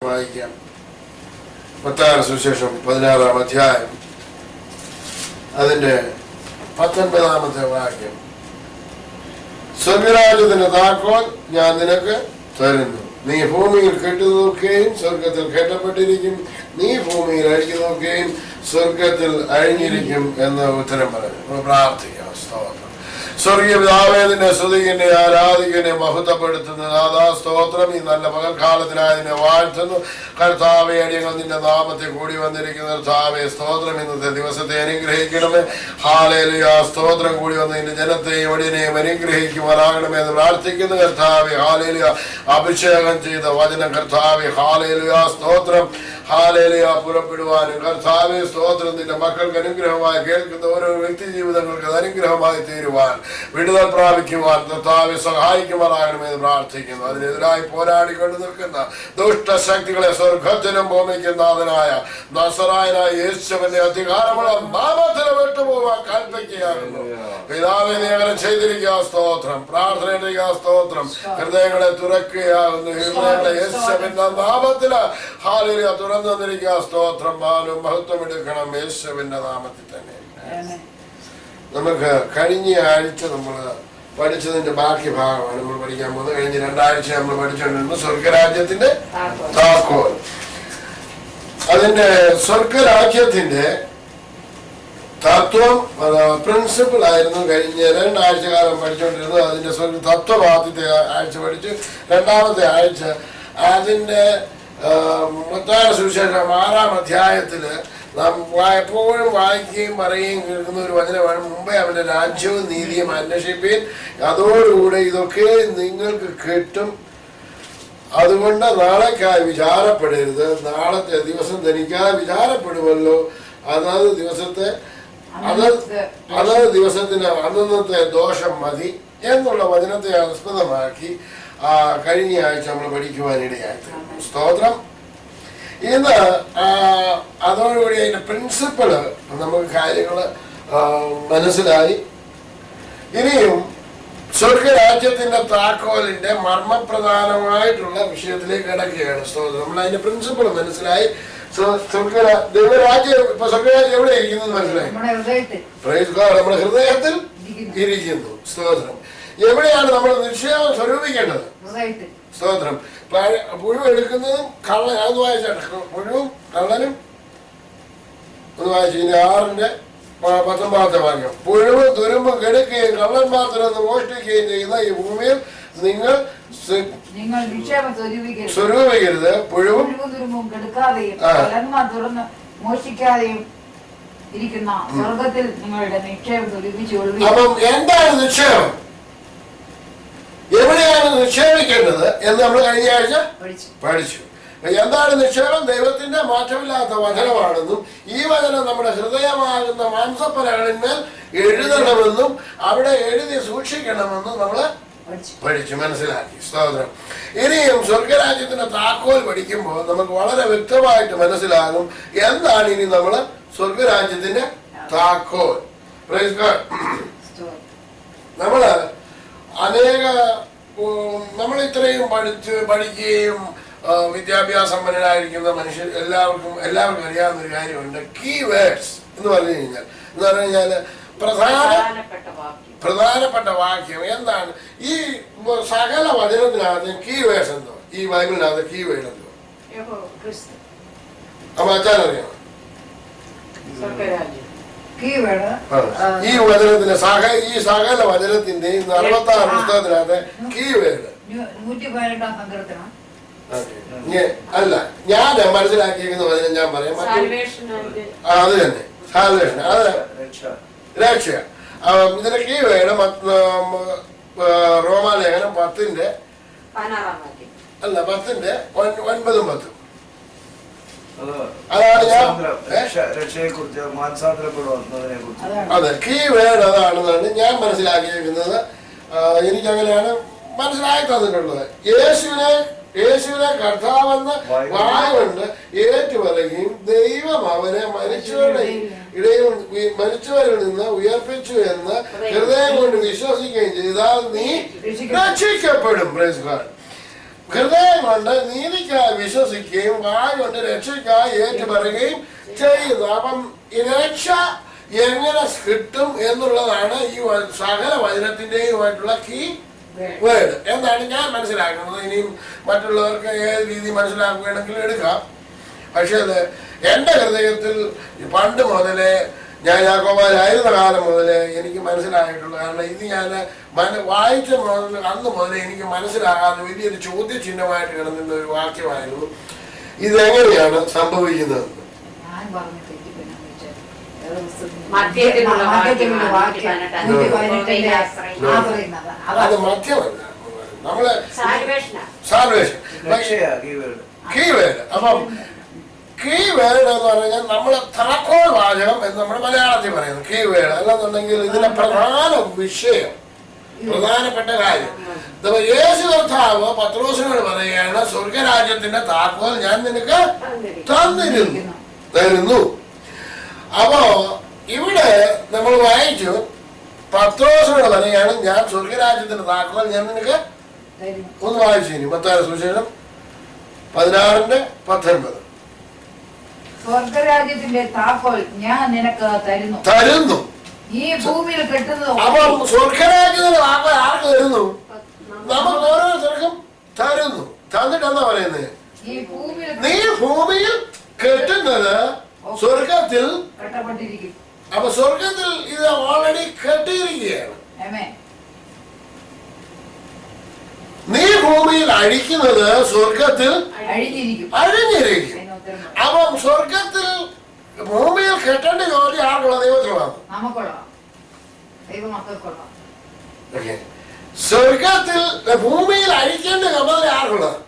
വായിക്കാം. മത്തായിയുടെ സുവിശേഷം 16-ാം അധ്യായം അതിന്റെ 19-ാമത്തെ വാക്യം. സ്വർഗരാജ്യത്തിന്റെ താക്കോൽ ഞാൻ നിനക്ക് തരുന്നു. നീ ഭൂമിയിൽ കെട്ടുന്നതൊക്കെയും സ്വർഗത്തിൽ കെട്ടപ്പെട്ടിരിക്കും, നീ ഭൂമിയിൽ അഴിക്കുന്നതൊക്കെയും സ്വർഗത്തിൽ അഴിഞ്ഞിരിക്കും എന്ന് ഉത്തരം പറഞ്ഞു. പ്രാർത്ഥിക്കാം. സ്തോത്രം. സ്വർഗീയ പിതാവേ, നിന്നെ സ്തുതിക്കന്നെ, ആരാധിക്കന്നെ, മഹത്വപ്പെടുത്തുന്ന നാഥാ സ്തോത്രം. ഈ നല്ല പകൽക്കാലത്തിനായി നിന്നെ വാഴ്ത്തുന്നു. കർത്താവേ, അടിയങ്ങൾ നിന്റെ നാമത്തെ കൂടി വന്നിരിക്കുന്ന കർത്താവേ സ്തോത്രം. ഇന്നത്തെ ദിവസത്തെ അനുഗ്രഹിക്കണമേ. ഹല്ലേലൂയ. സ്തോത്രം. കൂടി വന്ന നിന്റെ ജനത്തെയും അടിയനെയും അനുഗ്രഹിക്കുവാനാകണമേ എന്ന് പ്രാർത്ഥിക്കുന്നു കർത്താവേ. ഹല്ലേലൂയ. അഭിഷേകം ചെയ്ത വചനം കർത്താവേ. ഹല്ലേലൂയ. സ്തോത്രം. ഹല്ലേലൂയ. പുറപ്പെടുവാനും കർത്താവേ സ്തോത്രം. നിന്റെ മക്കൾക്ക് അനുഗ്രഹമായി കേൾക്കുന്ന ഓരോ വ്യക്തി ജീവിതങ്ങൾക്ക് അനുഗ്രഹമായി തീരുവാൻ, വിടുതൽ പ്രാപിക്കുവാൻ കർത്താവെ സഹായിക്കുവാനാകണമെന്ന് പ്രാർത്ഥിക്കുന്നു. അതിനെതിരായി പോരാടിക്കൊണ്ട് നിൽക്കുന്ന ദുഷ്ടശക്തികളെ സ്വർഗത്തിനും ഭൂമിക്കും നാഥനായ നസറായനായ യേശുവിന്റെ അധികാരമുള്ള നാമത്തിൽ വിട്ടുപോകാൻ കൽപ്പിക്കുകയാകുന്നു. പിതാവേ, നീ അങ്ങനെ ചെയ്തിരിക്കുക. സ്തോത്രം. പ്രാർത്ഥനയിലേക്ക് സ്തോത്രം. ഹൃദയങ്ങളെ തുറക്കുകയാകുന്നു. ഹൃദയങ്ങളെ യേശുവിന്റെ നാമത്തില് ഹല്ലേലൂയ തുറന്നു തന്നിരിക്കുക. സ്തോത്രം. മാലും മഹത്വം എടുക്കണം യേശുവിന്റെ നാമത്തിൽ തന്നെ. നമുക്ക് കഴിഞ്ഞ ആഴ്ച നമ്മൾ പഠിച്ചതിന്റെ ബാക്കി ഭാഗമാണ് നമ്മൾ പഠിക്കാൻ പോകുന്നത്. കഴിഞ്ഞ 2 ആഴ്ച നമ്മൾ പഠിച്ചുകൊണ്ടിരുന്നു സ്വർഗരാജ്യത്തിന്റെ താക്കോൽ. അതിന്റെ സ്വർഗരാജ്യത്തിന്റെ തത്വം, പ്രിൻസിപ്പിൾ ആയിരുന്നു കഴിഞ്ഞ 2 ആഴ്ച കാലം പഠിച്ചുകൊണ്ടിരുന്നത്. അതിന്റെ തത്വം ആദ്യത്തെ ആഴ്ച പഠിച്ചു. 2ാമത്തെ ആഴ്ച അതിന്റെ മത്തായിയുടെ സുവിശേഷം 6-ാം അധ്യായത്തില് നാം എപ്പോഴും വായിക്കുകയും പറയുകയും കേൾക്കുന്ന ഒരു വചനമാണ്, മുമ്പേ അവന്റെ രാജ്യവും നീതിയും അന്വേഷിപ്പീൻ, അതോടുകൂടെ ഇതൊക്കെ നിങ്ങൾക്ക് കിട്ടും. അതുകൊണ്ട് നാളേക്കായി വിചാരപ്പെടരുത്, നാളത്തെ ദിവസം ധനിക്കാതെ വിചാരപ്പെടുമല്ലോ. അതാത് ദിവസത്തിന് അന്നത്തെ ദോഷം മതി എന്നുള്ള വചനത്തെ ആസ്പദമാക്കി കഴിഞ്ഞ ആഴ്ച നമ്മൾ പഠിക്കുവാനിടയായി. സ്തോത്രം. ഇന്ന് അതോടുകൂടി അതിന്റെ പ്രിൻസിപ്പിള് നമുക്ക് കാര്യങ്ങൾ മനസ്സിലായി. ഇനിയും സ്വർഗരാജ്യത്തിന്റെ താക്കോലിന്റെ മർമ്മപ്രധാനമായിട്ടുള്ള വിഷയത്തിലേക്ക് കിടക്കുകയാണ്. സ്തോത്രം. നമ്മൾ അതിന്റെ പ്രിൻസിപ്പിൾ മനസ്സിലായി. ദൈവരാജ്യം ഇപ്പൊ സ്വർഗരാജ്യം എവിടെ ഇരിക്കുന്നത് മനസ്സിലായി? Praise God. നമ്മുടെ ഹൃദയത്തിൽ ഇരിക്കുന്നു. സ്തോത്രം. എവിടെയാണ് നമ്മൾ നിക്ഷേപം സ്വരൂപിക്കേണ്ടത്? സ്തോത്രം. പുഴു എടുക്കുന്നതും കള്ളൻ, അതൊന്ന് വായിച്ചാണ്. പുഴുവും കള്ളനും ഒന്ന് വായിച്ചു. 6-ന്റെ 19-ാമത്തെ വാക്യം. പുഴുവ് തുരുമ്പ് കെടുക്കുകയും കള്ളന്മാർ തുറന്ന് മോഷ്ടിക്കുകയും ചെയ്യുന്ന ഈ ഭൂമിയിൽ നിങ്ങൾ സ്വരൂപിക്കരുത്. പുഴുവും തുരുമ്പും കെടുക്കാതെയും കള്ളന്മാർ തുറന്ന് മോഷ്ടിക്കാതെയും ഇരിക്കുന്ന സ്വർഗ്ഗത്തിൽ നിങ്ങളുടെ നിക്ഷേപം സ്വരൂപിച്ചുകൊള്ളുക. അപ്പം എന്താണ് നിക്ഷേപം? എവിടെയാണ് നിക്ഷേപിക്കേണ്ടത് എന്ന് നമ്മൾ കഴിഞ്ഞ ആഴ്ച പഠിച്ചു. എന്താണ് നിക്ഷേപം? ദൈവത്തിന്റെ മാറ്റമില്ലാത്ത വചനമാണെന്നും ഈ വചനം നമ്മുടെ ഹൃദയമാകുന്ന മാംസപ്പലകളിന്മേൽ എഴുതണമെന്നും അവിടെ എഴുതി സൂക്ഷിക്കണമെന്നും നമ്മൾ പഠിച്ചു, മനസ്സിലാക്കി. സ്തോത്രം. ഇനിയും സ്വർഗരാജ്യത്തിന്റെ താക്കോൽ പഠിക്കുമ്പോൾ നമുക്ക് വളരെ വ്യക്തമായിട്ട് മനസ്സിലാകും എന്താണ് ഇനി നമ്മൾ സ്വർഗരാജ്യത്തിന്റെ താക്കോൽ. Praise God. നമ്മൾ ഇത്രയും പഠിക്കുകയും വിദ്യാഭ്യാസമ്പന്നരായിരിക്കുന്ന മനുഷ്യർ എല്ലാവർക്കും അറിയാവുന്ന ഒരു കാര്യമുണ്ട്. കീ വേർഡ്സ് എന്ന് പറഞ്ഞു കഴിഞ്ഞാൽ പ്രധാനപ്പെട്ട വാക്യം എന്താണ്? ഈ സകല വചനത്തിനകത്ത് കീ വേർഡ്സ് എന്തോ? ഈ ബൈബിളിനകത്ത് കീ വേർഡ് എന്തോ? അപ്പൊ അച്ഛൻ അറിയാം. ഈ വചനത്തിന് ഈ സകല വചനത്തിന്റെയും 66 പുസ്തകത്തിനകത്ത് കീ വേർഡ് അല്ല, ഞാൻ മനസ്സിലാക്കിയിരിക്കുന്ന വചനം ഞാൻ പറയാം. അത് തന്നെ സാൽവേഷൻ, അത് രക്ഷ. ഇതിന്റെ കീ വേർഡ് റോമാലേഖനം 10-ന്റെ അല്ല 10-ന്റെ 9-ഉം 10-ഉം. അതാണ് അതെ കീ വേർഡ് അതാണെന്നാണ് ഞാൻ മനസ്സിലാക്കിയിരിക്കുന്നത്. എനിക്കങ്ങനെയാണ് മനസ്സിലാക്കി തന്നിട്ടുള്ളത്. യേശുവിനെ കർത്താവെന്ന് വായുകൊണ്ട് ഏറ്റുപറയുകയും ദൈവം അവനെ മരിച്ചവരിൽ നിന്ന് ഉയർപ്പിച്ചു എന്ന് ഹൃദയം കൊണ്ട് വിശ്വസിക്കുകയും ചെയ്താൽ നീ രക്ഷിക്കപ്പെടും. Praise God. ഹൃദയം കൊണ്ട് നീതിക്കായി വിശ്വസിക്കുകയും വായ കൊണ്ട് രക്ഷയ്ക്കായി ഏറ്റുപറയുകയും ചെയ്യുന്നു. അപ്പം ഈ രക്ഷ എങ്ങനെ കിട്ടും എന്നുള്ളതാണ് ഈ സകല വചനത്തിന്റെയുമായിട്ടുള്ള കീ വേർഡ് എന്നാണ് ഞാൻ മനസ്സിലാക്കുന്നത്. ഇനിയും മറ്റുള്ളവർക്ക് ഏത് രീതി മനസ്സിലാക്കുകയാണെങ്കിൽ എടുക്കാം. പക്ഷെ അത് എൻ്റെ ഹൃദയത്തിൽ പണ്ട് മുതലേ ഞാൻ യാക്കോബായായിരുന്ന കാലം മുതലേ എനിക്ക് മനസ്സിലായിട്ടുള്ള, കാരണം ഇത് ഞാൻ വായിച്ച മുതൽ അന്ന് മുതലേ എനിക്ക് മനസ്സിലാകാതെ വലിയൊരു ചോദ്യചിഹ്നമായിട്ട് കിടന്നിരുന്ന ഒരു വാക്യമായിരുന്നു. ഇതെങ്ങനെയാണ് സംഭവിക്കുന്നത്? അത് മധ്യമല്ല, നമ്മള് സാൽവേഷൻ കീവേഡ്. അപ്പം കീവേഡ് എന്ന് പറഞ്ഞാൽ നമ്മള് താക്കോൽ വാചകം എന്ന് നമ്മൾ മലയാളത്തിൽ പറയുന്നു. കീവേഡ് അല്ലെന്നുണ്ടെങ്കിൽ ഇതിലെ പ്രധാന വിഷയം, പ്രധാനപ്പെട്ട കാര്യം. യേശു കർത്താവ് പത്രോസിനോട് പറയുകയാണ്, സ്വർഗരാജ്യത്തിന്റെ താക്കോൽ ഞാൻ നിനക്ക് തരുന്നു. അപ്പോ ഇവിടെ നമ്മൾ വായിച്ചു, പത്രോസിനോട് പറയുകയാണ്, ഞാൻ സ്വർഗരാജ്യത്തിന്റെ താക്കോൽ ഞാൻ നിനക്ക് ഒന്ന് വായിച്ചു. ഇനി മത്തായി സുവിശേഷം 16:19. സ്വർഗരാജ്യത്തിന്റെ താക്കോൽ ഞാൻ നിനക്ക് തരുന്നു. ഈ ഭൂമിയിൽ കെട്ടുന്നത്. അപ്പം സ്വർഗരാജ്യത്തിന്റെ താക്കോൽ ആർക്ക് തരുന്നു? നമുക്ക് ഓരോരുത്തർക്കും തരുന്നു. തന്നിട്ട് എന്താ പറയുന്നത്? നീ ഭൂമിയിൽ കെട്ടുന്നത് സ്വർഗത്തിൽ കെട്ടപ്പെട്ടിരിക്കും. അപ്പൊ സ്വർഗത്തിൽ ഇത് ഓൾറെഡി കെട്ടിയിരിക്കുകയാണ്. നീ ഭൂമിയിൽ അഴിക്കുന്നത് സ്വർഗത്തിൽ അഴിഞ്ഞിരിക്കും. അപ്പം സ്വർഗത്തിൽ ഭൂമിയിൽ കെട്ടേണ്ട ജോലി ആർക്കുള്ള? ദൈവത്തിനുള്ളതാണ്. സ്വർഗത്തിൽ ഭൂമിയിൽ അഴിക്കേണ്ട ചുമതല ആർക്കുള്ളത്?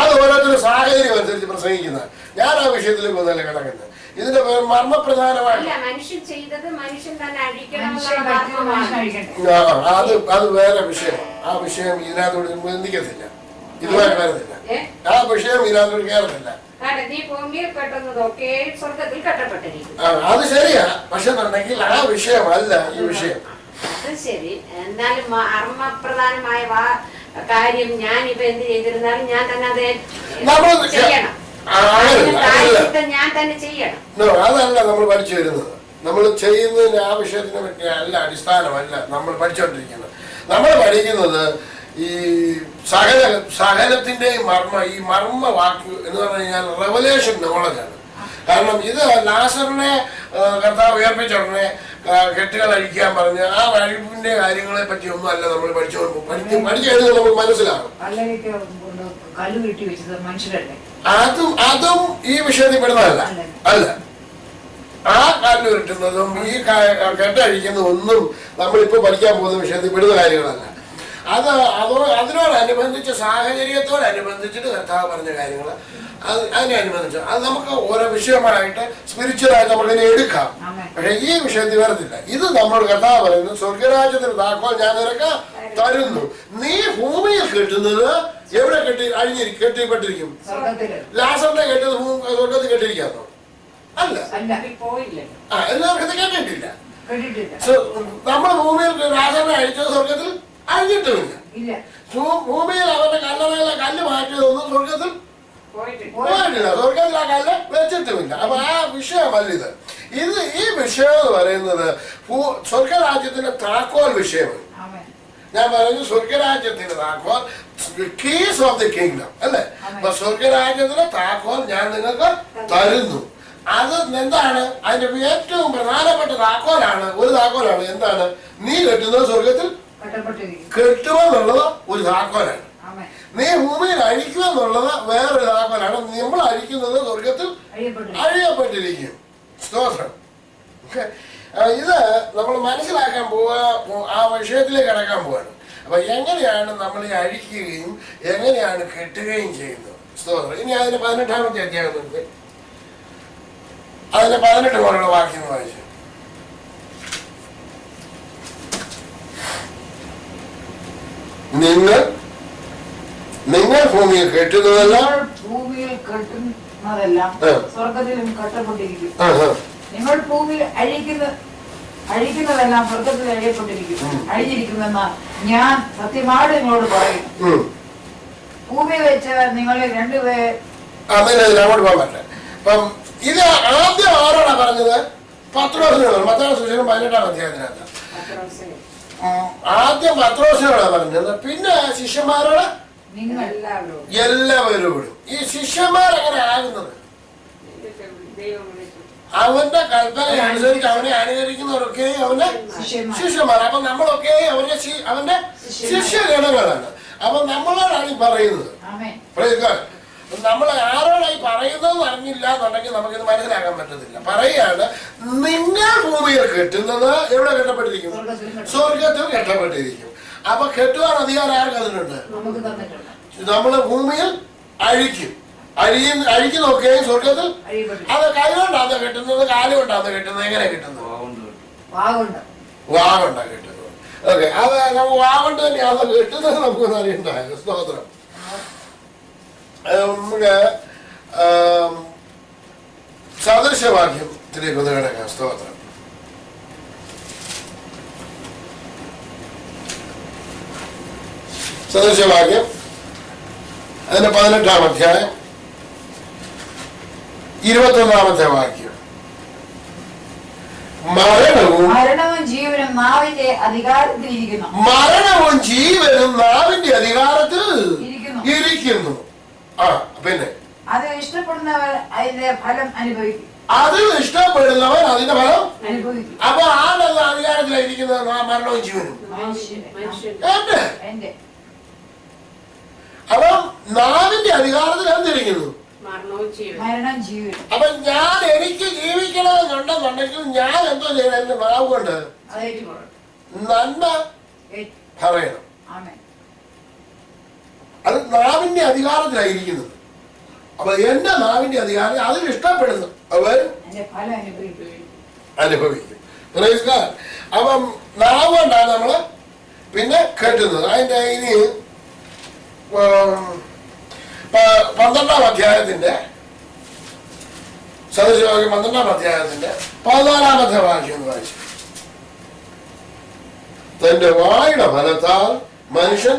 അത് ഓരോരുത്തരും സാഹചര്യം അനുസരിച്ച് പ്രസംഗിക്കുന്നത്. ഞാൻ ആ വിഷയത്തിലേക്ക് ഒന്നല്ല കിടക്കുന്നത്. ഇതിന്റെ മർമ്മപ്രധാനമായി അത് വേറെ വിഷയം. ആ വിഷയം ഇതിനകത്തോട് ബന്ധിക്കത്തില്ല, ഇതുമായിട്ട് വരുന്നില്ല. ആ വിഷയം ഇതിനകത്തോട് കയറുന്നില്ല. അത് ശരിയാ. പക്ഷെ എന്നുണ്ടെങ്കിൽ ആ വിഷയമല്ല ഈ വിഷയം. അത് ശരി. എന്നാലും മർമ്മപ്രധാനമായ കാര്യം ഞാൻ ഇപ്പൊ എന്ത് ചെയ്തിരുന്നാലും ഞാൻ തന്നെ അത് ചെയ്യണം. ഞാൻ തന്നെ ചെയ്യണം. അതല്ല നമ്മൾ പഠിച്ചു വരുന്നത്. നമ്മൾ ചെയ്യുന്നതിന് ആ വിഷയത്തിനെ പറ്റി അല്ല, അടിസ്ഥാനമല്ല നമ്മൾ പഠിച്ചുകൊണ്ടിരിക്കുന്നത്. നമ്മൾ പഠിക്കുന്നത് ഈ സകലത്തിന്റെയും ഈ മർമ്മ വാക്ക് എന്ന് പറഞ്ഞു കഴിഞ്ഞാൽ റെവലേഷൻ നോളജാണ്. കാരണം ഇത് ലാസറിനെ കർത്താവ് ഉയർപ്പിച്ച ഉടനെ കെട്ടുകൾ അഴിക്കാൻ പറഞ്ഞ് ആ അഴിപ്പിന്റെ കാര്യങ്ങളെ പറ്റി ഒന്നും അല്ല നമ്മൾ പഠിച്ചു കഴിഞ്ഞാൽ നമുക്ക് മനസ്സിലാകും. അതും ഈ വിഷയത്തിൽ പെടുന്നതല്ല. അല്ല, ആ കാലിൽ ഉരുട്ടുന്നതും ഈ കെട്ടഴിക്കുന്നതും ഒന്നും നമ്മളിപ്പോ പഠിക്കാൻ പോകുന്ന വിഷയത്തിൽ പെടുന്ന കാര്യങ്ങളല്ല. അതിനോടനുബന്ധിച്ച് സാഹചര്യത്തോടനുബന്ധിച്ചിട്ട് കർത്താവ് പറഞ്ഞ കാര്യങ്ങൾ അതിനനുബന്ധിച്ച് അത് നമുക്ക് ഓരോ വിഷയമായിട്ട് സ്പിരിച്വലായിട്ട് നമ്മളിനെ എടുക്കാം. പക്ഷെ ഈ വിഷയത്തിൽ വരത്തില്ല. ഇത് നമ്മൾ കർത്താവ് പറയുന്നത്, സ്വർഗരാജ്യത്തിന് താക്കോൽ ഞാൻ നിനക്ക് തരുന്നു. നീ ഭൂമിയിൽ കെട്ടുന്നത് എവിടെ കെട്ടിപ്പെട്ടിരിക്കും? ലാസറിനെ കെട്ടിയത് സ്വർഗത്തിൽ കെട്ടിയിരിക്കാന്നോ? അല്ല, എല്ലാവർക്കും കേട്ടിട്ടില്ല. നമ്മൾ ഭൂമിയിൽ ലാസറിനെ അഴിച്ചത് സ്വർഗത്തിൽ അഴിഞ്ഞിട്ടുമില്ല. ഭൂമിയിൽ അവരുടെ കല്ലറയിലെ കല്ല് മാറ്റിയതൊന്നും സ്വർഗത്തിൽ പോയിട്ടില്ല. സ്വർഗത്തിൽ ആ കല്ല് വെച്ചിട്ടുമില്ല. അപ്പൊ ആ വിഷയമല്ല ഇത്. ഈ വിഷയം എന്ന് പറയുന്നത് സ്വർഗരാജ്യത്തിന്റെ താക്കോൽ വിഷയമാണ്. ഞാൻ പറഞ്ഞു സ്വർഗരാജ്യത്തിന്റെ താക്കോൽ, കീസ് ഓഫ് ദി കിങ്ഡം അല്ലേ? അപ്പൊ സ്വർഗരാജ്യത്തിന്റെ താക്കോൽ ഞാൻ നിങ്ങൾക്ക് തരുന്നു. അത് എന്താണ്? അതിന്റെ ഏറ്റവും പ്രധാനപ്പെട്ട താക്കോലാണ്. ഒരു താക്കോലാണ്. എന്താണ്? നീ കെട്ടുന്നത് സ്വർഗത്തിൽ കെട്ടുമെന്നുള്ളത് ഒരു താക്കോലാണ്. നീ ഭൂമിയിൽ അഴിക്കുക എന്നുള്ളത് വേറൊരു താക്കോലാണ്. നമ്മൾ അഴിക്കുന്നത് സ്വർഗത്തിൽ അഴിയപ്പെട്ടിരിക്കും. സ്തോത്രം. ഇത് നമ്മൾ മനസ്സിലാക്കാൻ ആ വിഷയത്തിലേക്ക് കടക്കാൻ പോവാണ്. അപ്പൊ എങ്ങനെയാണ് നമ്മൾ ഈ അഴിക്കുകയും എങ്ങനെയാണ് കെട്ടുകയും ചെയ്യുന്നത്? സ്തോത്രം. ഇനി അതിന്റെ 18-ാമത്തെ അധ്യായത്തിൽ അതിന്റെ 18 പോലുള്ള വാക്യം വായിച്ചു. നിങ്ങൾ ഭൂമിയിൽ കെട്ടുന്നതെല്ലാം സ്വർഗത്തിലും കെട്ടപ്പെട്ടിരിക്കും. നിങ്ങൾ ഭൂമിയിൽ അഴിക്കുന്നതെല്ലാം സ്വർഗത്തിൽ അഴിയപ്പെട്ടിരിക്കും, അഴിഞ്ഞിരിക്കുമെന്ന് ഞാൻ സത്യമായിട്ട് നിങ്ങളോട് പറയുന്നു. ഭൂമി വെച്ച് നിങ്ങൾ രണ്ടുപേർ അങ്ങോട്ട് പോകാൻ പറ്റില്ല. അപ്പം ഇത് ആദ്യം ആരോടാ പറഞ്ഞത്? പത്രോസിനോട്. മത്തായിയുടെ സുവിശേഷം 18-ാം അധ്യായത്തിനകത്ത് ആദ്യം പത്രോസിനോടാ പറഞ്ഞത്. പിന്നെ ശിഷ്യന്മാരോട് എല്ലാവരോടും. ഈ ശിഷ്യന്മാർ എങ്ങനെ ആകുന്നത്? അവന്റെ കൽപ്പന അനുസരിച്ച് അവനെ അനുകരിക്കുന്നവരൊക്കെ അവന്റെ ശിഷ്യന്മാർ. അപ്പൊ നമ്മളൊക്കെ അവന്റെ ശിഷ്യഗണങ്ങളാണ്. അപ്പൊ നമ്മളോടാണ് ഈ പറയുന്നത്. നമ്മൾ ആരോടായി പറയുന്നത് അറിഞ്ഞില്ല എന്നുണ്ടെങ്കിൽ നമുക്കിത് മനസ്സിലാക്കാൻ പറ്റത്തില്ല. പറയാണ്, നിങ്ങൾ ഭൂമിയിൽ കെട്ടുന്നത് എവിടെ കെട്ടപ്പെട്ടിരിക്കും? സ്വർഗത്തിൽ കെട്ടപ്പെട്ടിരിക്കും. അപ്പൊ കെട്ടുവാൻ അധികാരം ആർക്ക് അതിനുണ്ട്? നമ്മള് ഭൂമിയിൽ അഴിക്കും. അഴിക്കുന്നൊക്കെ സ്വർഗത്തിൽ. അത് കൈ കൊണ്ടാണ് കെട്ടുന്നത്, കാല് കൊണ്ടാണ് കെട്ടുന്നത്? എങ്ങനെ കിട്ടുന്നത്? വാ കൊണ്ടാ കെട്ടുന്നത്. ഓക്കെ, അത് നമുക്ക് വാ കൊണ്ട് തന്നെയാണ് കെട്ടുന്നത്. നമുക്കൊന്നും അറിയണ്ടായിരുന്നു. സ്തോത്രം. നമുക്ക് സദൃശവാക്യത്തിലേക്ക് ഒന്ന് കിടക്കാം. സ്തോത്രം. സദൃശവാക്യം അതിന്റെ 18-ാം അധ്യായം 21-ാമത്തെ വാക്യം. മരണവും ജീവനും നാവിന്റെ അധികാരത്തിൽ ഇരിക്കുന്നു. ആ, പിന്നെ അത് ഇഷ്ടപ്പെടുന്നവർ അതിന്റെ ഫലം അനുഭവിക്കും. അപ്പൊ ആരുടെ അധികാരത്തിലായിരിക്കുന്നത്? മരണവും ജീവനും. അപ്പം നാവിന്റെ അധികാരത്തിൽ എന്തിരിക്കുന്നു? അപ്പൊ എനിക്ക് ജീവിക്കണമെന്നുണ്ടെന്നുണ്ടെങ്കിൽ ഞാൻ എന്തോ ചെയ്യണം? എന്റെ നാവ് കൊണ്ട് നന്മ പറയണം. അത് നാവിന്റെ അധികാരത്തിലായിരിക്കുന്നത്. അപ്പൊ എന്റെ നാവിന്റെ അധികാരം അതിൽ ഇഷ്ടപ്പെടുന്നു അവർ അനുഭവിക്കും. അപ്പം നാവ് കൊണ്ടാണ് നമ്മള് പിന്നെ കേട്ടുന്നത്. അതിന്റെ ഇനി 12-ാം അധ്യായത്തിന്റെ സദൃശവാക്യം 12-ാം അധ്യായത്തിന്റെ 14-ാമത്തെ വാക്യം എന്ന് വായിച്ചു. തന്റെ വായുടെ ഫലത്താൽ മനുഷ്യൻ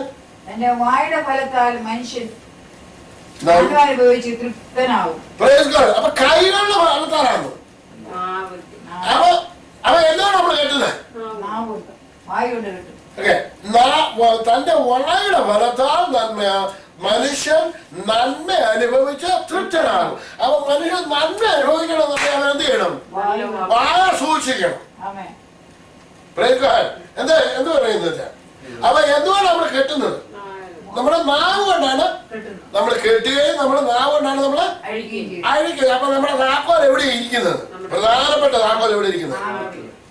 അനുഭവിച്ച് തൃപ്തനാവും. അപ്പൊ കൈകളുടെ ഫലത്താലാണ്. അപ്പൊ എന്താണ് നമ്മൾ കേട്ടുന്നത്? തന്റെ വായുടെ ഫലത്താൽ മനുഷ്യൻ നന്മ അനുഭവിച്ച് തൃപ്തനാകും. അപ്പൊ മനുഷ്യൻ നന്മ അനുഭവിക്കണം എന്നുണ്ടെങ്കിൽ അവൻ എന്ത് ചെയ്യണം? വായ സൂക്ഷിക്കണം. എന്ത് പറയുന്നത്? അപ്പൊ എന്തുകൊണ്ടാണ് നമ്മൾ കെട്ടുന്നത്? നമ്മുടെ നാവ് കൊണ്ടാണ് നമ്മൾ കെട്ടുകയും നമ്മുടെ നാവ് കൊണ്ടാണ് നമ്മൾ അഴിക്കുക. അപ്പൊ നമ്മുടെ താക്കോൽ എവിടെയാണ് ഇരിക്കുന്നത്? പ്രധാനപ്പെട്ട താക്കോൽ എവിടെ ഇരിക്കുന്നത്?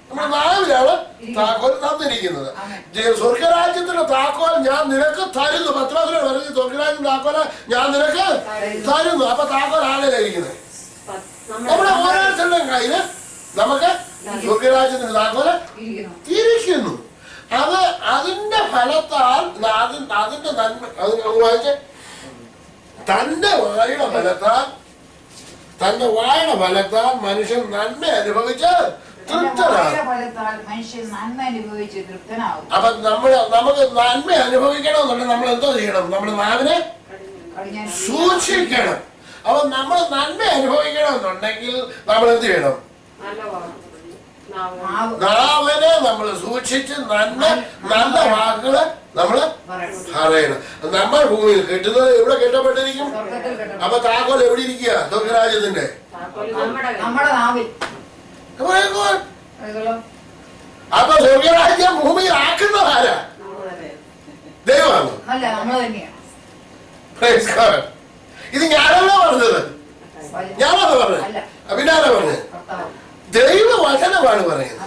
നമ്മുടെ നാവിലാണ് താക്കോൽ തന്നിരിക്കുന്നത്. സ്വർഗരാജ്യത്തിന്റെ താക്കോൽ ഞാൻ നിനക്ക് തരുന്നു. പത്രോസിനോട് പറഞ്ഞു, സ്വർഗരാജ്യത്തിന്റെ താക്കോൽ ഞാൻ നിനക്ക് തരുന്നു. അപ്പൊ താക്കോൽ ആരെയിലിരിക്കുന്നത്? നമ്മുടെ ഓരോരുത്തരുടെയും കയ്യില് നമുക്ക് സ്വർഗരാജ്യത്തിന്റെ താക്കോൽ ഇരിക്കുന്നു. അത് അതിന്റെ ഫലത്താൽ അതിന്റെ നന്മ വായിച്ച് തന്റെ വായുടെ ഫലത്താൽ മനുഷ്യൻ നന്മ അനുഭവിച്ച് തൃപ്തനാകും. അപ്പൊ നമുക്ക് നന്മ അനുഭവിക്കണമെന്നുണ്ടെങ്കിൽ നമ്മൾ എന്തോ ചെയ്യണം? നമ്മുടെ നാവിനെ സൂക്ഷിക്കണം. അപ്പൊ നമ്മൾ നന്മ അനുഭവിക്കണമെന്നുണ്ടെങ്കിൽ നമ്മൾ എന്ത് ചെയ്യണം? നാവിനെ നമ്മൾ സൂക്ഷിച്ച് നല്ല വാക്കുകള് നമ്മള് പറയണം. നമ്മൾ ഭൂമിയിൽ കെട്ടുന്നത് എവിടെ കെട്ടപ്പെട്ടിരിക്കും? അപ്പൊ താക്കോൽ എവിടെ ഇരിക്കുക? സ്വർഗരാജ്യത്തിന്റെ. അപ്പൊ സ്വർഗരാജ്യം ഭൂമിയിൽ ആക്കുന്നത് ആരാ? ദൈവമാണ്. ഇത് ഞാനല്ല പറഞ്ഞത്. ഞാനാണ് പറഞ്ഞത്. അഭിനാരാ പറഞ്ഞത്. ദൈവവചനമാണ് പറയുന്നത്.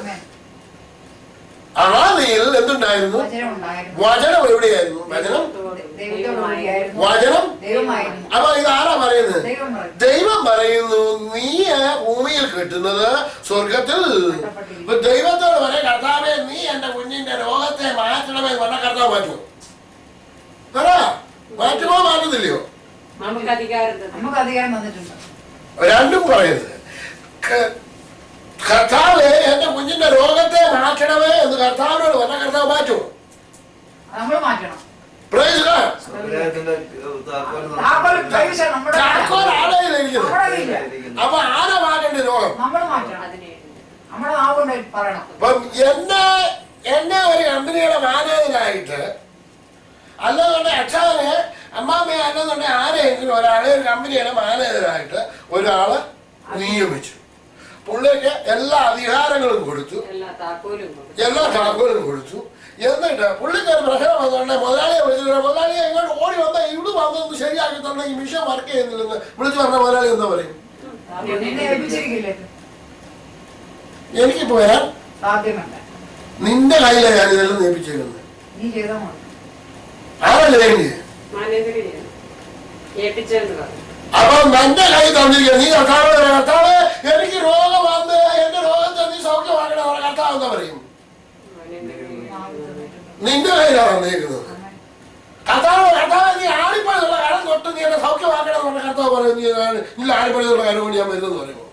ആദിയിൽ എന്തുണ്ടായിരുന്നു? വചനം എവിടെയായിരുന്നു? വചനം. അപ്പൊ ഇതാരാ പറയുന്നത്? ദൈവം പറയുന്നു, നീ ഭൂമിയിൽ കെട്ടുന്നത് സ്വർഗത്തിൽ. ദൈവത്തോട് പറയാം, കർത്താവേ നീ എന്റെ കുഞ്ഞിന്റെ രോഗത്തെ മാറ്റണമേ എന്ന് പറഞ്ഞാൽ കർത്താവ് മാറ്റുമോ? മാറ്റുമോ? മാറ്റുന്നില്ലയോ? നമുക്ക് അധികാരം തന്നിട്ടുണ്ട്. രണ്ടും പറയുന്നത് കർത്താവ് എന്റെ കുഞ്ഞിന്റെ രോഗത്തെ മാറ്റണമേ എന്ന് കർത്താവിനോട് പറഞ്ഞ കർത്താവ് മാറ്റുമോ? നമ്മൾ മാറ്റണം. Praise God. അപ്പൊ ആരാ മാറ്റേണ്ട രോഗം? നമ്മൾ മാറ്റണം. നമ്മുടെ നാവുകൊണ്ട് പറയണം. അപ്പം എന്നെ ഒരു കമ്പനിയുടെ മാനേജരായിട്ട് അല്ലെന്നുണ്ടെ അച്ഛനെ അമ്മാമ്മയെ അല്ലെന്നുണ്ടെ ആരെയെങ്കിലും ഒരാളെ ഒരു കമ്പനിയുടെ മാനേജരായിട്ട് ഒരാള് നിയമിച്ചു. പുള്ളിക്ക് എല്ലാ അധികാരങ്ങളും കൊടുത്തു, എല്ലാ താക്കോലും കൊടുത്തു. എന്നിട്ട് പുള്ളിക്ക് ഒരു പ്രശ്നം വന്നോണ്ടെ മുതലാളിയെ വിളിച്ചിട്ട് മുതലാളിയെ ഇങ്ങോട്ട് ഓടി വന്നാൽ ഇവിടെ വന്നൊന്ന് ശരിയാക്കി തന്നെ ഈ മിഷൻ വർക്ക് ചെയ്യുന്നില്ലെന്ന് വിളിച്ചു പറഞ്ഞ മുതലാളി എന്താ പറയും? എനിക്കിപ്പോ വരാൻ സാധ്യമല്ല. നിന്റെ കയ്യിലാണ് ഞാൻ ഇതെല്ലാം ഏൽപ്പിച്ചേക്കുന്നത്. ആരല്ലേ അപ്പൊ നിന്റെ കൈ തന്നിരിക്കുക. നീ കർത്താവ് എനിക്ക് രോഗം വന്ന് എന്റെ രോഗത്തെ നീ സൗഖ്യമാക്കണ കർത്താവ് എന്താ പറയും? നിന്റെ കയ്യിലാണ് തന്നേക്കുന്നത്. കർത്താവ് നീ ആടിപ്പഴുള്ള കാലം തൊട്ട് നീ എന്നെ സൗഖ്യമാക്കണം എന്ന് പറഞ്ഞ കർത്താവ് പറയും. നീ ആടിപ്പഴുള്ള കാലം കൊണ്ട് ഞാൻ വരുന്നെന്ന് പറയുമോ?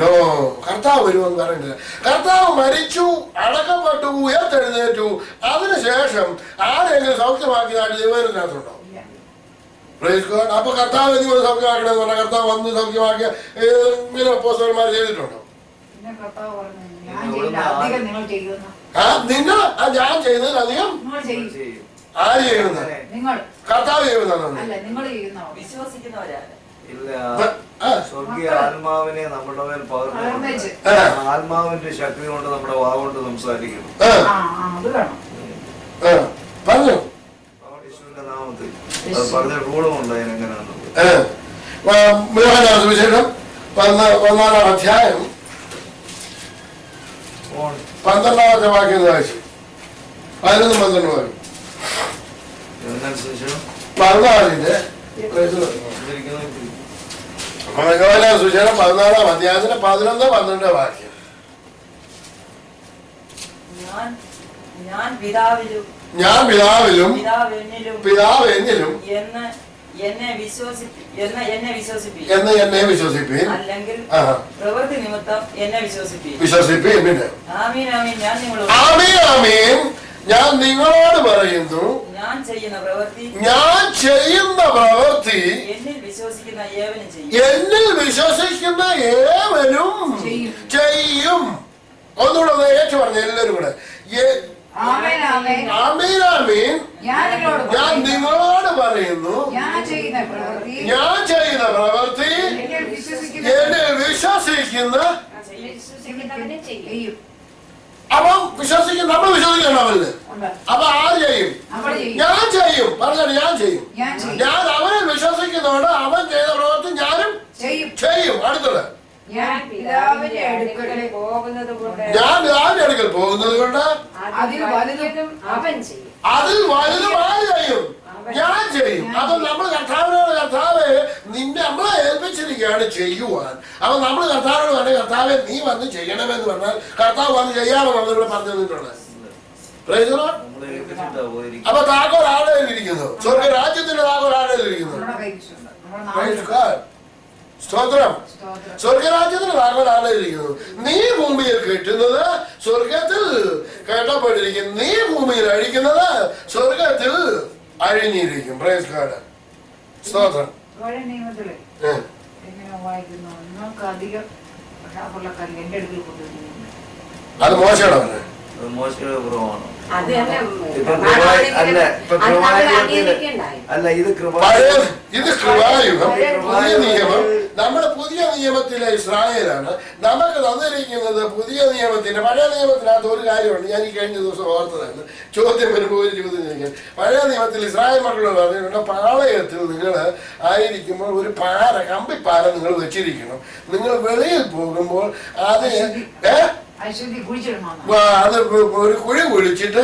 നോ, കർത്താവ് വരുമെന്ന് പറയുന്നില്ല. കർത്താവ് മരിച്ചു, അടക്കപ്പെട്ടു, ഉയർത്തെഴുന്നേറ്റു. അതിനുശേഷം ആരെങ്കിലും സൗഖ്യമാക്കിയതായിട്ട് ദൈവത്തിനകത്തുണ്ടോ? അപ്പൊ കർത്താവ് നീ സൗഖ്യമാക്കണമെന്ന് പറഞ്ഞാൽ കർത്താവ് വന്ന് സൗഖ്യമാക്കിയ ഇങ്ങനെ അപ്പോസ്തലന്മാർ ചെയ്തിട്ടുണ്ടോ? നിങ്ങൾ ഞാൻ ചെയ്യുന്നതിൽ അധികം ആര് ചെയ്യുന്നത്? കർത്താവ് ചെയ്യുന്നതാണ്. സ്വർഗീയ ആത്മാവിനെ നമ്മുടെ മേൽ പകർന്നു, ആത്മാവിന്റെ ശക്തി കൊണ്ട് നമ്മുടെ വാ കൊണ്ട് സംസാരിക്കുന്നു. പറഞ്ഞു യേശുവിന്റെ നാമത്തിൽ പറഞ്ഞ റൂളുമുണ്ട് അതിനെങ്ങനെയാണ്. സുവിശേഷം 1-ാം അധ്യായം 12-ാമത്തെ വാക്യം വായിച്ചു. 11-12 വാക്യം. 14-ന്റെ സുശേഷം 14-ാം അധ്യായത്തിന് 11-12 വാക്യം. ഞാൻ പിതാവിലും പിതാവ് എന്നിലും എന്നെ വിശ്വസിപ്പീൻ, അല്ലെങ്കിൽ പ്രവൃത്തി നിമിത്തം എന്നെ വിശ്വസിപ്പീൻ. പിന്നെ ആമീൻ ആമീൻ ഞാൻ നിങ്ങളോട് പറയുന്നു, ഞാൻ ചെയ്യുന്ന പ്രവൃത്തി എന്നിൽ വിശ്വസിക്കുന്ന ഏവനും ചെയ്യും. ഒന്നുകൂടെ ഏറ്റു പറഞ്ഞു എല്ലാവരും കൂടെ. ഞാൻ നിങ്ങളോട് പറയുന്നു, ഞാൻ ചെയ്യുന്ന പ്രവൃത്തി എന്നിൽ വിശ്വസിക്കുന്ന. അപ്പം നമ്മൾ വിശ്വസിക്കണമല്ലേ? അപ്പൊ ആര് ചെയ്യും? ഞാൻ ചെയ്യും. പറഞ്ഞാൽ ഞാൻ ചെയ്യും. ഞാൻ അവനെ വിശ്വസിക്കുന്നതുകൊണ്ട് അവൻ ചെയ്ത പ്രവൃത്തി ഞാനും ചെയ്യും. അടുത്തത് ഞാൻ പിതാവിന്റെ അടുക്കൽ പോകുന്നത് കൊണ്ട് അതിൽ വലുതും ആര് ചെയ്യും? ഞാൻ ചെയ്യും. അപ്പൊ നമ്മൾ കർത്താവിനോട് കർത്താവ് നമ്മളെ ഏൽപ്പിച്ചിരിക്കുകയാണ് ചെയ്യുവാൻ. അപ്പൊ നമ്മൾ കർത്താവിനോട് പറഞ്ഞ കർത്താവെ നീ വന്ന് ചെയ്യണമെന്ന് പറഞ്ഞാൽ കർത്താവ് വന്ന് ചെയ്യാമെന്ന് ഇവിടെ പറഞ്ഞു തന്നിട്ടുണ്ട്. അപ്പൊ താക്കോൽ ആരുടെ ഇരിക്കുന്നു? സ്വർഗ രാജ്യത്തിന്റെ താക്കോൽ ആരുടെ ഇരിക്കുന്നു? സ്തോത്രം. സ്വർഗരാജ്യത്തിന് താക്കോൽ ആരുടെ ഇരിക്കുന്നു? നീ ഭൂമിയിൽ കെട്ടുന്നത് സ്വർഗത്തിൽ കേട്ടപ്പെട്ടിരിക്കും, നീ ഭൂമിയിൽ അഴിക്കുന്നത് സ്വർഗത്തിൽ അഴിഞ്ഞിരിക്കും. Praise God. സ്തോത്രം. അത് മോശമാണോ? മോശയുടെ കുറവാണ്. അത് ഇത് കൃപായുഗം. പുതിയ നിയമം. നമ്മുടെ പുതിയ നിയമത്തിലെ ഇസ്രായേലാണ് നമുക്ക് തന്നിരിക്കുന്നത്. പുതിയ നിയമത്തിന്റെ പഴയ നിയമത്തിനകത്ത് ഒരു കാര്യമുണ്ട്. ഞാൻ ഈ കഴിഞ്ഞ ദിവസം ഓർത്തതാണ്. ചോദ്യം വരുമ്പോൾ ഒരു ചോദ്യം ചോദിക്കാൻ. പഴയ നിയമത്തിൽ ഇസ്രായേൽ മക്കളോട് പറഞ്ഞിട്ടുണ്ട്, പാളയത്തിൽ നിങ്ങൾ ആയിരിക്കുമ്പോൾ ഒരു കമ്പിപ്പാര നിങ്ങൾ വെച്ചിരിക്കണം. നിങ്ങൾ വെളിയിൽ പോകുമ്പോൾ അത് അത് ഒരു കുഴി കുഴിച്ചിട്ട്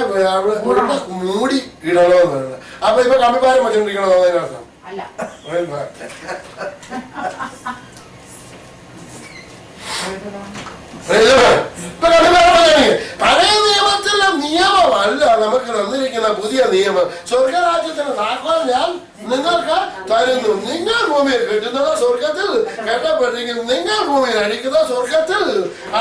മൂടി ഇടണമെന്ന് പറയുന്നത്. അപ്പൊ ഇപ്പൊ കമ്പിപ്പാരം വെച്ചോണ്ടിരിക്കണോ അതിനർത്ഥം? പഴയ നിയമത്തിലെ നിയമമല്ല നമുക്ക് തന്നിരിക്കുന്ന പുതിയ നിയമം. സ്വർഗരാജ്യത്തിന് താക്കോൽ ഞാൻ നിങ്ങൾക്ക് തരുന്നു. നിങ്ങൾ ഭൂമിയിൽ കെട്ടുന്നത് സ്വർഗത്തിൽ കെട്ടപ്പെട്ടിരിക്കും, നിങ്ങൾ ഭൂമിയിൽ അഴിക്കുന്നത് സ്വർഗത്തിൽ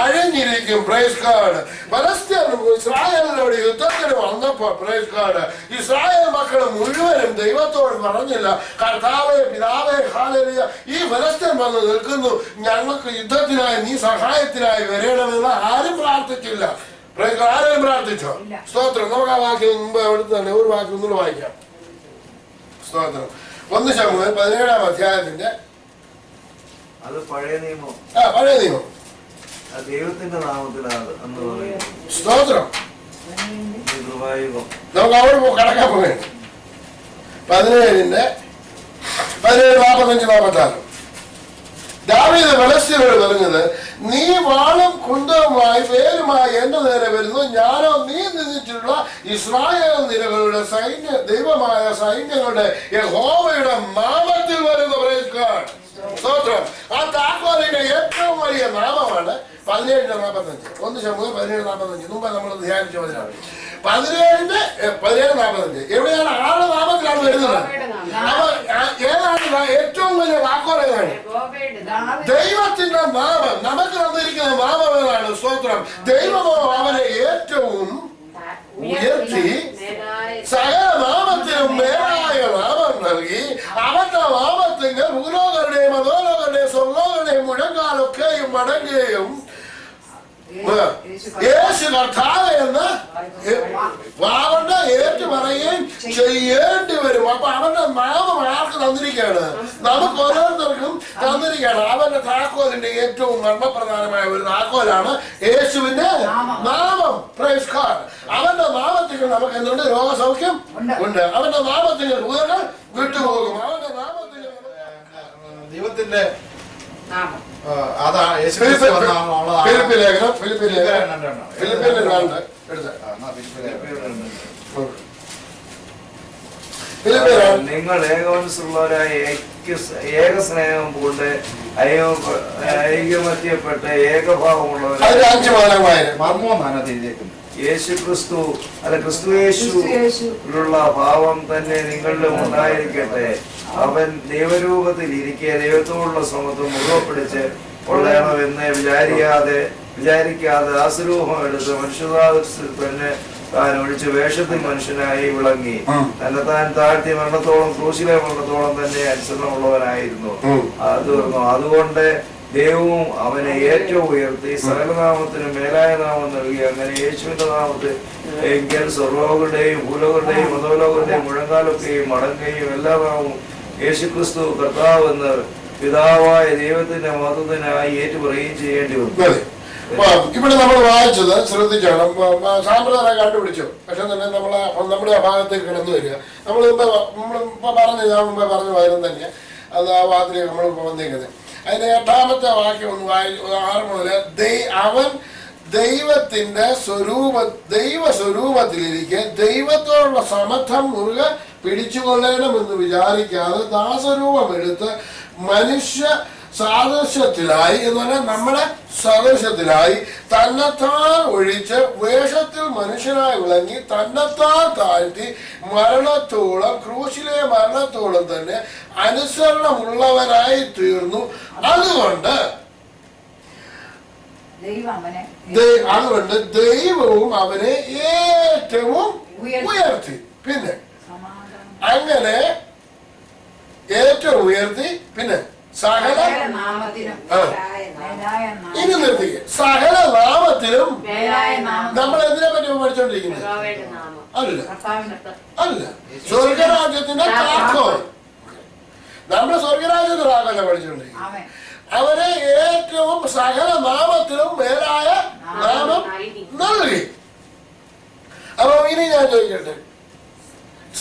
അഴിഞ്ഞിരിക്കും. Praise God. പലസ്തീൻ ഇസ്രായേലിനോട് യുദ്ധത്തിന് വന്നപ്പോൾ പ്രൈസ് ഗോഡ് ഇസ്രായേൽ മക്കൾ മുഴുവനും ദൈവത്തോട് പറഞ്ഞില്ല, കർത്താവേ പിതാവേ ഹല്ലേലൂയ, ഈ ഫലസ്തീൻ വന്ന് നിൽക്കുന്നു, ഞങ്ങൾക്ക് യുദ്ധത്തിനായി നീ സഹായത്തിനായി വരണമെന്ന് ആരും പ്രാർത്ഥിച്ചില്ല. ആരെയും പ്രാർത്ഥിച്ചോ? സ്തോത്രം. നമുക്ക് ആ വാക്യം മുമ്പ് എടുത്ത് തന്നെ ഒരു വാക്യം ഒന്നുകൂടെ വായിക്കാം. സ്തോത്രം. 1 ശമൂവേൽ 17-ാം അധ്യായത്തിന്റെ അത് പഴയ നിയമം. പഴയ നിയമം ദൈവത്തിന്റെ നാമത്തിലാണ് എന്ന് പറയും. സ്തോത്രം. കൃപായുഗം. നമുക്ക് അവിടെ കടക്കാൻ പോവുകയാണ്. 17:45-46 ദാവീദ് ഫലസ്തീനോട് പറഞ്ഞത്, നീ വാളും കുന്തവുമായി വേലുമായി എന്റെ നേരെ വരുന്നു, ഞാനോ നീ നിന്നിട്ടുള്ള ഇസ്രായേൽ നിരകളുടെ ദൈവമായ സൈന്യങ്ങളുടെ യഹോവയുടെ നാമത്തിൽ വരുന്ന പ്രൈസ് ഗോഡ്. സ്തോത്രം. ആ താക്കോലിന്റെ ഏറ്റവും വലിയ നാമമാണ് 17:45. 1 ശമൂവേൽ 17:45. മുമ്പ് നമ്മൾ ധ്യാനിച്ച വചനമാണ്. 17:45 എവിടെയാണ്? ആരുടെ നാമത്തിലാണ് വരുന്നത്? ഏതാണ് ഏറ്റവും വലിയ താക്കോൽ? ഏതാണ്? ദൈവത്തിന്റെ നാമം. നമുക്ക് തന്നിരിക്കുന്ന നാമം ഏതാണ്? സ്തോത്രം. ദൈവമോ അവനെ ഏറ്റവും ഉയർത്തി സകല നാമത്തിനും മേലായ നാമം നൽകി. അവന്റെ നാമത്തിന് ഭൂലോകരുടെയും അധോലോകരുടെയും സ്വർലോകരുടെയും മുഴങ്കാലൊക്കെയും മടങ്ങുകയും യേശു കർത്താവ് എന്ന് അവന്റെ ഏറ്റു പറയുകയും ചെയ്യേണ്ടി വരും. അപ്പൊ അവന്റെ നാമം ആർക്ക് തന്നിരിക്കുകയാണ്? നമുക്ക് ഓരോരുത്തർക്കും തന്നിരിക്കുകയാണ്. അവന്റെ താക്കോലിന്റെ ഏറ്റവും മർമ്മപ്രധാനമായ ഒരു താക്കോലാണ് യേശുവിന്റെ നാമം. Praise God. അവന്റെ നാമത്തിൽ നമുക്ക് എന്തുണ്ട്? രോഗസൗഖ്യം ഉണ്ട്. അവന്റെ നാമത്തിൽ ഭൂതങ്ങൾ വിട്ടുപോകും. അവന്റെ നാമത്തിൽ ദൈവത്തിന്റെ നാമം. അതാ ഫിലിപ്പി ലേഖനം നിങ്ങൾ ഏകമനസ്സുള്ളവരായ ഏക സ്നേഹം കൊണ്ട് ഐകമത്യപ്പെട്ട ഏകഭാവമുള്ളവരായ മർമ്മോന്നാണ് തിരിച്ചേക്കുന്നത്. യേശുക്രിസ്തു ക്രിസ്തു യേശുവിലുള്ള ഭാവം തന്നെ നിങ്ങളിലും ഉണ്ടായിരിക്കട്ടെ. അവൻ ദൈവരൂപത്തിൽ ഇരിക്കെ ദൈവത്തോടുള്ള സമത്വം മുറുകെപ്പിടിച്ച് കൊള്ളണമെന്ന് വിചാരിക്കാതെ ദാസരൂപം എടുത്ത് മനുഷ്യദാസത്തിൽ തന്നെ താൻ ഒഴിച്ച് വേഷത്തിൽ മനുഷ്യനായി വിളങ്ങി. തന്നെ താൻ താഴ്ത്തി മരണത്തോളം ക്രൂശിലെ മരണത്തോളം തന്നെ അനുസരണമുള്ളവനായിരുന്നു. അതുകൊണ്ട് ദൈവവും അവനെ ഏറ്റവും ഉയർത്തി സകലനാമത്തിന് മേലായ നാമം നൽകി. അങ്ങനെ യേശുവിന്റെ നാമത്തിൽ എങ്കിൽ സ്വർലോകരുടെയും ഭൂലോകരുടെയും അധോലോകരുടെയും മുഴങ്കാലൊക്കെയും മടങ്ങുകയും എല്ലാ നാമവും യേശുക്രിസ്തു കർത്താവ് എന്ന് പിതാവായ ദൈവത്തിന്റെ മഹത്വത്തിനായി ഏറ്റുപറയുകയും ചെയ്യേണ്ടി വന്നു. ഇവിടെ നമ്മൾ വായിച്ചത് ശ്രദ്ധിച്ചാണ്. സാമ്പ്രദായം കണ്ടുപിടിച്ചു. പക്ഷെ തന്നെ നമ്മുടെ ആ ഭാഗത്തേക്ക് കിടന്നു വരിക. ഞാൻ മുമ്പേ പറഞ്ഞ വായനം തന്നെ അത് ആ വാക്കിലേക്ക് നമ്മൾ വന്നേക്കുന്നത്. അതിന്റെ 8-ാമത്തെ വാക്യം ഒന്ന് 6 മുതൽ അവൻ ദൈവത്തിന്റെ ദൈവസ്വരൂപത്തിലിരിക്കെ ദൈവത്തോടുള്ള സമത്വം മുറുകെ പിടിച്ചുകൊള്ളണമെന്ന് വിചാരിക്കാതെ ദാസരൂപം എടുത്ത് മനുഷ്യ സാദൃശ്യത്തിലായി എന്ന് പറഞ്ഞാൽ നമ്മുടെ സാദൃശ്യത്തിലായി തന്നെത്താൻ ഒഴിച്ച് വേഷത്തിൽ മനുഷ്യനായി വിളങ്ങി തന്നെത്താൻ താഴ്ത്തി മരണത്തോളം ക്രൂശിലെ മരണത്തോളം തന്നെ അനുസരണമുള്ളവനായി തീർന്നു. അതുകൊണ്ട് ദൈവവും അവനെ ഏറ്റവും ഉയർത്തി. പിന്നെ അങ്ങനെ ഏറ്റവും ഉയർത്തി. പിന്നെ സകല ഇനി നിർത്തിക്ക സകല നാമത്തിലും. നമ്മൾ എന്തിനെ പറ്റി പഠിച്ചോണ്ടിരിക്കുന്നത്? അല്ല സ്വർഗരാജ്യത്തിന്റെ താക്കോൽ. നമ്മുടെ സ്വർഗരാജ്യത്തിന്റെ താക്കോല പഠിച്ചോണ്ടിരിക്കുന്നത്. അവരെ ഏറ്റവും സകല നാമത്തിലും മേലായ നാമം നൽകി. അപ്പൊ ഇനി ഞാൻ ചോദിക്കട്ടെ,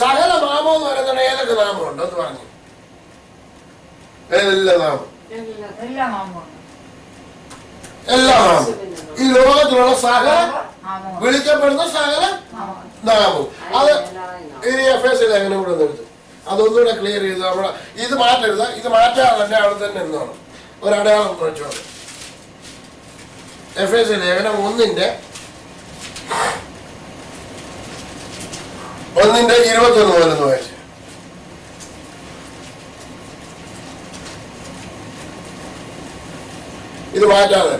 സകല നാമം എന്ന് പറയുന്നത് ഏതൊക്കെ നാമമുണ്ടോ എന്ന് പറഞ്ഞു? എല്ലാ നാമം ഈ ലോകത്തിലുള്ള സകല വിളിക്കപ്പെടുന്ന സകല നാമവും. അത് ഇനി എഫേസ് ലേഖനം കൂടെ നിർത്തും. അതൊന്നുകൂടെ ക്ലിയർ ചെയ്ത് നമ്മളെ ഇത് മാറ്റരുത്. ഇത് മാറ്റാതെ തന്നെ അവിടെ തന്നെ നിന്നോണം. ഒരടയാളം വെച്ചോളൂ. എഫേസ് ലേഖനം 1-ന്റെ 1:21 മുതൽ വായിച്ചു. ഇത് മാറ്റാതെ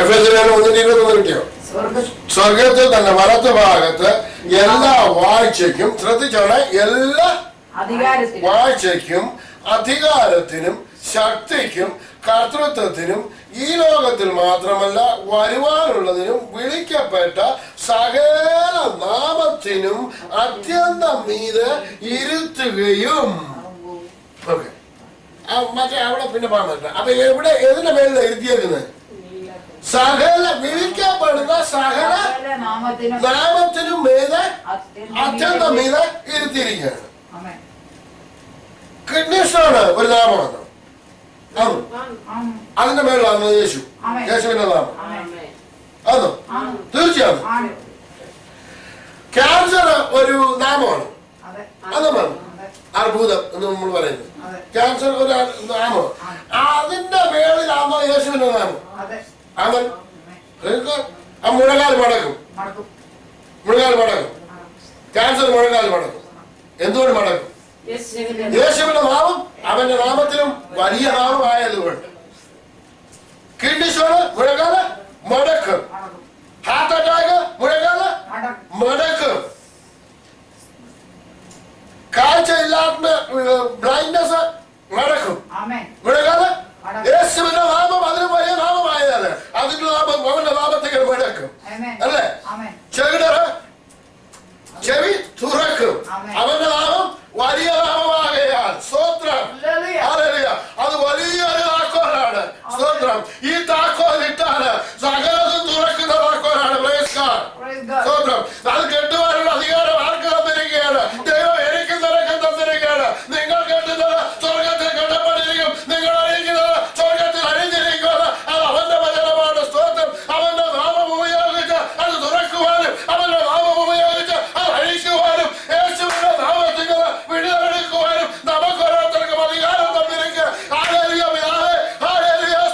എഫെസ്യർ 1:21 കിട്ടിയോ? സ്വർഗത്തിൽ തന്നെ വലത്ത് ഭാഗത്ത് എല്ലാ വാഴ്ചയ്ക്കും, ശ്രദ്ധിച്ചോണെ, എല്ലാ വാഴ്ചയ്ക്കും അധികാരത്തിനും ശക്തിക്കും കർത്തൃത്വത്തിനും ഈ ലോകത്തിൽ മാത്രമല്ല വരുവാനുള്ളതിനും വിളിക്കപ്പെട്ട സകല നാമത്തിനും അത്യന്തം മീതെ ഇരുത്തുകയും. ഓക്കെ, മറ്റേ അവിടെ പിന്നെ പോകാൻ പറ്റില്ല. അപ്പൊ എവിടെ ഏതിന്റെ മേലിലാണ് ഇരുത്തിയേക്കുന്നത്? സകല വിളിക്കപ്പെടുന്ന സകല നാമത്തിനും മീതെ അത്യന്തം മീതെ ഇരുത്തിയിരിക്കുകയാണ്. കിഡ്നിഷാണ് ഒരു നാമമാണ്. അതിന്റെ മേളിലാണ് യേശു, യേശുവിന്റെ നാമം. അതോ തീർച്ചയാണ്. ക്യാൻസർ ഒരു നാമമാണ്. അതാണ് അർബുദം എന്ന് നമ്മൾ പറയുന്നത്. ക്യാൻസർ ഒരു നാമമാണ്. അതിന്റെ മേളിലാണോ യേശുവിന്റെ നാമം? അവൻ ആ മുഴകാൽ മടക്കും. മുഴകാൽ മടക്കും. ക്യാൻസർ മുഴകാൽ മടക്കും. എന്തുകൊണ്ട് മടക്കും? യേശുവിന്റെ നാമം അവന്റെ നാമത്തിലും വലിയ നാമമായതുകൊണ്ട്. കിഡ്നി സ്റ്റോണ് മുഴകാല് മടക്കും. ഹാർട്ട് അറ്റാക്ക് മുഴകാല് മടക്കും. കാഴ്ച ഇല്ലാത്ത ബ്ലൈൻഡ്നെസ് നടക്കും. മുഴകാല് യേശുവിന്റെ നാമം അതിന് വലിയ നാമമായത്. അതിന്റെ നാമം അവന്റെ നാമത്തേക്ക് മടക്കും. അല്ലേ? ചെവി തുറക്കും. അവന്റെ നാമം വലിയ നാമമാകയാൽ സ്തോത്രം. അത് വലിയൊരു താക്കോലാണ്. സ്തോത്രം. ഈ താക്കോൽ ഇട്ടാണ് സകലതും തുറക്കുന്ന താക്കോലാണ്. സ്തോത്രം. അത് കെട്ടുവാനുള്ള അധികാരം ആർക്ക് തന്നിരിക്കുകയാണ്? ദൈവം എനിക്ക് നിനക്ക് തന്നിരിക്കുകയാണ്. നിങ്ങൾ കെട്ടുന്നത് സ്വർഗത്തിൽ കെട്ടപ്പെട്ടിരിക്കും. നിങ്ങൾ അഴിക്കുന്നത് സ്വർഗത്തിൽ അഴിഞ്ഞിരിക്കുന്നത്. അത് അവന്റെ വചനമാണ്. സ്തോത്രം. അവന്റെ നാമം ഉപയോഗിച്ച് അത് തുറക്കുവാനും അവന്റെ നാമം ഉപയോഗിച്ച് അത് അഴിക്കുവാനും യേശുവിന്റെ നാമത്തിൽ വിടുതലെടുക്കുവാനും നമുക്ക് ഓരോരുത്തർക്കും അധികാരം തന്നിരിക്കുക.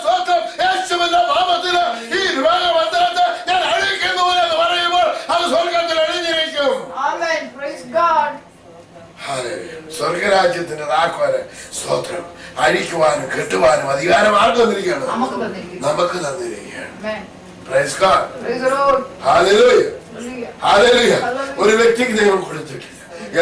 സ്തോത്രം. യേശുവിന്റെ നാമത്തില് ഈ രോഗബന്ധനത്തെ ഞാൻ അഴിക്കുന്നു എന്ന് പറയുമ്പോൾ അത് സ്വർഗത്തിൽ അഴിഞ്ഞിരിക്കും. സ്വർഗരാജ്യത്തിന്റെ താക്കോല് സ്തോത്രം അഴിക്കുവാനും കെട്ടുവാനും അധികാരം ആർക്ക് തന്നിരിക്കുകയാണ്? നമുക്ക് തന്നിരിക്കുകയാണ്. Praise God. ഹല്ലേലൂയ. ഹല്ലേലൂയ. ഒരു വ്യക്തിക്ക് ദൈവം കൊടുത്തിട്ടില്ല,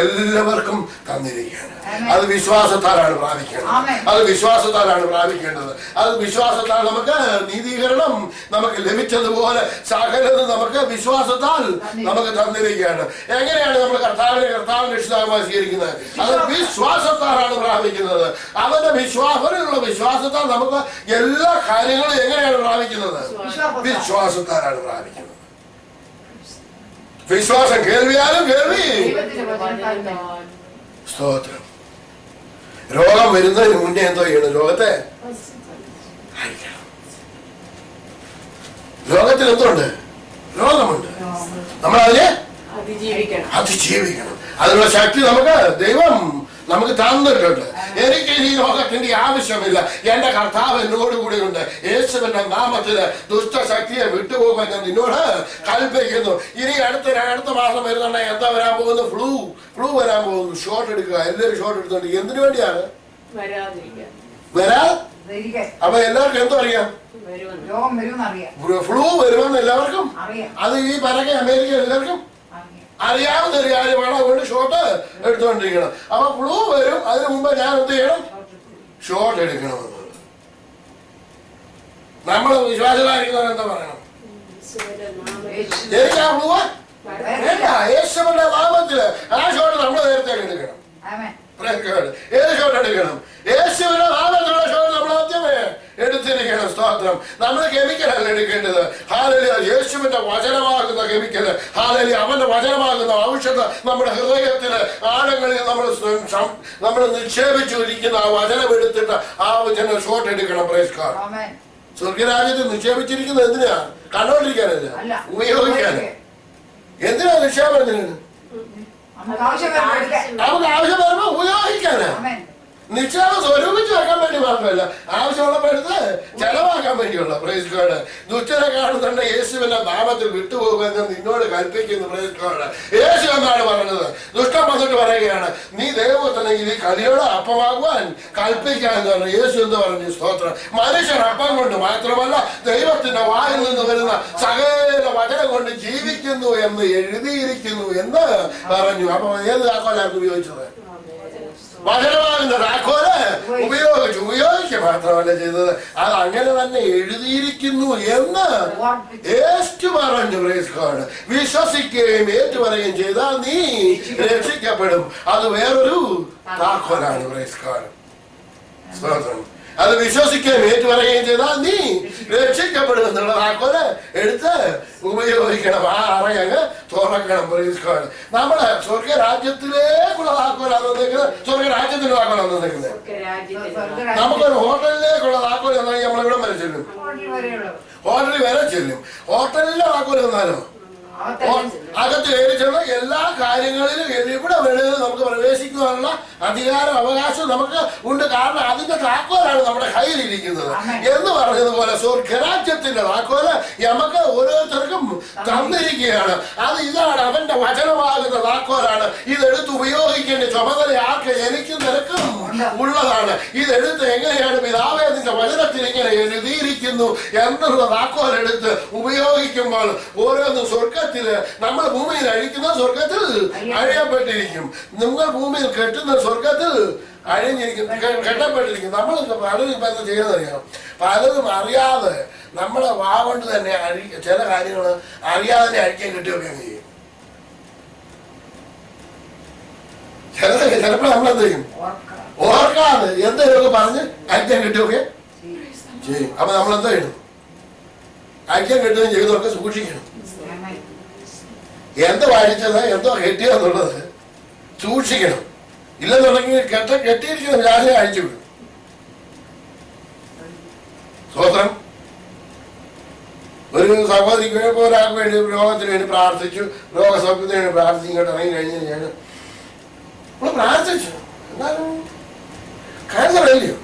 എല്ലാവർക്കും തന്നിരിക്കുകയാണ്. അത് വിശ്വാസത്താലാണ് പ്രാപിക്കേണ്ടത്. അത് വിശ്വാസത്താലാണ് പ്രാപിക്കേണ്ടത്. അത് വിശ്വാസത്താൽ നമുക്ക് നീതീകരണം നമുക്ക് ലഭിച്ചതുപോലെ സകലത് നമുക്ക് വിശ്വാസത്താൽ നമുക്ക് തന്നിരിക്കുകയാണ്. എങ്ങനെയാണ് നമ്മൾ കർത്താവിന്റെ രക്ഷിതാവായി സ്വീകരിക്കുന്നത്? അത് വിശ്വാസത്താലാണ് പ്രാപിക്കുന്നത്. അവന്റെ വിശ്വാസത്തിലുള്ള വിശ്വാസത്താൽ നമുക്ക് എല്ലാ കാര്യങ്ങളും എങ്ങനെയാണ് പ്രാപിക്കുന്നത്? വിശ്വാസത്താലാണ് പ്രാപിക്കുന്നത്. വിശ്വാസം കേൾവിയാലും കേൾവി. സ്തോത്രം. രോഗം വരുന്നതിന് മുന്നേ എന്തോ ചെയ്യണം? രോഗത്തെ ലോകത്തിൽ എന്തുണ്ട്? രോഗമുണ്ട്. നമ്മൾ അതിനെ അതിജീവിക്കണം. അതിനുള്ള ശക്തി നമുക്ക് ദൈവം നമുക്ക് തന്നിട്ടുണ്ട്. എനിക്ക് ഈ ലോകത്തിന്റെ ആവശ്യമില്ല. എന്റെ കർത്താവ് എന്നോട് കൂടെയുണ്ട്. യേശുവിന്റെ നാമത്തില് ദുഷ്ടശക്തിയെ വിട്ടുപോകാൻ ഞാൻ നിന്നോട് കൽപ്പിക്കുന്നു. ഇനി അടുത്ത മാസം വരുന്നുണ്ടെ എന്താ വരാൻ പോകുന്നു? ഫ്ലൂ വരാൻ പോകുന്നു. ഷോട്ട് എടുക്കുക. എല്ലാവരും ഷോട്ട് എടുത്തോണ്ട് എന്തിനു വേണ്ടിയാണ്? അപ്പൊ എല്ലാവർക്കും എന്തോ അറിയാം? ഫ്ലൂ വരുമെന്ന് എല്ലാവർക്കും അത് ഈ പരക്കെ അമേരിക്ക എല്ലാവർക്കും അറിയാവുന്ന ഒരു കാര്യമാണ്. അതുകൊണ്ട് ഷോട്ട് എടുത്തുകൊണ്ടിരിക്കണം. അപ്പൊ ഫ്ലൂ വരും. അതിനു മുമ്പ് ഞാൻ എന്ത് ചെയ്യണം? ഷോട്ട് എടുക്കണമെന്ന്. നമ്മൾ വിശ്വാസമായിരിക്കുന്നവർ എന്താ പറയണം? എനിക്ക് ആ ഫ്ലൂ വേണ്ട. യേശുവിന്റെ നാമത്തില് ആ ഷോട്ട് നമ്മൾ നേരത്തെ എടുക്കണം. ഏത് ഷോട്ട് എടുക്കണം? യേശുവിന്റെ നാമത്തിലുള്ള ഷോട്ട് നമ്മൾ ആദ്യമേ എടുത്തിരിക്കണം. സ്തോത്രം. നമ്മൾ കെമിക്കലല്ല എടുക്കേണ്ടത്. ഹല്ലേലൂയ. യേശുവിന്റെ വചനമാകുന്ന കെമിക്കല്. ഹല്ലേലൂയ. അവന്റെ വചനമാകുന്ന ഔഷധം നമ്മുടെ ഹൃദയത്തില് ആഴങ്ങളിൽ നമ്മൾ നിക്ഷേപിച്ചിരിക്കുന്ന ആ വചനം എടുത്തിട്ട് ആ വചനം ഷോട്ട് എടുക്കണം. Praise God. സ്വർഗരാജ്യത്തിൽ നിക്ഷേപിച്ചിരിക്കുന്നത് എന്തിനാ? കണ്ടോണ്ടിരിക്കാനല്ല, ഉപയോഗിക്കാന്. എന്തിനാ നിക്ഷേപം? നമുക്ക് ആവശ്യം വരുമ്പോ ഉപയോഗിക്കാന്. നിശ്ചയം സ്വരൂപിച്ച് വെക്കാൻ വേണ്ടി മാത്രമല്ല, ആവശ്യമുള്ളപ്പോൾ എടുത്ത് ചെലവാക്കാൻ വേണ്ടിയുള്ള. Praise God. ദുഷ്ടനെ കാണുന്നുണ്ട് യേശുവിന്റെ നാമത്തിൽ വിട്ടുപോകുമെന്ന് നിന്നോട് കൽപ്പിക്കുന്നു. Praise God. യേശു എന്നാണ് പറഞ്ഞത്. ദുഷ്ടൻ വന്നിട്ട് പറയുകയാണ്, നീ ദൈവത്തിനെങ്കിൽ ഈ കലിയോട് അപ്പമാകുവാൻ കൽപ്പിക്കാൻ പറഞ്ഞു. യേശു എന്ന് പറഞ്ഞു. സ്തോത്രം. മനുഷ്യൻ അപ്പം കൊണ്ട് മാത്രമല്ല ദൈവത്തിന്റെ വായിൽ നിന്ന് വരുന്ന സകല വചനം കൊണ്ട് ജീവിക്കുന്നു എന്ന് എഴുതിയിരിക്കുന്നു എന്ന് പറഞ്ഞു. അപ്പൊ ഏത് താക്കോലാണ് ഉപയോഗിച്ചത്? വചനമാകുന്ന താക്കോല് ഉപയോഗിക്കുക മാത്രമല്ല ചെയ്തത്, അത് അങ്ങനെ തന്നെ എഴുതിയിരിക്കുന്നു എന്ന് ഏറ്റു പറഞ്ഞു. Praise God. വിശ്വസിക്കുകയും ഏറ്റുപറയുകയും ചെയ്താൽ നീ രക്ഷിക്കപ്പെടും. അത് വേറൊരു താക്കോലാണ്. Praise God. സ്തോത്രം. അത് വിശ്വസിക്കുകയും ഏറ്റുപറയുകയും ചെയ്താൽ നീ രക്ഷിക്കപ്പെടും എന്നുള്ള താക്കോല് എടുത്ത് ഉപയോഗിക്കണം. ആ അറയങ്ങ് തുറക്കണം. Praise God. നമ്മള് സ്വർഗരാജ്യത്തിലേക്കുള്ള താക്കോലാണ് തന്നിരിക്കുന്നത്. സ്വർഗരാജ്യത്തിന്റെ താക്കോലാണ് തന്നിരിക്കുന്നത്. നമുക്കൊരു ഹോട്ടലിലേക്കുള്ള താക്കോൽ എന്നായി നമ്മൾ ഇവിടെ വരെ ചെല്ലും. ഹോട്ടലിൽ വരെ ചെല്ലും. ഹോട്ടലിലെ താക്കോൽ എന്നാലോ അകത്ത് കയറി ചെന്ന് എല്ലാ കാര്യങ്ങളിലും എവിടെ വേണമെങ്കിലും നമുക്ക് പ്രവേശിക്കുവാനുള്ള അധികാരം അവകാശം നമുക്ക് ഉണ്ട്. കാരണം അതിന്റെ താക്കോലാണ് നമ്മുടെ കയ്യിലിരിക്കുന്നത് എന്ന് പറഞ്ഞതുപോലെ സ്വർഗരാജ്യത്തിന്റെ താക്കോല് നമുക്ക് ഓരോരുത്തർക്കും തന്നിരിക്കുകയാണ്. അത് ഇതാണ്, അവന്റെ വചനമാകുന്ന താക്കോലാണ്. ഇതെടുത്ത് ഉപയോഗിക്കേണ്ട ചുമതല ആർക്ക്? എനിക്കും നിനക്കും ഉള്ളതാണ്. ഇതെടുത്ത് എങ്ങനെയാണ് പിതാവേ നിന്റെ വചനത്തിൽ ഇങ്ങനെ എഴുതിയിരിക്കുന്നു എന്നുള്ള താക്കോലെടുത്ത് ഉപയോഗിക്കുമ്പോൾ ഓരോന്നും സ്വർഗ നമ്മൾ ഭൂമിയിൽ അഴിക്കുന്ന സ്വർഗത്തിൽ അഴിയപ്പെട്ടിരിക്കും. നിങ്ങൾ ഭൂമിയിൽ കെട്ടുന്ന സ്വർഗത്തിൽ അഴിഞ്ഞിരിക്കും, കെട്ടപ്പെട്ടിരിക്കും. നമ്മൾ പലരും ഇപ്പൊ എന്താ ചെയ്യുന്നറിയാം? പലരും അറിയാതെ നമ്മളെ വാഗൊണ്ട് തന്നെ ചില കാര്യങ്ങൾ അറിയാതെ തന്നെ അഴിക്കാൻ കിട്ടുകയൊക്കെ ചെയ്യും. ചിലപ്പോൾ നമ്മളെന്ത് ചെയ്യും? ഓർക്കാതെ എന്തെങ്കിലുമൊക്കെ പറഞ്ഞ് അഴിക്കാൻ കിട്ടുകയൊക്കെ ചെയ്യും. അപ്പൊ നമ്മളെന്താ ചെയ്യണം? അഴിക്കാൻ കിട്ടുകയും ചെയ്തതൊക്കെ സൂക്ഷിക്കണം. എന്തോ അഴിച്ചത് എന്തോ കെട്ടിയെന്നുള്ളത് സൂക്ഷിക്കണം. ഇല്ലെന്നുണ്ടെങ്കിൽ കെട്ടിയിരിക്കുന്ന വ്യാജം അഴിച്ചു വിടും. സ്വത്രം. ഒരു സഹോദരിക്ക് വേണ്ടി ഒരാൾക്ക് വേണ്ടി രോഗത്തിന് വേണ്ടി പ്രാർത്ഥിച്ചു, രോഗസൗഖ്യത്തിന് വേണ്ടി പ്രാർത്ഥിച്ചിങ്ങോട്ട് ഇറങ്ങി കഴിഞ്ഞ് ഞാൻ നമ്മൾ പ്രാർത്ഥിച്ചു. എന്നാലും ക്യാൻസർ അല്ലയോ?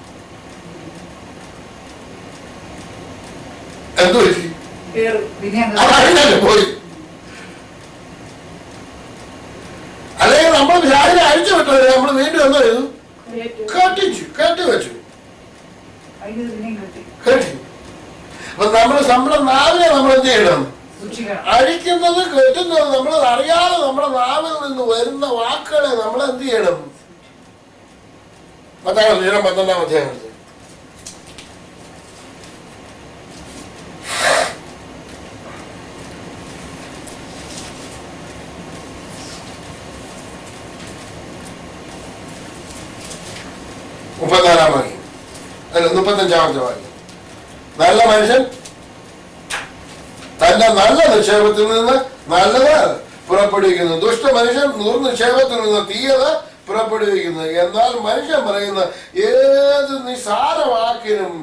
എന്തോ അതറിഞ്ഞല്ലോ പോയി. അല്ലെങ്കിൽ നമ്മൾ വ്യാധിനെ അഴിച്ചു വിട്ടത് നമ്മൾ വീണ്ടും എന്താ ചെയ്തു? കെട്ടിവെച്ചു. അപ്പൊ നമ്മുടെ നാവിനെ നമ്മൾ എന്ത് ചെയ്യണം? അഴിക്കുന്നത് കെട്ടുന്നത് നമ്മൾ അറിയാതെ നമ്മുടെ നാവിൽ നിന്ന് വരുന്ന വാക്കുകളെ നമ്മൾ എന്ത് ചെയ്യണം? 12-ാം അധ്യായം. വാക്യം അല്ല 35-ാമത്തെ വാക്യം. നല്ല മനുഷ്യൻ തന്റെ നല്ല നിക്ഷേപത്തിൽ നിന്ന് നല്ലത് പുറപ്പെടുവിക്കുന്നു, ദുഷ്ട മനുഷ്യൻ ദുർനിക്ഷേപത്തിൽ നിന്ന് തീയത് പുറപ്പെടുവിക്കുന്നു. എന്നാൽ മനുഷ്യൻ പറയുന്ന ഏത് നിസാര വാക്കിനും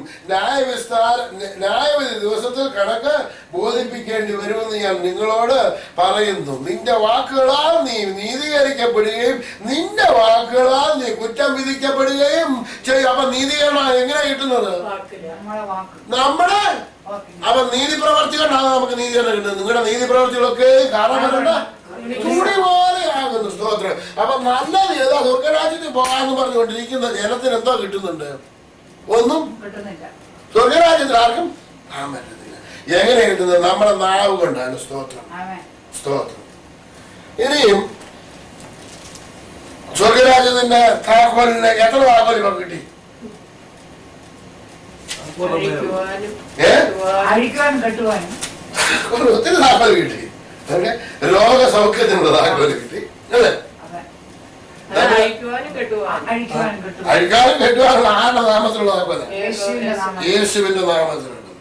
ന്യായവിധി ദിവസത്തിൽ കണക്ക് ബോധിപ്പിക്കേണ്ടി വരുമെന്ന് ഞാൻ നിങ്ങളോട് പറയുന്നു. നിന്റെ വാക്കുകളാൽ നീ നീതീകരിക്കപ്പെടുകയും നിന്റെ വാക്കുകളാൽ നീ കുറ്റം വിധിക്കപ്പെടുകയും ചെയ്യും. അപ്പൊ നീതീകരണം എങ്ങനെ കിട്ടുന്നത്? നമ്മുടെ അപ്പൊ നീതി പ്രവർത്തി കൊണ്ടാണ് നമുക്ക് നീതീകരണം കിട്ടുന്നത്. നിങ്ങളുടെ നീതി പ്രവർത്തികളൊക്കെ കാരണം ചൂടി പോലെയാകുന്നു. സ്തോത്രം. അപ്പൊ നല്ലത് ഏതാ? സ്വർഗരാജ്യത്തിൽ പോകാന്ന് പറഞ്ഞുകൊണ്ടിരിക്കുന്ന ജനത്തിന് എന്തോ കിട്ടുന്നുണ്ട്? ഒന്നും കിട്ടുന്നില്ല. സ്വർഗരാജ്യത്തിൽ ആർക്കും ആൻ പറ്റുന്നില്ല. എങ്ങനെ കിട്ടുന്നത്? നമ്മുടെ നാവ് കൊണ്ടാണ്. സ്തോത്രം. സ്തോത്രം. ഇനിയും സ്വർഗരാജ്യത്തിന്റെ താക്കോലിന് എത്ര താക്കോൽ ഇപ്പൊ കിട്ടി? ഒത്തിരി താക്കോൽ കിട്ടി. രോഗസൗഖ്യത്തിനുള്ള താക്കോൽ കിട്ടി അല്ലേ? അഴിക്കാനും കെട്ടുവാനുള്ള ആരുടെ നാമത്തിലുള്ള താക്കോല? യേശുവിന്റെ നാമത്തിലുണ്ട്.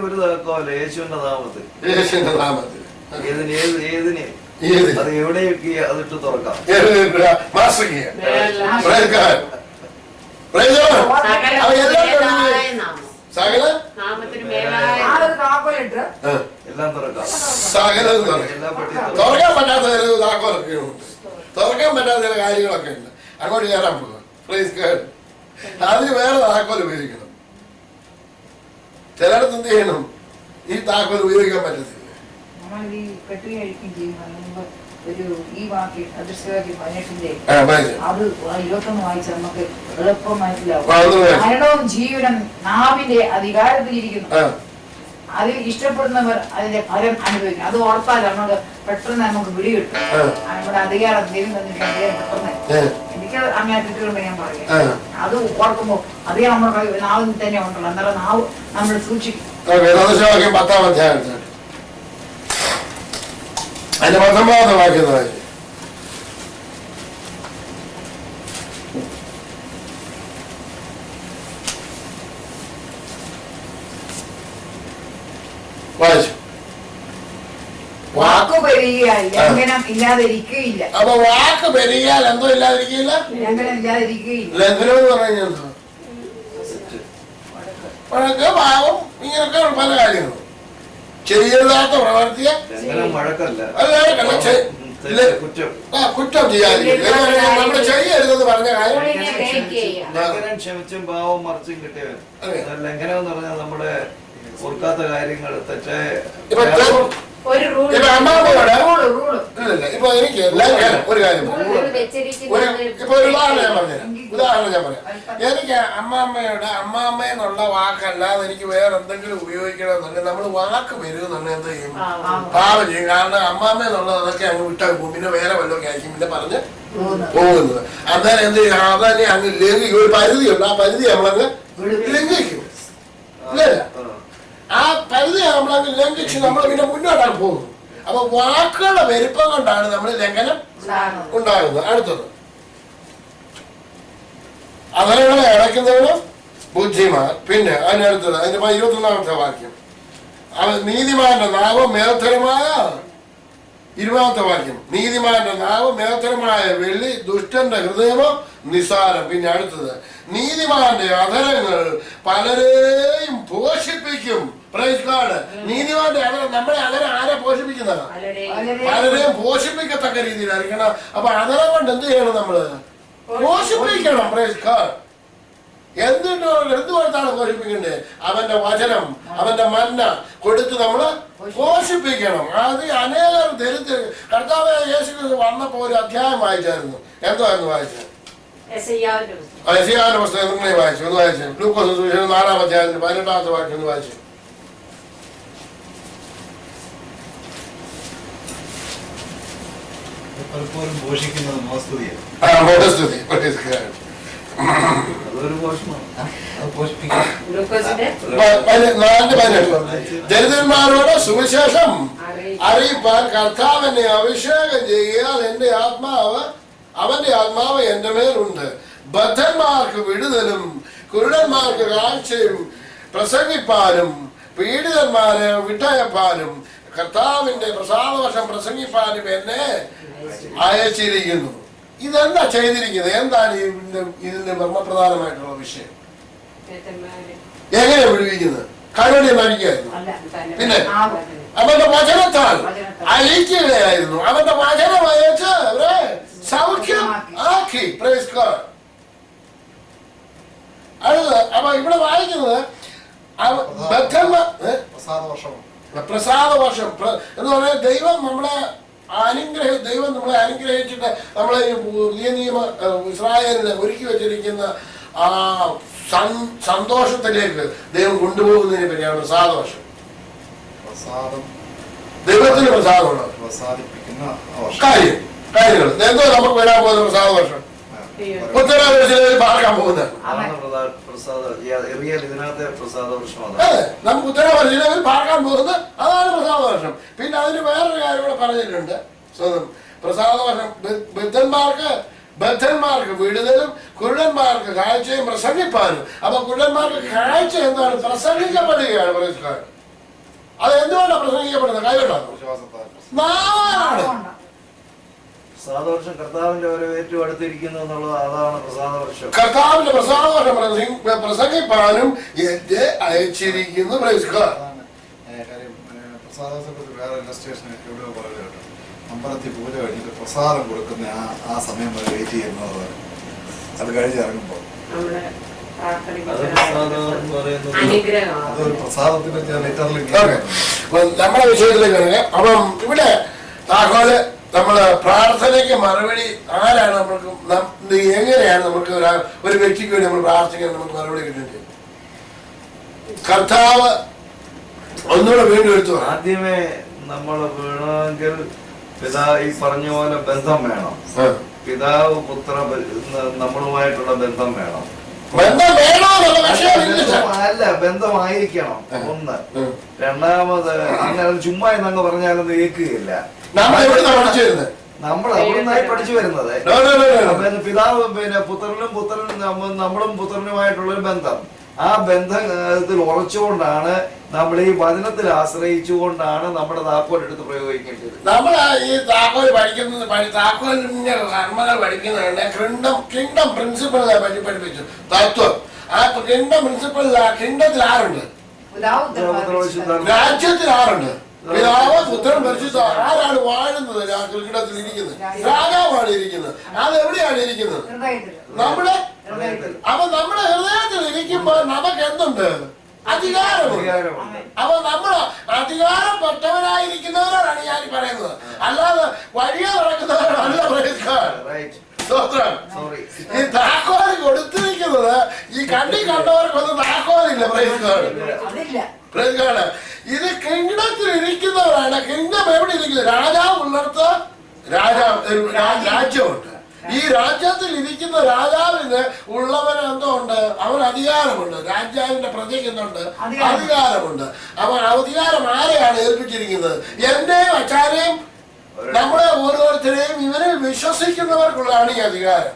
ഒരു താക്കോല യേശുവിന്റെ നാമത്തിൽ. യേശുവിന്റെ നാമത്തിൽ അത് എവിടെയൊക്കെ അതിട്ട് തുറക്കാം. എല്ലാം തുറക്കാം. തുറക്കാൻ പറ്റാത്ത ചില താക്കോലൊക്കെ ഉണ്ട്, തുറക്കാൻ പറ്റാത്ത ചില കാര്യങ്ങളൊക്കെ ഉണ്ട്. അങ്ങോട്ട് കയറാൻ പോകുക. അതിന് വേറെ താക്കോൽ ഉപയോഗിക്കണം. ചിലയിടത്ത് എന്ത് ചെയ്യണം, ഈ താക്കോൽ ഉപയോഗിക്കാൻ പറ്റത്തില്ല. നമ്മൾ ഈ കെട്ടി കഴിക്കുകയും ചെയ്യുന്നതിന് മുമ്പ് ഒരു ഈ വാക്യം അദൃശ്യവാക്യം 18 അത് 21 വായിച്ച് നമുക്ക് എളുപ്പം മനസ്സിലാവും. മരണവും ജീവനും നാവിന്റെ അധികാരത്തിലിരിക്കുന്നു. അത് ഇഷ്ടപ്പെടുന്നവർ അതിന്റെ ഫലം അനുഭവിക്കും. അത് ഓർത്താൽ നമുക്ക് പെട്ടെന്ന് നമുക്ക് പിടി കിട്ടും. നമ്മുടെ അധികാരം ദൈവം തന്നിട്ടുണ്ട് പെട്ടെന്ന്. എനിക്ക് അങ്ങനെ കിട്ടുകൊണ്ട് ഞാൻ പറയാം. അത് ഓർക്കുമ്പോ അധികം നമ്മുടെ നാവിൽ തന്നെ ഉണ്ടല്ലോ. എന്നാലും നാവ് നമ്മൾ സൂക്ഷിക്കും. വേദോദശവാക്യം 10-ാം അധ്യായത്തിൽ അതിന്റെ 19-ാമത്തെ വാക്യം വായിച്ചു. വായിച്ചു. വാക്ക് പെരുകിയാൽ ലംഘനം ഇല്ലാതിരിക്കുകയില്ല. അപ്പൊ വാക്ക് പെരുകിയാൽ എന്തോ ഇല്ലാതിരിക്കില്ല, ലംഘനം ഇല്ലാതിരിക്കുകയില്ല. ലംഘനം എന്ന് പറഞ്ഞു കഴിഞ്ഞാൽ വഴക്ക്, പാവം, ഇങ്ങനൊക്കെ പല കാര്യങ്ങളും. ചെയ്യരുതാത്ത പ്രവർത്തിയെ കുറ്റം ചെയ്യാതിരിക്കും. നമ്മള് ചെയ്യരുതെന്ന് പറഞ്ഞ കാര്യം ക്ഷമിച്ചും പാവം മറിച്ചും കിട്ടിയവൻ. ലംഘനം എന്ന് പറഞ്ഞാൽ നമ്മുടെ ഓർക്കാത്ത കാര്യങ്ങൾ തെറ്റായ ഇപ്പൊ അമ്മാമ്മയോട് ഇപ്പൊ എനിക്ക് ഒരു കാര്യം, ഇപ്പൊ ഒരു ഉദാഹരണം ഞാൻ പറയാം. എനിക്ക് അമ്മാമ്മ എന്നുള്ള വാക്കല്ലാതെ എനിക്ക് വേറെ എന്തെങ്കിലും ഉപയോഗിക്കണമെന്നുണ്ടെങ്കിൽ നമ്മൾ വാക്ക് വരുമെന്നുണ്ടെങ്കിൽ എന്ത് ചെയ്യും, പാവം ചെയ്യും. കാരണം അമ്മാമ്മ എന്നുള്ളത് അതൊക്കെ അങ്ങ് വിട്ടാക്കും, പിന്നെ വേറെ വല്ലതൊക്കെ ആയിരിക്കും പിന്നെ പറഞ്ഞ് പോകുന്നത്. അന്നേരം എന്ത് ചെയ്യും, അതന്നെ അങ്ങ് ലംഘിക്കും. ഒരു പരിധിയുണ്ട്, ആ പരിധി നമ്മളങ്ങ് ലംഘിക്കും. ഇല്ലേ? ആ പരിധി നമ്മളങ്ങ് ലംഘിച്ച് നമ്മൾ പിന്നെ മുന്നോട്ടാണ് പോകുന്നത്. അപ്പൊ വാക്കുകളുടെ വലിപ്പം കൊണ്ടാണ് നമ്മൾ ലംഘനം ഉണ്ടാകുന്നത്. അടുത്തത്, അതരങ്ങളെ അടയ്ക്കുന്നവന് ബുദ്ധിമാൻ. പിന്നെ അതിനടുത്തത് അതിന്റെ 21-ാമത്തെ വാക്യം, നീതിമാന്റെ നാവ് മേൽത്തരമായ 20-ാമത്തെ വാക്യം, നീതിമാന്റെ നാവ് മേൽത്തരമായ വെള്ളി, ദുഷ്ടന്റെ ഹൃദയമോ നിസാരം. പിന്നെ അടുത്തത്, നീതിമാന്റെ അധരങ്ങൾ പലരെയും പോഷിപ്പിക്കും. നീതിമാന്റെ അധരം, നമ്മളെ അധരം ആരെ പോഷിപ്പിക്കുന്നതാണ്? പലരെയും പോഷിപ്പിക്കത്തക്ക രീതിയിലായിരിക്കണം. അപ്പൊ അധരം കൊണ്ട് എന്ത് ചെയ്യണം, നമ്മള് പോഷിപ്പിക്കണം. എന്തുകൊണ്ടാണ് പോഷിപ്പിക്കേണ്ടത്? അവന്റെ വചനം, അവന്റെ മന്ന കൊടുത്ത് നമ്മള് പോഷിപ്പിക്കണം. അത് അനേകം ദരിദ്ര കർത്താവായ യേശു ക്രിസ്തു വന്നപ്പോ ഒരു അധ്യായം വായിച്ചായിരുന്നു. എന്തായിരുന്നു വായിച്ചത്? യെശയ്യാവിന്റെ പുസ്തകം നിങ്ങളെ വായിച്ചു. ഒന്ന് വായിച്ചു. ലൂക്കോസ് സുവിശേഷം 4-ാം അധ്യായത്തിന്റെ 18-ാമത്തെ വാക്യം ഒന്ന് വായിച്ചു. പലപ്പോഴും ഘോഷിക്കുന്നത് മോസ്തുതിയാണ്. ദരിദ്രന്മാരോട് സുവിശേഷം അറിയിപ്പാൻ കർത്താവിനെ അഭിഷേകം ചെയ്യാൻ അവന്റെ ആത്മാവ് എന്റെ മേലുണ്ട്. ബദ്ധന്മാർക്ക് വിടുതലും കുരുടന്മാർക്ക് കാഴ്ചയും പ്രസംഗിപ്പാനും പീഡിതന്മാരെ വിട്ടയപ്പാനും കർത്താവിന്റെ പ്രസാദവർഷം പ്രസംഗിപ്പാനും എന്നെ അയച്ചിരിക്കുന്നു. ഇതെന്താ ചെയ്തിരിക്കുന്നത്? എന്താണ് ഇതിന്റെ മർമ്മപ്രധാനമായിട്ടുള്ള വിഷയം? എങ്ങനെ വിടുവിക്കുന്നത്? കരുണ നടിക്കായിരുന്നു. പിന്നെ അവന്റെ വചനത്താൽ അയക്കുകയായിരുന്നു. അവന്റെ വചനം അയച്ച് അവരെ സൗഖ്യം ആക്കി. Praise God. അപ്പൊ ഇവിടെ വായിക്കുന്നത് പ്രസാദ വർഷം എന്ന് പറഞ്ഞാൽ ദൈവം നമ്മളെ അനുഗ്രഹിച്ചിട്ട് നമ്മളെ പുതിയ നിയമ ഇസ്രായേലിനെ ഒരുക്കി വെച്ചിരിക്കുന്ന ആ സന്തോഷത്തിലേക്ക് ദൈവം കൊണ്ടുപോകുന്നതിനെ പറ്റിയാണ് പ്രസാദ വർഷം. ദൈവത്തിന് പ്രസാദമുള്ള കാര്യങ്ങൾ എന്തോ നമുക്ക് വരാൻ പോകുന്ന പ്രസാദ വർഷം പാർക്കാൻ പോകുന്നത്. നമുക്ക് ഉത്തരവാദിത്തത്തിൽ പാർക്കാൻ പോകുന്നത് അതാണ് പ്രസാദ വർഷം. പിന്നെ അതിന് വേറൊരു കാര്യം കൂടെ പറഞ്ഞിട്ടുണ്ട്. പ്രസാദ വർഷം ബദ്ധന്മാർക്ക് വിടുതലും കുരുടന്മാർക്ക് കാഴ്ചയും പ്രസംഗിപ്പാനും. അപ്പൊ കുരുടന്മാർക്ക് കാഴ്ച എന്താണ്? പ്രസംഗിക്കപ്പെടുകയാണ്. അത് എന്തുകൊണ്ടാണ് പ്രസംഗിക്കപ്പെടുന്നത്? കൈകൊണ്ടാണ്. പ്രസാദവർഷം കർത്താവിന്റെ വരവേറ്റു അടുത്തിരിക്കുന്നു എന്നുള്ളത്, അതാണ് പ്രസാദവർഷം. കർത്താവിന്റെ പ്രസാദവർഷം പ്രസംഗിപ്പാനും എന്നെ അയച്ചിരിക്കുന്നു. പ്രസാദത്തെ വേറെ ഇല്ലസ്ട്രേഷൻ എവിടെയോ പറഞ്ഞു കേട്ടോ. അമ്പലത്തിൽ പൂജ കഴിഞ്ഞിട്ട് പ്രസാദം കൊടുക്കുന്ന ആ സമയം വരെ വെയിറ്റ് ചെയ്യുന്നത്. അത് കഴിഞ്ഞ് ഇറങ്ങുമ്പോൾ നമ്മുടെ പ്രാർത്ഥനയ്ക്ക് അത് പ്രസാദം എന്ന് പറയുന്നത് അനുഗ്രഹമാണ്. അതൊരു പ്രസാദത്തിന്റെ ഞാൻ ലിറ്ററലി ഓക്കെ. അപ്പൊ നമ്മുടെ വിഷയത്തിലേക്ക് വരിക. അപ്പം ഇവിടെ താക്കോല് നമ്മള് പ്രാർത്ഥനയ്ക്ക് മറുപടി ആരാണ് നമ്മൾക്ക് എങ്ങനെയാണ് നമുക്ക് ഒരു വ്യക്തിക്ക് വേണ്ടി നമ്മൾ പ്രാർത്ഥിക്കാൻ നമുക്ക് മറുപടി കിട്ടുന്നത്? കർത്താവ് ഒന്നുകൂടെ വീണ്ടും എടുത്തു പറ. ആദ്യമേ നമ്മൾ വേണമെങ്കിൽ ഈ പറഞ്ഞ പോലെ ബന്ധം വേണം. പിതാവ് പുത്ര നമ്മളുമായിട്ടുള്ള ബന്ധം വേണം. ബന്ധം വേണോ എന്നുള്ള വിഷയമില്ല. അല്ല, ബന്ധമായിരിക്കണം ഒന്ന്. രണ്ടാമത് അങ്ങനെ ചുമ്മാ എന്നങ്ങ് പറഞ്ഞാലൊന്നും കേൾക്കുകയില്ല. നമ്മൾ എവിടുന്നാ പഠിച്ചു വരുന്നത്? നമ്മൾ അവിടുന്നായി പഠിച്ചു വരുന്നത്. പിതാവ് പുത്രനും നമ്മളും പുത്രനുമായിട്ടുള്ളൊരു ബന്ധം. ആ ബന്ധത്തിൽ ഉറച്ചുകൊണ്ടാണ് നമ്മൾ ഈ വചനത്തിൽ ആശ്രയിച്ചുകൊണ്ടാണ് നമ്മുടെ താക്കോൽ എടുത്ത് പ്രയോഗിക്കേണ്ടത്. നമ്മൾ ഈ താക്കോൽ പഠിക്കുന്നത് താക്കോലിന്റെ കർമ്മങ്ങൾ പഠിക്കുന്നതാണ് കിങ്ഡം പ്രിൻസിപ്പളിനെ പറ്റി പഠിപ്പിച്ചു. തത്വം ആ കിങ്ഡം പ്രിൻസിപ്പളിൽ ആ കിങ്ഡത്തിൽ ആരുണ്ട്? രാജ്യത്തിൽ ആരുണ്ട്? പിതാവ് പുത്രൻ പരിശുദ്ധ. ആരാണ് വാഴുന്നത്? കിങ്ഡത്തിൽ ഇരിക്കുന്നത് രാജാവാണ് ഇരിക്കുന്നത്. അതെവിടെയാണ് ഇരിക്കുന്നത്? നമ്മുടെ. അപ്പൊ നമ്മുടെ ഹൃദയത്തിൽ ഇരിക്കുമ്പോ നമുക്ക് എന്തുണ്ട്? അധികാരമുണ്ട്. അപ്പൊ നമ്മൾ അധികാരപ്പെട്ടവരായിരിക്കുന്നവരോടാണ് ഞാൻ പറയുന്നത്, അല്ലാതെ വഴിയെ നടക്കുന്നവരല്ല. ഈ താക്കോൽ കൊടുത്തിരിക്കുന്നത് ഈ കണ്ണി കണ്ടവർക്കൊന്നും താക്കോലില്ല. ഇത് കിങ്ഡത്തിൽ ഇരിക്കുന്നവരാണ്. കിങ്ഡം എവിടെ ഇരിക്കുന്നത്? രാജാവ് ഉള്ളിടത്ത് രാജ്യമുണ്ട്. ഈ രാജ്യത്തിൽ ഇരിക്കുന്ന രാജാവിന് ഉള്ളവന് എന്തുണ്ട്? അവന് അധികാരമുണ്ട്. രാജാവിന്റെ പ്രജയ്ക്ക് എന്തുണ്ട്? അധികാരമുണ്ട്. അപ്പൊ അധികാരം ആരെയാണ് ഏൽപ്പിച്ചിരിക്കുന്നത്? എന്റെയും അച്ഛനെയും നമ്മളെ ഓരോരുത്തരെയും ഇവരിൽ വിശ്വസിക്കുന്നവർക്കുള്ളതാണ് ഈ അധികാരം.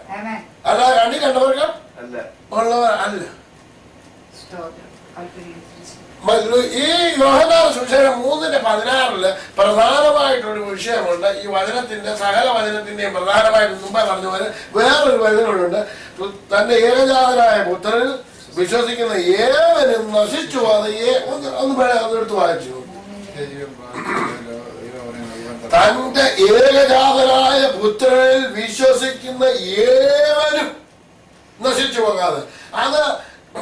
അല്ല കണ്ണി കണ്ടവർക്ക് ഉള്ളവർ അല്ല. ഈ യോഹന്നാൻ സുവിശേഷം 3:16 പ്രധാനമായിട്ടൊരു വിഷയമുണ്ട്. ഈ വചനത്തിന്റെ സകല വചനത്തിന്റെയും പ്രധാനമായിട്ട് മുമ്പേ പറഞ്ഞ പോലെ വേറൊരു വചനമുണ്ട്. തന്റെ ഏകജാതനായ പുത്രനിൽ വിശ്വസിക്കുന്ന ഏവനും നശിച്ചു പോകാതെ അതെടുത്ത് വായിച്ചു. തന്റെ ഏകജാതനായ പുത്രനിൽ വിശ്വസിക്കുന്ന ഏവനും നശിച്ചു പോകാതെ. അത്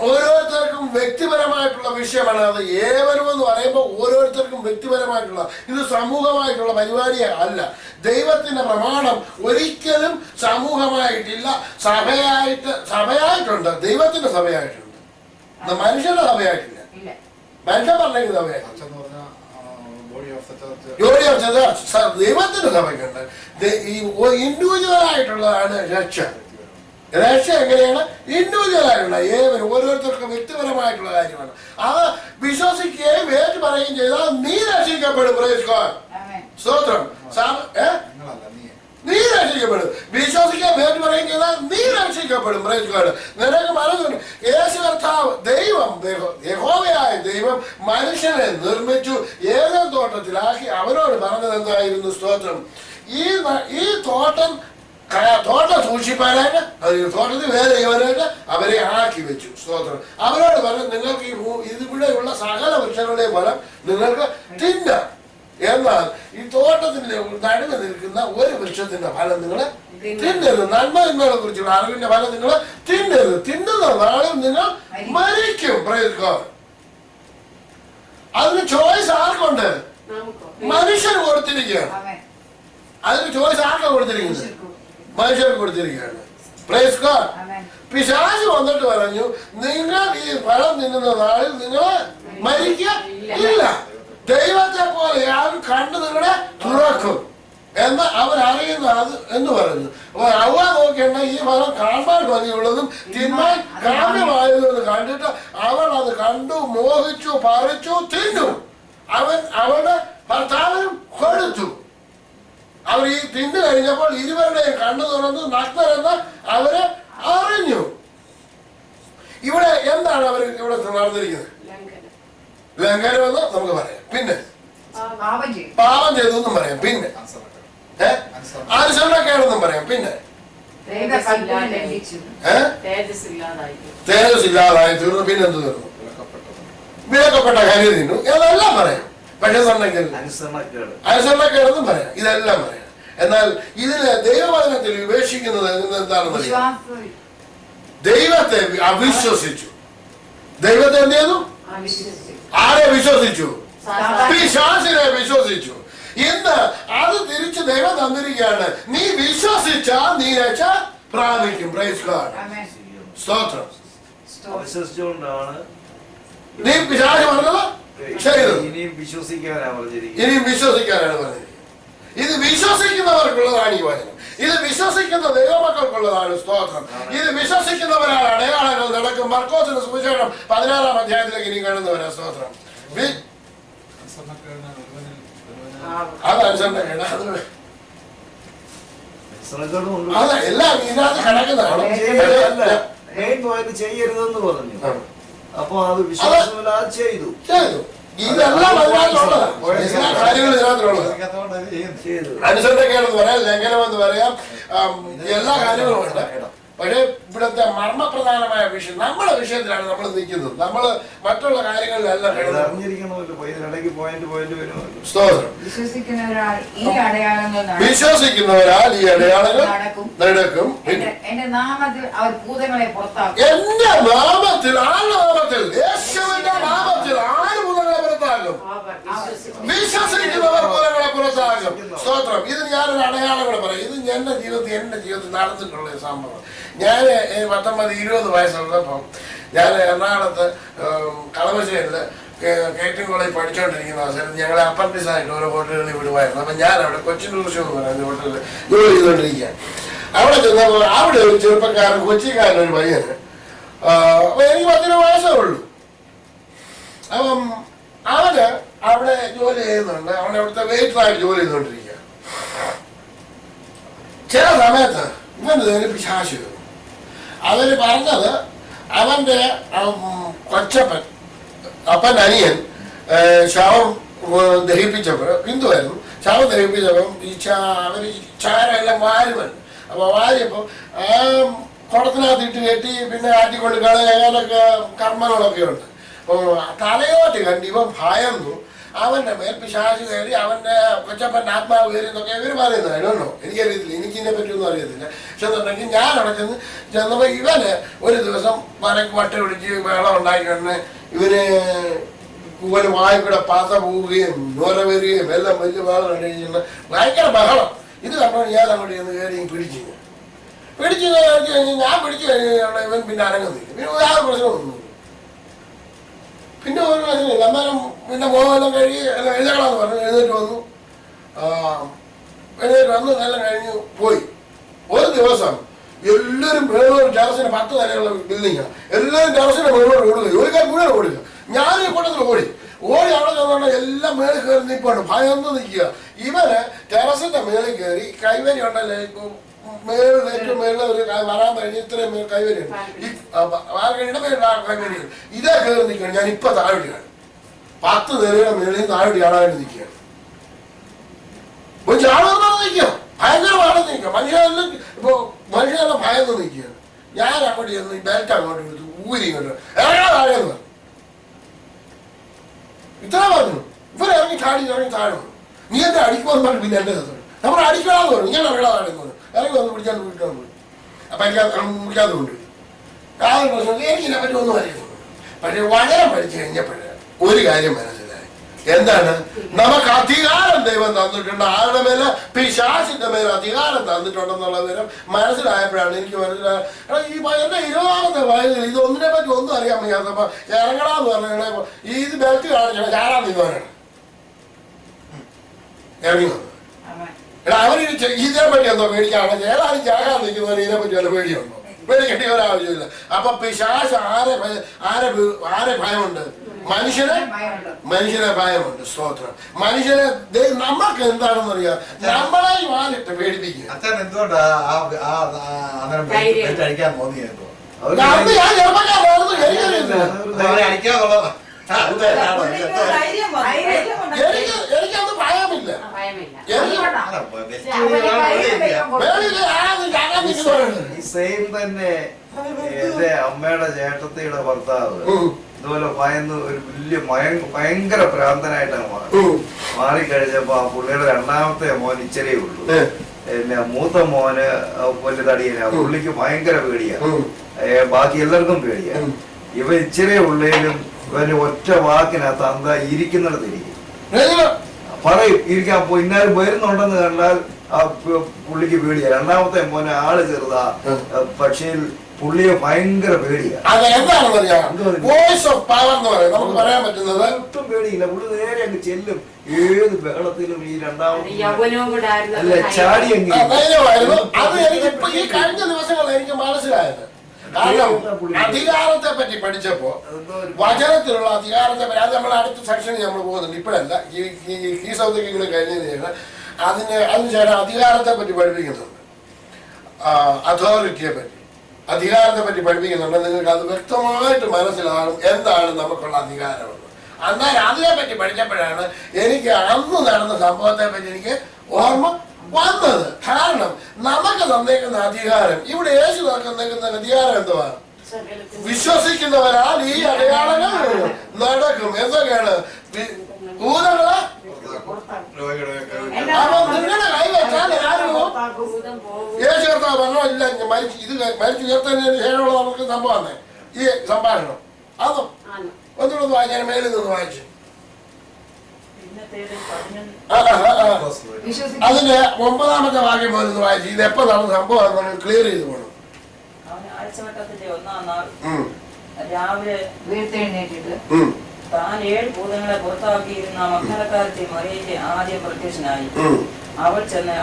ഓരോരുത്തർക്കും വ്യക്തിപരമായിട്ടുള്ള വിഷയമാണ്. അത് ഏവരും എന്ന് പറയുമ്പോൾ ഓരോരുത്തർക്കും വ്യക്തിപരമായിട്ടുള്ള, ഇത് സമൂഹമായിട്ടുള്ള പരിപാടി അല്ല. ദൈവത്തിന്റെ പ്രമാണം ഒരിക്കലും സമൂഹമായിട്ടില്ല. സഭയായിട്ടുണ്ട്. ദൈവത്തിന്റെ സഭയായിട്ടുണ്ട്. മനുഷ്യന്റെ സഭയായിട്ടില്ല. മനുഷ്യൻ പറഞ്ഞെങ്കിൽ സഭയായിട്ടില്ല. ദൈവത്തിന്റെ സഭയ്ക്കുണ്ട്. ഇൻഡിവിജ്വൽ ആയിട്ടുള്ളതാണ് രക്ഷ. രക്ഷ എങ്ങനെയാണ്? ഇൻഡിവിജ്വലായിട്ടുള്ള ഏവരും ഓരോരുത്തർക്കും വ്യക്തിപരമായിട്ടുള്ള കാര്യമാണ്. അത് വിശ്വസിക്കുകയും ഏറ്റു പറയുകയും ചെയ്താൽ നീ രക്ഷിക്കപ്പെടും. സ്തോത്രം. നീ രക്ഷിക്കപ്പെടും. വിശ്വസിക്കാൻ ഏറ്റു പറയുകയും ചെയ്താൽ നീ രക്ഷിക്കപ്പെടും. നിനക്ക് മനസ്സുണ്ട്. യേശു കർത്താവ് ദൈവം, യഹോവയായ ദൈവം മനുഷ്യനെ നിർമ്മിച്ചു, ഏതൻ തോട്ടത്തിലാക്കി. അവനോട് പറഞ്ഞത് എന്തായിരുന്നു? സ്തോത്രം. ഈ തോട്ടം സൂക്ഷിപ്പാനായിട്ട് തോട്ടത്തിൽ വേറെ ചെയ്യുവാനായിട്ട് അവരെ ആക്കി വെച്ചു. സ്തോത്രം. അവരോട് പറഞ്ഞു, നിങ്ങൾക്ക് ഇതിവിടെയുള്ള സകല വൃക്ഷങ്ങളുടെയും ഫലം നിങ്ങൾക്ക് തിന്നാം. എന്നാൽ ഈ തോട്ടത്തിന്റെ നടുവ് നിൽക്കുന്ന ഒരു വൃക്ഷത്തിന്റെ ഫലം നിങ്ങൾ തിന്നരുത്. നന്മകളെ കുറിച്ചുള്ള അറിവിന്റെ ഫലം നിങ്ങൾ തിന്നരുത്. തിന്നുന്ന നാളിൽ നിങ്ങൾ മരിക്കും. അതിന് ചോയ്സ് ആർക്കുണ്ട്? മനുഷ്യന് കൊടുത്തിരിക്കുകയാണ്. അതിന് ചോയ്സ് ആർക്കാണ് കൊടുത്തിരിക്കുന്നത്? മനുഷ്യർക്ക് കൊടുത്തിരിക്കുകയാണ്. Praise God. പിശാച് വന്നിട്ട് പറഞ്ഞു, നിങ്ങൾ ഈ ഫലം തിന്നുന്ന നാളിൽ നിങ്ങൾ മരിക്കുക ഇല്ല. ദൈവത്തെ പോലെ ആരും കണ്ടു നിങ്ങളെ തുറക്കും എന്ന് അവരറിയുന്ന അത് എന്ന് പറഞ്ഞു. അവ നോക്കേണ്ട, ഈ ഫലം കാണാൻ ഭംഗിയുള്ളതും തിന്നാൻ കാമ്യമായതെന്ന് കണ്ടിട്ട് അവൾ അത് കണ്ടു, മോഹിച്ചു, പറിച്ചു, തിന്നു. അവളുടെ ഭർത്താവിനും കൊടുത്തു. അവർ ഈ തിന്നു കഴിഞ്ഞപ്പോൾ ഇരുവരുടെയും കണ്ണു തുറന്ന് നഗ്നരെന്ന് അവര് അറിഞ്ഞു. ഇവിടെ എന്താണ് അവർ ഇവിടെ നടന്നിരിക്കുന്നത്? ലംഘനമെന്ന് നമുക്ക് പറയാം. പിന്നെ പാപം ചെയ്തെന്നും പറയാം. പിന്നെ അനുസരണക്കേടെന്നും പറയാം. പിന്നെ തേജസ് ഇല്ലാതായി തീർന്നു. പിന്നെ എന്ത് തീർന്നു? വിലക്കപ്പെട്ട കരി തിന്നു. ഇതെല്ലാം പറയാം. പക്ഷെ അനുസരണക്കേടെന്നും പറയാം. ഇതെല്ലാം പറയാം. എന്നാൽ ഇതിന് ദൈവവചനത്തിൽ വിവേചിക്കുന്നത് എന്താണെന്ന് ദൈവത്തെ അവിശ്വസിച്ചു. ദൈവത്തെ എന്ത് ചെയ്തു? ആരെ വിശ്വസിച്ചു? പിശാചിനെ വിശ്വസിച്ചു. ഇന്ന് അത് തിരിച്ച് ദൈവം തന്നിരിക്കുകയാണ്. നീ വിശ്വസിച്ചാൽ നീ രക്ഷ പ്രാപിക്കും. Praise God. സ്തോത്രം. വിശ്വസിച്ചുകൊണ്ടാണ് നീ പിശാച് പറഞ്ഞത് ചെയ്തു. ഇനിയും വിശ്വസിക്കാനാണ് പറഞ്ഞിരിക്കുന്നത്. ഇനിയും വിശ്വസിക്കാനാണ് പറഞ്ഞിരിക്കുന്നത്. ഇത് വിശ്വസിക്കുന്നവർക്കുള്ളതാണ് ഈ വചനം. ഇത് വിശ്വസിക്കുന്ന ദൈവമക്കൾക്കുള്ളതാണ്. സ്തോത്രം. ഇത് വിശ്വസിക്കുന്നവരാണ് അടയാളങ്ങൾ നടക്കും. മർക്കോസിന്റെ സുവിശേഷം 16-ാം അധ്യായത്തിലേക്ക് ഇനി കാണുന്നവരാ. സ്തോത്രം. അതനുസരണ അതെ എല്ലാം ഇതിനകത്ത് കിടക്കുന്നതാണ്. ചെയ്യരുതെന്ന് പറഞ്ഞു. അപ്പൊ അത് വിശ്വാസമില്ലാതെ ചെയ്തു. ഇതെല്ലാം അതിനകത്തുള്ളതാണ്. എല്ലാ കാര്യങ്ങളും ഇതിനകത്തുള്ളതാണ്. അനുസരണക്കേടെന്ന് പറയാം, ലംഘനമെന്ന് പറയാം, എല്ലാ കാര്യങ്ങളും ഉണ്ട്. പക്ഷേ ഇവിടുത്തെ മർമ്മപ്രധാനമായ വിഷയം നമ്മുടെ വിഷയത്തിലാണ് നമ്മൾ നിൽക്കുന്നത്. നമ്മൾ മറ്റുള്ള കാര്യങ്ങളിലല്ല അറിഞ്ഞിരിക്കണമല്ലോ. സ്തോത്രം. വിശ്വസിക്കുന്നവരാൽ ഈ അടയാളങ്ങൾ നടക്കും. എന്റെ നാമത്തിൽ അവർ ഭൂതങ്ങളെ പുറത്താക്കും. എന്റെ നാമത്തിൽ, ആരുടെ നാമത്തിൽ? യേശുവിന്റെ നാമത്തിൽ ആര് ഭൂതങ്ങളെ പുറത്താക്കും? വിശ്വസിക്കുന്നവർ ഭൂതങ്ങളെ പുറത്താക്കും. സ്തോത്രം. ഇത് ഞാനൊരു അടയാളം കൂടെ പറയാം. ഇത് എന്റെ ജീവിതത്തിൽ നടന്നിട്ടുള്ള സംഭവം. ഞാൻ 19-20 വയസ്സുള്ളപ്പം ഞാൻ എറണാകുളത്ത് കളമശ്ശേരിയില് കേറ്ററിംഗ് കോളേജ് പഠിച്ചുകൊണ്ടിരിക്കുന്ന അവസരം ഞങ്ങളെ അപ്പൻഡിസായിട്ട് ഓരോ ഹോട്ടലുകളിൽ വിടുമായിരുന്നു. അപ്പം ഞാൻ അവിടെ കൊച്ചിൻ ടൂറിസ്റ്റ് എന്ന് പറയുന്ന ഹോട്ടലിൽ ജോലി ചെയ്തുകൊണ്ടിരിക്കുകയാണ്. അവിടെ ചെന്നപ്പോൾ അവിടെ ഒരു ചെറുപ്പക്കാരൻ, കൊച്ചിക്കാരൻ ഒരു പയ്യന്, അപ്പൊ എനിക്ക് 10 വയസ്സേ ഉള്ളൂ. അപ്പം അവന് അവിടെ ജോലി ചെയ്യുന്നുണ്ട്. അവൻ അവിടുത്തെ വെയിറ്ററായിട്ട് ജോലി ചെയ്തുകൊണ്ടിരിക്കുക. ചില സമയത്ത് ഇവന് പിശാച് വരും. അവര് പറഞ്ഞത് അവന്റെ കൊച്ചപ്പൻ, അപ്പൻ്റെ അനിയൻ ശവം ദഹിപ്പിച്ചപ്പോൾ, ഹിന്ദുവായിരുന്നു, ശവം ദഹിപ്പിച്ചപ്പം അവര് ചാരെല്ലാം വാരുവൻ. അപ്പൊ വാരിയപ്പോ കുടത്തിനകത്ത് ഇട്ട് കെട്ടി പിന്നെ ആറ്റിക്കൊണ്ട് കളയാനൊക്കെ കർമ്മങ്ങളൊക്കെ ഉണ്ട്. അപ്പൊ തലയോട്ട് കണ്ട് ഇവൻ ഭയന്നു. അവന്റെ മേൽ പിശാച് കയറി, അവന്റെ കൊച്ചപ്പൻ്റെ ആത്മാവ് കയറി എന്നൊക്കെ ഇവര് പറയുന്നത്. അതിനോ എനിക്കറിയത്തില്ല, എനിക്കിതിനെ പറ്റിയൊന്നും അറിയത്തില്ല. പക്ഷെ എന്നുണ്ടെങ്കിൽ ഞാൻ അവിടെ ചെന്നപ്പോ ഇവന് ഒരു ദിവസം വട്ട പിടിച്ച് വെള്ളം ഉണ്ടാക്കിക്കൊണ്ട് ഇവന് വായിക്കൂടെ പാത്ത പോവുകയും നോര വരികയും എല്ലാം വലിയ ബഹളം കണ്ടുകഴിഞ്ഞാൽ ഭയങ്കര ബഹളം. ഇത് കണ്ടോണ്ട് ഞാൻ അങ്ങോട്ട് ചെന്ന് കയറി പിടിച്ചു കഴിഞ്ഞ് ഞാൻ പിടിച്ചു കഴിഞ്ഞാൽ ഇവൻ പിന്നെ അനങ്ങുന്നില്ല. പിന്നെ യാതൊരു പ്രശ്നമൊന്നും. പിന്നെ ഒരു പ്രശ്നമില്ല. അന്നേരം പിന്നെ മോഹമെല്ലാം കഴുകി എല്ലാം എഴുതണമെന്ന് പറഞ്ഞു. എഴുന്നേറ്റ് വന്നു എല്ലാം കഴിഞ്ഞ് പോയി. ഒരു ദിവസം എല്ലാവരും മേളോട് ടെറസിന് 10 നിലയുള്ള ബിൽഡിങ്ങാണ്. എല്ലാവരും ടെറസിന്റെ മേളോട് ഓടുക. ഒരു കാര്യം മുഴുവൻ ഓടുക. ഞാൻ ഈ കൂട്ടത്തിൽ ഓടി അവിടെ ചെന്നോണ്ട് എല്ലാം മേളിൽ കയറി നിൽപ്പാണ്. ഭയന്ന് നിൽക്കുക. ഇവന് ടെറസിന്റെ മേളിൽ കയറി കൈവരി ഉണ്ടല്ലേ, ഏറ്റവും മേളിൽ ഒരു വരാൻ കഴിഞ്ഞ് ഇത്രയും കൈവരിയാണ്. കൈവരികൾ ഇതേ കയറി നിൽക്കുകയാണ്. ഞാൻ ഇപ്പൊ താഴെയാണ് 10 നിലയുടെ മേളിൽ താഴെ ആളായിട്ട് നിൽക്കുകയാണ്. ചാടുന്ന നിൽക്കുക, ഭയങ്കരമാണ് നിൽക്കുക. മനുഷ്യനെല്ലാം ഭയന്ന് നിൽക്കുകയാണ്. ഞാൻ അങ്ങോട്ട് ചെന്ന് ബെൽറ്റ് അങ്ങോട്ട് എടുത്തു, ഊരി ഇങ്ങോട്ട് ഇറങ്ങാൻ താഴെന്ന് പറഞ്ഞു. ഇത്ര പറഞ്ഞു. ഇവരിറങ്ങി ഇറങ്ങി താഴെ വന്നു. നീ എന്നെ അടിക്കുമെന്ന് പറഞ്ഞു. പിന്നെ എന്റെ നമ്മൾ അടിക്കണമെന്ന് പറഞ്ഞു. ഞാൻ ഇറങ്ങാൻ താഴെ പറഞ്ഞു. ഇറങ്ങി വന്ന് പിടിക്കാൻ പോയി. അപ്പൊ എനിക്ക് മുറിക്കാതെ കൊണ്ടുപോയി. യാതൊരു പ്രശ്നം എനിക്കിതിനെ പറ്റി ഒന്നും അറിയുന്നു. പക്ഷെ വചനം പഠിച്ചു കഴിഞ്ഞപ്പോഴേ ഒരു കാര്യം മനസ്സിലായി. എന്താണ്? നമുക്ക് അധികാരം ദൈവം തന്നിട്ടുണ്ട്. ആരുടെ മേലെ? പിശാചിന്റെ മേലെ അധികാരം തന്നിട്ടുണ്ടെന്നുള്ള വിവരം മനസ്സിലായപ്പോഴാണ് എനിക്ക് മനസ്സിലായത്. ഈ എന്റെ 20ാമത്തെ വയസ്സിൽ ഇത് ഒന്നിനെ പറ്റി ഒന്നും അറിയാൻ വയ്യാത്തപ്പോ ഇറങ്ങടാന്ന് പറഞ്ഞപ്പോ ഇത് ബെൽറ്റ് കാണിക്കണം, ചാടാൻ നിന്നവരാണ് ഇറങ്ങി വന്നത്. എടാ അവര് ഇതിനെ പറ്റി എന്തോ പേടിക്കാണോ? ഏതായാലും ചാകാൻ നിൽക്കുന്നവന് ഇതിനെ പറ്റി വല്ല പേടിയുണ്ടോ? പേടിക്കേണ്ട ഒരാവശ്യമില്ല. അപ്പൊ പിശാച് ആരെ ഭയമുണ്ട്? മനുഷ്യനെ ഭയമുണ്ട്. സ്തോത്രം. മനുഷ്യനെ നമ്മൾക്ക് എന്താണെന്ന് അറിയാം. നമ്മളെ വാലിട്ട് പേടിപ്പിക്കുക. അച്ഛൻ എന്തുകൊണ്ടാ അടിക്കാൻ തോന്നിയത്? ഞാൻ ചെറുപ്പക്കാരായിരുന്നു. എനിക്കത് ഭയമില്ല. സെയിം തന്നെ എന്റെ അമ്മയുടെ ചേട്ടത്തിയുടെ ഭർത്താവ് ഇതുപോലെ ഭയന്ന് ഒരു വലിയ ഭയങ്കര ഭ്രാന്തനായിട്ടാണ് മാറിക്കഴിഞ്ഞപ്പോ ആ പുള്ളിയുടെ 2ാമത്തെ മോൻ ഇച്ചരേ ഉള്ളൂ. പിന്നെ മൂത്ത മോന് വലിയ തടിയനാ, പുള്ളിക്ക് ഭയങ്കര പേടിയാ, ബാക്കി എല്ലാവർക്കും പേടിയാ. ഇവ ഇച്ചിരി ഉള്ളേലും ഇവന് ഒറ്റ വാക്കിനകത്ത് എന്താ ഇരിക്കുന്നിടത്തിരിക്കും, പറയും ഇരിക്കാൻ പോ, ഇന്നാലും വരുന്നുണ്ടെന്ന് കണ്ടാൽ ആ പുള്ളിക്ക് പേടിയാ. രണ്ടാമത്തെ മോനെ ആള് ചെറുതാ, പക്ഷേ പുള്ളിയെ ഭയങ്കര പേടിയാ. നമുക്ക് പറയാൻ പറ്റുന്നത് ഒട്ടും പേടിയില്ല, പുള്ളി നേരെ അങ്ങ് ചെല്ലും. ഏത് ബഹളത്തിലും ഈ രണ്ടാമത്തെ അല്ല ചാടി അങ്ങ്. അത് എനിക്ക് ഇപ്പൊ ഈ കഴിഞ്ഞ ദിവസങ്ങളിൽ എനിക്ക് മനസ്സിലായത്. കാരണം അധികാരത്തെ പറ്റി പഠിച്ചപ്പോ, വചനത്തിലുള്ള അധികാരത്തെ പറ്റി, അത് നമ്മൾ അടുത്ത സെക്ഷനിൽ നമ്മൾ പോകുന്നുണ്ട്, ഇപ്പോഴല്ല, ഈ സൗദികൾ കഴിഞ്ഞതിന് ശേഷം അതിനുശേഷം അധികാരത്തെ പറ്റി പഠിപ്പിക്കുന്നുണ്ട്, അതോറിറ്റിയെ പറ്റി, അധികാരത്തെ പറ്റി പഠിപ്പിക്കുന്നുണ്ട്. നിങ്ങൾക്ക് അത് വ്യക്തമായിട്ട് മനസ്സിലാകും എന്താണ് നമുക്കുള്ള അധികാരമെന്ന്. എന്നാൽ അതിനെ പറ്റി പഠിച്ചപ്പോഴാണ് എനിക്ക് അന്ന് നടന്ന സംഭവത്തെ പറ്റി എനിക്ക് ഓർമ്മ വന്നത്. കാരണം നമുക്ക് തന്നേക്കുന്ന അധികാരം, ഇവിടെ യേശു തന്നേക്കുന്ന അധികാരം എന്തുവാ? വിശ്വസിക്കുന്നവരാൽ ഈ അടയാളങ്ങൾ നടക്കും. എന്തൊക്കെയാണ്? ഭൂതങ്ങളെ അപ്പൊ നിങ്ങളുടെ കൈ വെച്ചാൽ ആരുമോ യേശു കർത്താവ് പറഞ്ഞോ ഇല്ല, മരിച്ചു ഉയർത്തതിന് ശേഷമുള്ള നമുക്ക് സംഭവമാണ് ഈ സംഭാഷണം. അതും ഒന്നുകൂടെ വായിക്കാൻ മേലിൽ നിന്ന് വായിച്ചു. അതിന്റെ 9ാമത്തെ വാക്യം പോലും വായിച്ചു. ഇത് എപ്പോ നടന്ന സംഭവം ക്ലിയർ ചെയ്ത് പോകണം. ആഴ്ചവട്ടത്തിന്റെ 1-ാം നാൾ രാവിലെ വീർത്തെഴുന്നേറ്റിട്ട് താൻ 7 ഭൂതങ്ങളെ പുറത്താക്കിയിരുന്ന മക്കളക്കാരത്തെ മറിയയ്ക്ക് ആദ്യം പ്രത്യക്ഷനായി. അവൾ ചെന്ന്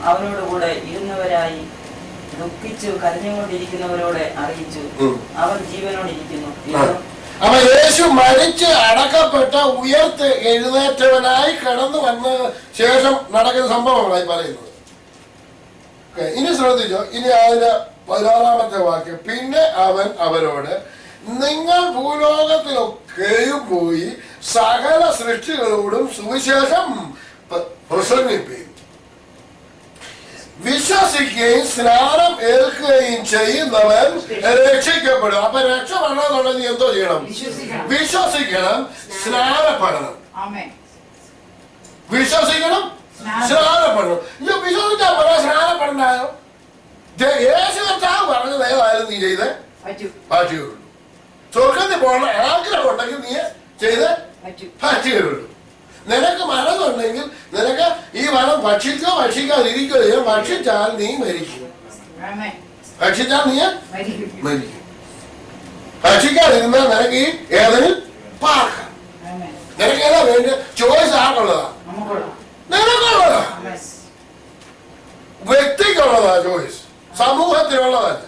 അവനോട് കൂടെ ഇരുന്നവരായി ദുഃഖിച്ചു കരഞ്ഞുകൊണ്ടിരിക്കുന്നവരോട് അറിയിച്ചു, അവർ ജീവനോടിരിക്കുന്നു. അപ്പൊ യേശു മരിച്ച് അടക്കപ്പെട്ട ഉയർത്ത് എഴുന്നേറ്റവനായി കടന്നു വന്ന ശേഷം നടക്കുന്ന സംഭവങ്ങളായി പറയുന്നത്. ഇനി ശ്രദ്ധിച്ചോ, ഇനി അതിന്റെ 16ാമത്തെ വാക്യം. പിന്നെ അവൻ അവരോട്, നിങ്ങൾ ഭൂലോകത്തിലൊക്കെയും പോയി സകല സൃഷ്ടികളോടും സുവിശേഷം പ്രസംഗിപ്പീൻ, വിശ്വസിക്കുകയും സ്നാനം ഏൽക്കുകയും ചെയ്യുന്നവൻ രക്ഷിക്കപ്പെടും. അപ്പൊ രക്ഷപ്പെടണമെന്നുണ്ടെങ്കിൽ എന്തോ ചെയ്യണം? വിശ്വസിക്കണം, സ്നാനപ്പെടണം. വിശ്വസിക്കണം, സ്നാനപ്പെടണം. ഇത് വിശ്വസിക്കാൻ പറയാ സ്നാനപ്പെടണ്ടായോ? യേശു കർത്താവ് പറഞ്ഞത് ഏതായാലും നീ ചെയ്ത് പറ്റുകയുള്ളൂ. സ്വർഗത്തിൽ പോകണം ആഗ്രഹം ഉണ്ടെങ്കിൽ നീ ചെയ്ത് പറ്റുകയുള്ളൂ. നിനക്ക് മനസ്സുണ്ടെങ്കിൽ നിനക്ക് ഈ വനം ഭക്ഷിക്കാതിരിക്കുകയോ ചെയ്യാം. ഭക്ഷിച്ചാൽ നീ മരിക്കും. ഭക്ഷിച്ചാൽ നീ മരിക്കും. ഭക്ഷിക്കാതിരുന്നാൽ നിനക്ക് ഈ ഏതെങ്കിലും പാർക്കാം. നിനക്ക് ഏതാ വേണ്ട? ചോയ്സ് ആർക്കുള്ളതാ? നിനക്കുള്ളതാ, വ്യക്തിക്കുള്ളതാ ചോയ്സ്, സമൂഹത്തിനുള്ളതല്ല.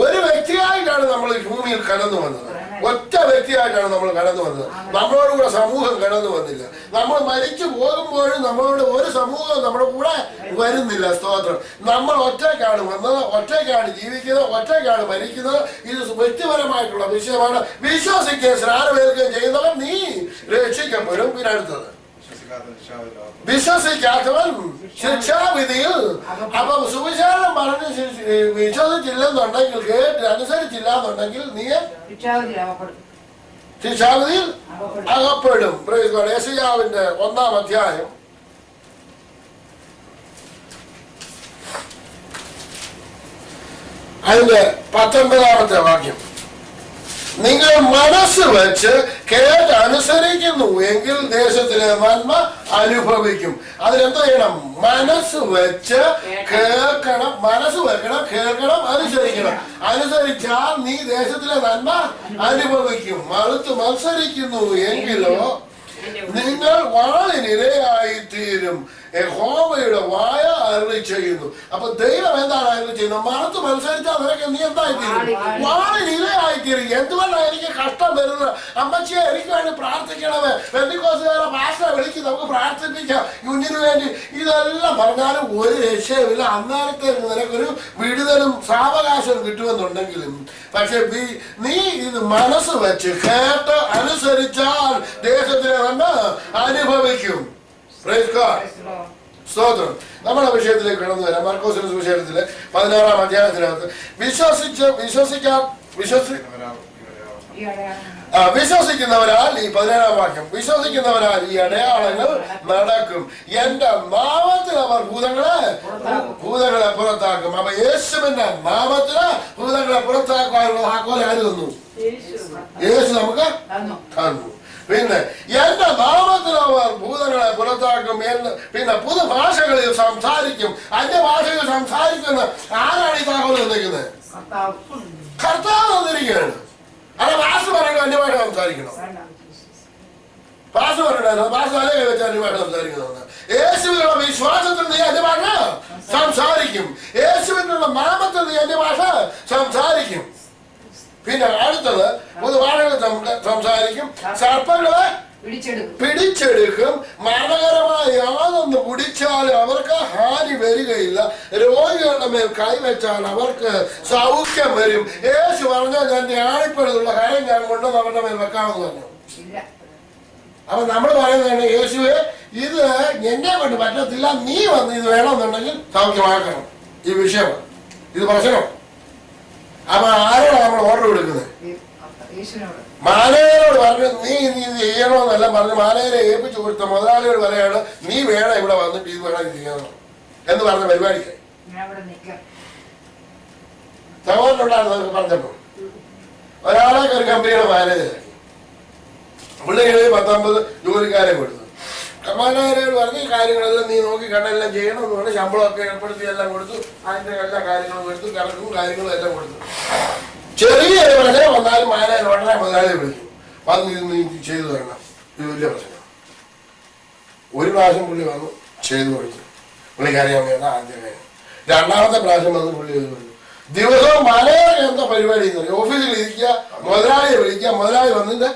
ഒരു വ്യക്തിയായിട്ടാണ് നമ്മൾ ഈ ഭൂമിയിൽ കടന്നു വന്നത്. ഒറ്റ വ്യക്തിയായിട്ടാണ് നമ്മൾ കടന്നു വന്നത്. നമ്മളോടുകൂടെ സമൂഹം കടന്നു വന്നില്ല. നമ്മൾ മരിച്ചു പോകുമ്പോഴും നമ്മളോട് ഒരു സമൂഹം നമ്മുടെ കൂടെ വരുന്നില്ല. സ്തോത്രം. നമ്മൾ ഒറ്റയ്ക്കാണ് വന്നത്, ഒറ്റയ്ക്കാണ് ജീവിക്കുന്നത്, ഒറ്റയ്ക്കാണ് മരിക്കുന്നത്. ഇത് വ്യക്തിപരമായിട്ടുള്ള വിഷയമാണ്. വിശ്വസിക്കുകയും സ്നാനമേൽക്കുകയും ചെയ്യുന്നവൻ നീ രക്ഷിക്കപ്പെടും. പിന്നെ അടുത്തത്, വിശ്വസിക്കാത്തവൻ ശിക്ഷാവിധിയിൽ. അപ്പൊ സുവിശേഷം പറഞ്ഞ് വിശ്വസിച്ചില്ലെന്നുണ്ടെങ്കിൽ, കേട്ട് അനുസരിച്ചില്ല എന്നുണ്ടെങ്കിൽ നീ ശിക്ഷാവിധിയിൽ അകപ്പെടും. യെശയ്യാവിന്റെ 1-ാം അധ്യായം അതിന്റെ 19ാമത്തെ വാക്യം. നിങ്ങൾ മനസ്സ് വെച്ച് കേട്ട് അനുസരിക്കുന്നു എങ്കിൽ ദേശത്തിലെ നന്മ അനുഭവിക്കും. അതിനെന്ത് ചെയ്യണം? മനസ്സ് വെച്ച് കേൾക്കണം, മനസ്സ് വെക്കണം, കേൾക്കണം, അനുസരിക്കണം. അനുസരിച്ചാൽ നീ ദേശത്തിലെ നന്മ അനുഭവിക്കും. മത്സരിക്കുന്നു എങ്കിലോ നിങ്ങൾ വാളിനിരയായി തീരും. യഹോവയുടെ വായ അരുളി ചെയ്യുന്നു. അപ്പൊ ദൈവം എന്താണ് അരുളി ചെയ്യുന്നത്? മറുത്ത് മത്സരിച്ചാൽ നിനക്ക് നീ എന്തായിത്തീരും? വാളിനിരയായിത്തീരും. എന്തുകൊണ്ടാണ് എനിക്ക് കഷ്ടം വരുന്നത്? അമ്മച്ചിയെ എനിക്ക് വേണ്ടി പ്രാർത്ഥിക്കണമേ, പെന്തിക്കോസുകാരെ പാസ്റ്ററെ വിളിക്കും, നമുക്ക് പ്രാർത്ഥിപ്പിക്കാം കുഞ്ഞിന് വേണ്ടി. ഇതെല്ലാം പറഞ്ഞാലും ഒരു രക്ഷയുമില്ല. അന്നേരത്തേക്ക് നിനക്കൊരു വിടുതലും സാവകാശവും കിട്ടുമെന്നുണ്ടെങ്കിലും, പക്ഷെ നീ ഇത് മനസ്സ് വെച്ച് കേട്ട് അനുസരിച്ചാൽ ദേശത്തിലെ തന്നെ അനുഭവിക്കും. സ്തോത്രം. നമ്മുടെ വിഷയത്തിലേക്ക് കടന്നു വരാം. മർക്കോസിന്റെ സുവിശേഷത്തിലെ 16-ാം അധ്യായത്തിനകത്ത് വിശ്വസിക്കുന്നവരാൽ ഈ 17-ാം വാക്യം, വിശ്വസിക്കുന്നവരാൽ ഈ അടയാളങ്ങൾ നടക്കും, എന്റെ നാമത്തിൽ അവർ ഭൂതങ്ങളെ പുറത്താക്കും. അപ്പൊ യേശുവിന്റെ നാമത്തില് ഭൂതങ്ങളെ പുറത്താക്കാനുള്ള താക്കോൽ ആര് തന്നു? യേശു നമുക്ക് തന്നു. പിന്നെ എന്റെ നാമത്തിൽ അവർ ഭൂതങ്ങളെ പുറത്താക്കും എന്ന്, പിന്നെ പുതുഭാഷകളിൽ സംസാരിക്കും. അന്യഭാഷയിൽ സംസാരിക്കുന്ന ആരാണ് ഈ താക്കോൽ തന്നിരിക്കുന്നത്? കർത്താവ് തന്നിരിക്കുകയാണ്. അല്ല പാസ് പറയണോ അന്യഭാഷ സംസാരിക്കണോ? പാസ് പറയണോ? പാസ് തലേ വെച്ച് അന്യഭാഷ സംസാരിക്കണമെന്ന്. യേശുവിനുള്ള വിശ്വാസത്തിൽ നീ അന്യഭാഷ സംസാരിക്കും. യേശുവിനുള്ള നാമത്തിൽ നീ അന്യഭാഷ സംസാരിക്കും. പിന്നെ അടുത്തത് പൊതുവാഴകൾ സംസാരിക്കും, സർപ്പങ്ങളെ പിടിച്ചെടുക്കും, മരണകരമായ യാതൊന്ന് പിടിച്ചാൽ അവർക്ക് ഹാനി വരികയില്ല, രോഗികളുടെ മേൽ കൈവച്ചാൽ അവർക്ക് സൗഖ്യം വരും. യേശു പറഞ്ഞാൽ എന്റെ ആണിപ്പഴുതുള്ള കാര്യം ഞാൻ കൊണ്ടുവന്ന് അവരുടെ മേൽ വെക്കാമെന്ന് പറഞ്ഞു. അപ്പൊ നമ്മൾ പറയുന്നതാണ്, യേശുവെ ഇത് എന്നെ കൊണ്ട് പറ്റത്തില്ല, നീ വന്ന് ഇത് വേണമെന്നുണ്ടെങ്കിൽ സൗഖ്യമാക്കണം. ഈ വിഷയം, ഇത് പ്രശ്നം. അപ്പൊ ആരോടാണ് നമ്മൾ ഓർഡർ കൊടുക്കുന്നത്? മാനേജരോട് പറഞ്ഞു നീ ഇത് ചെയ്യണമെന്നെല്ലാം പറഞ്ഞ് മാനേജരെ ഏൽപ്പിച്ചു കൊടുത്ത മുതലാളിയോട് പറയാണ്, നീ വേണം ഇവിടെ വന്നിട്ട് ഇത് വേണം ചെയ്യണം എന്ന് പറഞ്ഞ പരിപാടിക്കായി. സഹോദരനുണ്ടായിരുന്നു നമുക്ക് പറഞ്ഞപ്പോ ഒരാളൊക്കെ ഒരു കമ്പനിയുടെ മാനേജറായി. പുള്ളിക്ക് 19 ജോലിക്കാരെ കൊടുത്തു. മാനേജരോട് പറഞ്ഞ് ഈ കാര്യങ്ങളെല്ലാം നീ നോക്കി കണ്ടെല്ലാം ചെയ്യണം എന്ന് പറഞ്ഞ് ശമ്പളമൊക്കെ ഏർപ്പെടുത്തി എല്ലാം കൊടുത്തു. അതിന്റെ എല്ലാ കാര്യങ്ങളും എടുത്തു, കണക്കും കാര്യങ്ങളും എല്ലാം കൊടുത്തു. ചെറിയ പ്രശ്നം വന്നാലും മാനേജർ ഉടനെ മുതലാളി വിളിക്കും, വന്ന് ഇത് നീ ചെയ്തു തരണം, ഇത് വലിയ പ്രശ്നം. ഒരു പ്രാവശ്യം പുള്ളി വന്നു ചെയ്തു കൊടുത്തു, പുള്ളിക്കറിയാൻ വേണ്ട ആദ്യം കാര്യം. രണ്ടാമത്തെ പ്രാവശ്യം വന്ന് പുള്ളി ചെയ്തു കൊടുത്തു. ദിവസവും മാനേജർ എന്താ പരിപാടി എന്ന് പറയും, ഓഫീസിൽ ഇരിക്കുക, മുതലാളിയെ വിളിക്കുക, മുതലാളി വന്നിട്ട്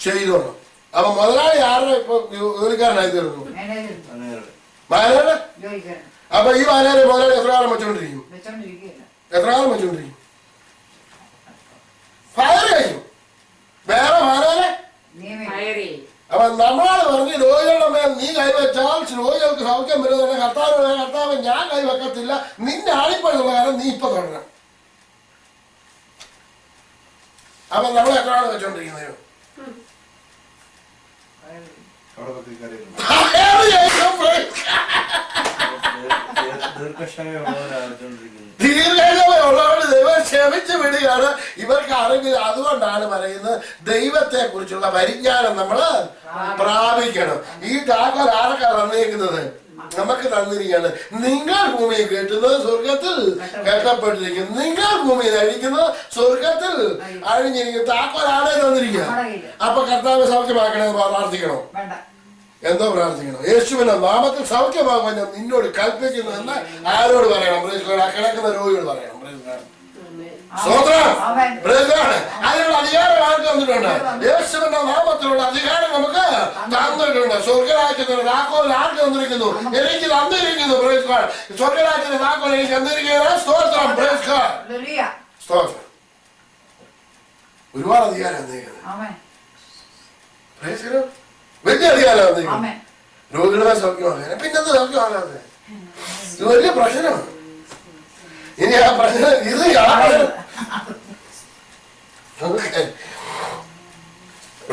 ചെയ്തു തരണം. അപ്പൊ മുതലാളി ആരുടെ ഇപ്പൊ ജോലിക്കാരനായി തീർന്നു? മാനേജർ. അപ്പൊ ഈ മാനേജർ മുതലാളി എത്ര കാലം വെച്ചോണ്ടിരിക്കും? എത്ര കാലം വെച്ചോണ്ടിരിക്കും? ഫയർ കഴിയും വേറെ മാനേജരെ. അപ്പൊ നമ്മളാണ് പറഞ്ഞ് രോഗികളുടെ മേൽ നീ കൈവച്ചാൽ രോഗികൾക്ക് സൗഖ്യം വരുന്ന കർത്താവ് ഞാൻ കൈവെക്കത്തില്ല, നിന്റെ ആണിപ്പഴുള്ള കാലം നീ ഇപ്പൊ തുടങ്ങണം. അപ്പൊ നമ്മൾ എത്രയാണ് വെച്ചോണ്ടിരിക്കുന്നത്? ദീർഘക്ഷമയുള്ളവരോട് ദൈവം ക്ഷമിച്ചു വിടുകയാണ്. ഇവർക്ക് അറിവ്, അതുകൊണ്ടാണ് പറയുന്നത് ദൈവത്തെ കുറിച്ചുള്ള പരിജ്ഞാനം നമ്മൾ പ്രാപിക്കണം. ഈ താക്കോൽ ആരൊക്കെയാണ് തന്നിരിക്കുന്നത്? നമുക്ക് തന്നിരിക്കുകയാണ്. നിങ്ങൾ ഭൂമിയിൽ കേട്ടുന്നത് സ്വർഗത്തിൽ കേട്ടപ്പെട്ടിരിക്കും, നിങ്ങൾ ഭൂമിയിൽ അഴിക്കുന്നത് സ്വർഗത്തിൽ അഴിഞ്ഞിരിക്കും. താക്കോൽ ആരെ തന്നിരിക്കുക? അപ്പൊ കർത്താവ് സൗഖ്യമാക്കണമെന്ന് പ്രാർത്ഥിക്കണോ? എന്തോ പ്രാർത്ഥിക്കണം? യേശുവിന്റെ നാമത്തിൽ സൗഖ്യമാകുവാൻ ഞാൻ നിന്നോട് കൽപ്പിക്കുന്നു എന്ന് ആരോട് പറയണം? കിടക്കുന്ന രോഗിയോട് പറയണം. അതിനുള്ള അധികാരം ആർക്ക് തന്നിട്ടുണ്ട്? യേശുവിന്റെ നാമത്തിലുള്ള അധികാരം നമുക്ക് തന്നിട്ടുണ്ട്. സ്വർഗരാജ്യത്തിന്റെ താക്കോൽ ആർക്ക് തന്നിരിക്കുന്നു? എനിക്ക് തന്നിരിക്കുന്നു. സ്വർഗരാജ്യത്തിന്റെ താക്കോൽ എനിക്ക് തന്നിരിക്കുകയാണ്. സ്തോത്രം. സ്തോത്രം. ഒരുപാട് അധികാരം തന്നിരിക്കുന്നത്, വലിയ അധികാരം തന്നിരിക്കുന്നു. രോഗികളെ സൗഖ്യമാകാൻ പിന്നെന്ത് സൗഖ്യമാകാതെ? ഇത് വലിയ പ്രശ്നമാണ്. ഇനി ആ പ്രശ്നം ഇത്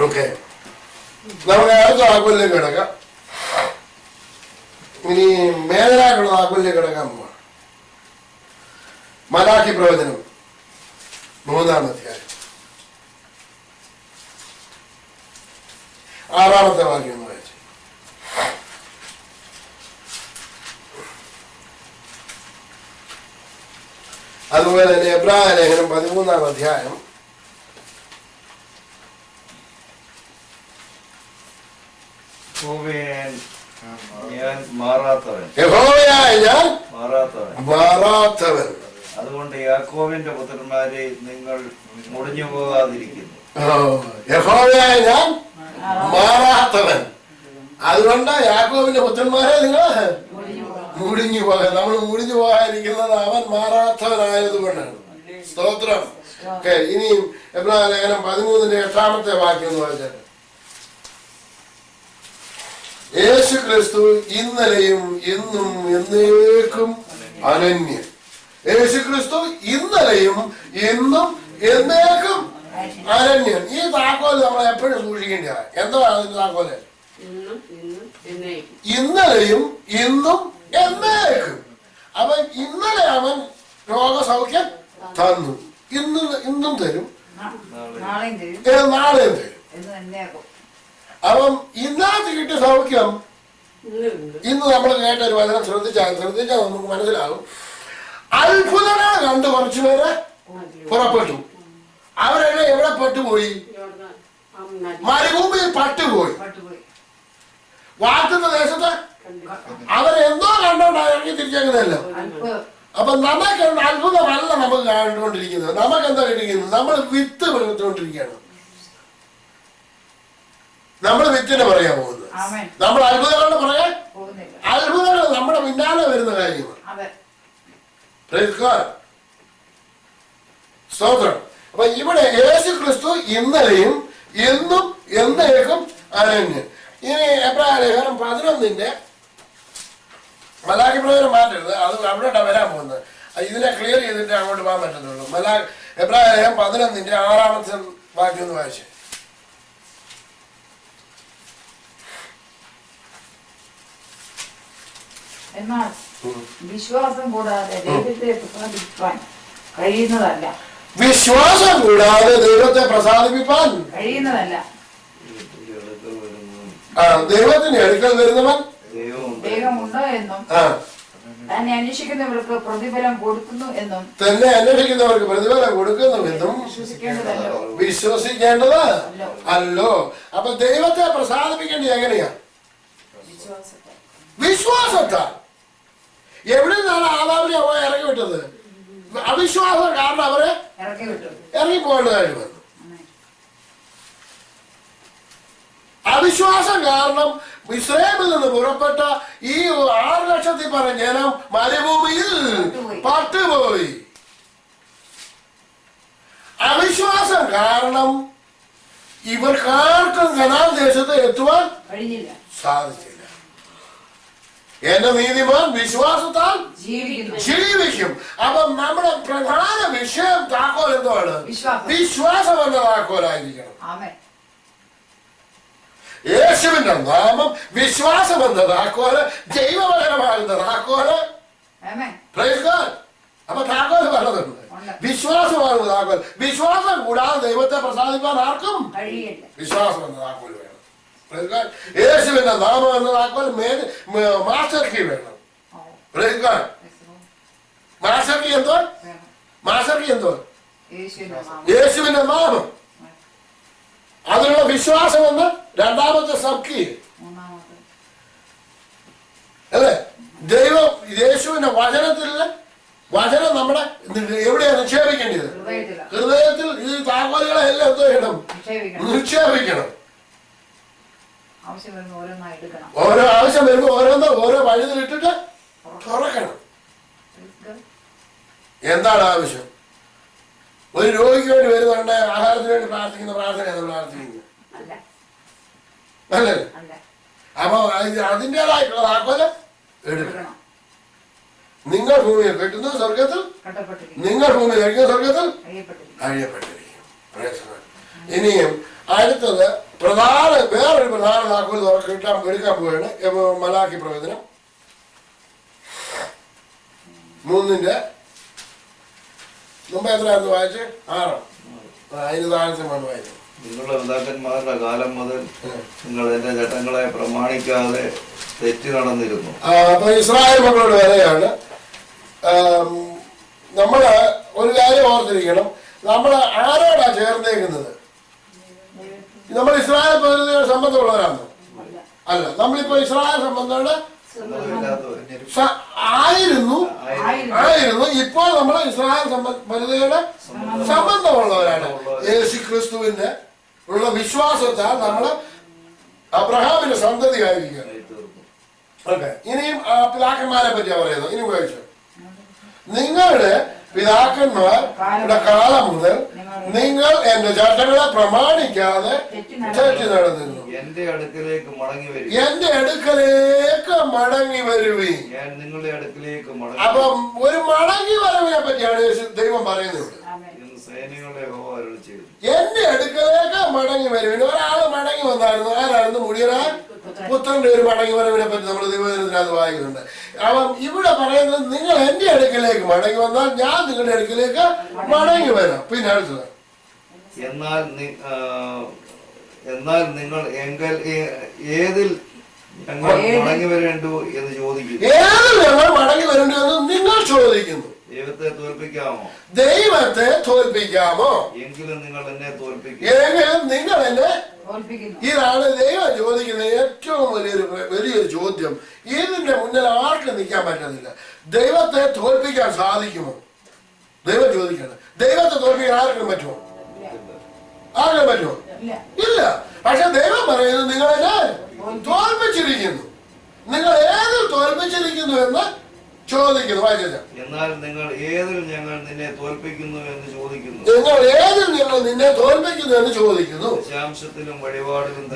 ഓക്കെ, നമുക്ക് അടുത്ത താക്കോലിലേക്ക് കിടക്കാം. ഇനി മേഖലയായിട്ടുള്ള താക്കോലിലേക്ക് കിടക്കാൻ പോവാണ്. മലാഖി പ്രവചനം 3-ാം അധ്യായം 6-ാമത്തെ വാക്യം എന്ന് വായിച്ചു. അതുപോലെ തന്നെ എബ്രായ ലേഖനം 13-ാം അധ്യായം യഹോവയായ ഞാൻ മാറാത്തവൻ. അതുകൊണ്ട് യാക്കോബിന്റെ പുത്രന്മാരെ നിങ്ങൾ മുടിഞ്ഞു പോകാതിരിക്കുന്നു. യഹോവയായ ഞാൻ മാറാത്തവൻ. അതുകൊണ്ട് യാക്കോബിന്റെ പുത്രന്മാരെ നിങ്ങൾ മുടിഞ്ഞു പോകാൻ. നമ്മൾ മുടിഞ്ഞു പോകാതിരിക്കുന്നത് അവൻ മാറാത്തവനായതുകൊണ്ടാണ്. സ്തോത്രം. ഇനിയും എബ്രായ ലേഖനം 13-ന്റെ 8-ാമത്തെ വാക്യം എന്ന് വായിച്ചാൽ, യേശു ക്രിസ്തു ഇന്നലെയും ഇന്നും എന്നേക്കും അനന്യൻ. യേശു ക്രിസ്തു ഇന്നലെയും ഇന്നും എന്നേക്കും അരണ്യൻ. ഈ താക്കോല് നമ്മൾ എപ്പോഴും സൂക്ഷിക്കേണ്ടതാണ്. എന്താണ് അതിന്റെ താക്കോല്? ഇന്നലെയും ഇന്നും എന്നേക്കും. അവൻ ഇന്നലെ അവൻ രോഗസൗഖ്യം തന്നു, ഇന്നും തരും, നാളെയും തരും. അവൻ ഇന്നത്തെ കിട്ടിയ സൗഖ്യം ഇന്ന് നമ്മൾ കേട്ട ഒരു വചനം ശ്രദ്ധിച്ചാൽ നമുക്ക് മനസ്സിലാകും. അത്ഭുതങ്ങൾ കണ്ട് കുറച്ചുപേര് പുറപ്പെട്ടു. അവരെല്ലാം എവിടെ പെട്ടുപോയി? മരുഭൂമിയിൽ പട്ടുപോയി. വാഴ്ത്തുന്ന ദേശത്ത് അവരെന്തോ കണ്ടോണ്ടാ ഇറങ്ങി തിരിച്ചേക്കുന്നതല്ലോ. അപ്പൊ നമുക്ക് അത്ഭുതമല്ല നമുക്ക് കണ്ടുകൊണ്ടിരിക്കുന്നത്. നമുക്ക് എന്താ കിട്ടിയിരിക്കുന്നത്? നമ്മൾ വിത്ത് വളർത്തുകൊണ്ടിരിക്കുകയാണ്. നമ്മൾ വിത്തിനെ പറയാൻ പോകുന്നത്. നമ്മൾ അത്ഭുതങ്ങളുടെ പറയാൻ അത്ഭുതങ്ങൾ നമ്മുടെ പിന്നാലെ വരുന്ന കാര്യമാണ്. സ്തോത്രം. അപ്പൊ ഇവിടെ യേശു ക്രിസ്തു ഇന്നലെയും എന്നും എന്നേക്കും അനന്യൻ. ഇനി എബ്രായലേഖനം 11 മലാഖി പ്രവചനം മാറ്റരുത്, അത് അവിടെയാണ് വരാൻ പോകുന്നത്. ഇതിനെ ക്ലിയർ ചെയ്തിട്ട് അങ്ങോട്ട് പോകാൻ പറ്റത്തുള്ളൂ. എബ്രായലേഖനം 11 6 വാക്യം ഒന്ന് വായിച്ചു. എന്നാൽ വിശ്വാസം കൂടാതെ ദൈവത്തെ പ്രസാദിപ്പിക്കാൻ കഴിയുന്നതല്ല. വിശ്വാസം കൂടാതെ ദൈവത്തെ പ്രസാദിപ്പിക്കാൻ കഴിയുന്നതല്ല. ദൈവത്തിന്റെ അടുക്കൽ വരുന്നവൻ ദൈവമുണ്ടോ എന്നും തന്നെ അന്വേഷിക്കുന്നവർക്ക് പ്രതിഫലം കൊടുക്കുന്നു എന്നും വിശ്വസിക്കേണ്ടത് അല്ലോ. അപ്പൊ ദൈവത്തെ പ്രസാദിപ്പിക്കേണ്ടത് എങ്ങനെയാ? വിശ്വാസത്താൽ. എവിടെ നിന്നാണ് ആദാമിനെ ഇറങ്ങി വിട്ടത്? അവിശ്വാസം കാരണം അവരെ ഇറങ്ങി പോകേണ്ടതായിട്ട് വന്നു. അവിശ്വാസം കാരണം ഇസ്രായേലിൽ നിന്ന് പുറപ്പെട്ട ഈ 6 ലക്ഷത്തിൽ പറഞ്ഞ ജനം മരുഭൂമിയിൽ പട്ടുപോയി. അവിശ്വാസം കാരണം ഇവർക്കാർക്കും കനാൻ ദേശത്ത് എത്തുവാൻ സാധിച്ചില്ല. എന്റെ നീതിമാൻ വിശ്വാസത്താൽ ജീവിക്കും. അപ്പൊ നമ്മുടെ പ്രധാന വിഷയം താക്കോൽ എന്താണ്? വിശ്വാസം എന്ന താക്കോലായിരിക്കണം. യേശുവിന്റെ നാമം വിശ്വാസം എന്ന താക്കോല്, ദൈവവചനമാകുന്ന താക്കോല്. അപ്പൊ താക്കോല് പറഞ്ഞതുണ്ട്, വിശ്വാസമാകുന്ന താക്കോൽ. വിശ്വാസം കൂടാതെ ദൈവത്തെ പ്രസാദിപ്പാൻ ആർക്കും വിശ്വാസം എന്ന താക്കോല് വേണം. യേശുവിന്റെ നാമം എന്ന താക്കോൽ മാസ്റ്റർ കീ വേണം. മാസ്റ്റർ കീ എന്തോ? മാസ്റ്റർ കീ എന്തോ? യേശുവിന്റെ നാമം. അതിനുള്ള വിശ്വാസം എന്ന് രണ്ടാമത്തെ സബ് കീ അല്ലേ? ദൈവം യേശുവിന്റെ വചനത്തില് വചനം നമ്മുടെ എവിടെയാണ് നിക്ഷേപിക്കേണ്ടത്? ഹൃദയത്തിൽ. ഈ താക്കോലുകളെ എല്ലാം എന്തോ ഇടം നിക്ഷേപിക്കണം. ഓരോ ആവശ്യം വരുമ്പോ ഓരോ വഴുതിൽ ഇട്ടിട്ട് തുറക്കണം. എന്താണ് ആവശ്യം? ഒരു രോഗിക്ക് വേണ്ടി വരുന്നുണ്ട്, ആഹാരത്തിന് വേണ്ടി പ്രാർത്ഥിക്കുന്ന പ്രാർത്ഥനയാണ് പ്രാർത്ഥിക്കുന്നത് അല്ലേ? അപ്പൊ അതിൻ്റെതായിട്ടുള്ള താക്കോല് എടുക്കണം. നിങ്ങൾ ഭൂമിയിൽ കെട്ടുന്ന സ്വർഗത്തിൽ, നിങ്ങൾ ഭൂമിയിൽ കഴിക്കുന്ന സ്വർഗത്തിൽ കഴിയപ്പെട്ടിരിക്കും. ഇനിയും അടുത്തത് വേറൊരു പ്രധാന താക്കോൽ എടുക്കാൻ പോവുകയാണ്. മലാഖി പ്രവചനം 3 മുമ്പ് എത്രയായിരുന്നു വായിച്ച്? 6. അതിന് താഴത്തെ മണ്ണ് വായിച്ചു. നിങ്ങളുടെ പിതാക്കന്മാരുടെ കാലം മുതൽ നിങ്ങൾ എന്റെ ചട്ടങ്ങളെ പ്രമാണിക്കാതെ തെറ്റി നടന്നിരുന്നു. അപ്പൊ ഇസ്രായേൽ മക്കളോട് വരെയാണ്. നമ്മള് ഒരു കാര്യം ഓർത്തിരിക്കണം, നമ്മൾ ആരോടാ ചേർന്നേക്കുന്നത്? നമ്മൾ ഇസ്രായേൽ പൗരതയുടെ സംബന്ധമുള്ളവരാണോ? അല്ല. നമ്മളിപ്പോ ഇസ്രായേൽ സംബന്ധമുള്ള ആയിരുന്നു. ഇപ്പോൾ നമ്മൾ ഇസ്രായേൽ പൗരതയുടെ സംബന്ധമുള്ളവരാണ്. യേശു ക്രിസ്തുവിന്റെ ഉള്ള വിശ്വാസത്താൽ നമ്മള് അബ്രഹാമിന്റെ സന്തതി ആയിരിക്കുകയാണ്. ഓക്കെ. ഇനിയും പിതാക്കന്മാരെ പറ്റിയാ പറയുന്നത്. ഇനി ഉപയോഗിച്ചു, നിങ്ങളുടെ പിതാക്കന്മാരുടെ കാലം മുതൽ നിങ്ങൾ എന്റെ ചട്ടങ്ങളെ പ്രമാണിക്കാതെ തെറ്റി നടന്നിരുന്നു. എന്റെ അടുക്കലേക്ക് മടങ്ങി വരുവീൻ. നിങ്ങളുടെ അടുക്കലേക്ക് അപ്പം ഒരു മടങ്ങി വരവിനെ പറ്റിയാണ് ദൈവം പറയുന്നത്. ചെയ്തു. എന്റെ അടുക്കലേക്ക് മടങ്ങി വരുവിന്. ഒരാള് മടങ്ങി വന്നായിരുന്നു. ആരായിരുന്നു? മുടിയറ പുത്രന്റെ ഒരു മടങ്ങി വരവിനെ പറ്റി നമ്മൾ ദൈവത്തിനകത്ത് വായിക്കുന്നുണ്ട്. അവൻ ഇവിടെ പറയുന്നത് നിങ്ങൾ എന്റെ അടുക്കലേക്ക് മടങ്ങി വന്നാൽ ഞാൻ നിങ്ങളുടെ അടുക്കലേക്ക് മടങ്ങി വരാം. പിന്നെ അടുത്തത്, എന്നാൽ നിങ്ങൾ ഏതിൽ ഞങ്ങൾ മടങ്ങി വരേണ്ടു എന്ന് ചോദിക്കുന്നു. ഏതിൽ ഞങ്ങൾ മടങ്ങി വരേണ്ടു എന്ന് നിങ്ങൾ ചോദിക്കുന്നു. ദൈവത്തെ തോൽപ്പിക്കാമോ? ദൈവത്തെ തോൽപ്പിക്കാമോ? എങ്കിലും നിങ്ങൾ എന്നെ തോൽപ്പിക്കും. എങ്കിലും നിങ്ങൾ എന്നെ തോൽപ്പിക്കുന്നു. ഇതാണ് ദൈവം ചോദിക്കുന്ന ഏറ്റവും വലിയൊരു ചോദ്യം. ഇതിന്റെ മുന്നിൽ ആർക്കും നിൽക്കാൻ പറ്റുന്നില്ല. ദൈവത്തെ തോൽപ്പിക്കാൻ സാധിക്കുമോ? ദൈവം ചോദിക്കണം. ദൈവത്തെ തോൽപ്പിക്കാൻ ആർക്കും പറ്റുമോ? ആർക്കും പറ്റുമോ? ഇല്ല. പക്ഷെ ദൈവം പറയുന്നത് നിങ്ങളെന്നെ തോൽപ്പിച്ചിരിക്കുന്നു. നിങ്ങൾ ഏതിൽ തോൽപ്പിച്ചിരിക്കുന്നു എന്ന് ചോദിക്കുന്നു. വായിച്ച, എന്നാൽ നിങ്ങൾ ഏതിൽ ഞങ്ങൾ നിന്നെ തോൽപ്പിക്കുന്നു എന്ന് ചോദിക്കുന്നു. നിങ്ങൾ ഏതിൽ ഞങ്ങൾ നിന്നെ തോൽപ്പിക്കുന്നു എന്ന് ചോദിക്കുന്നു.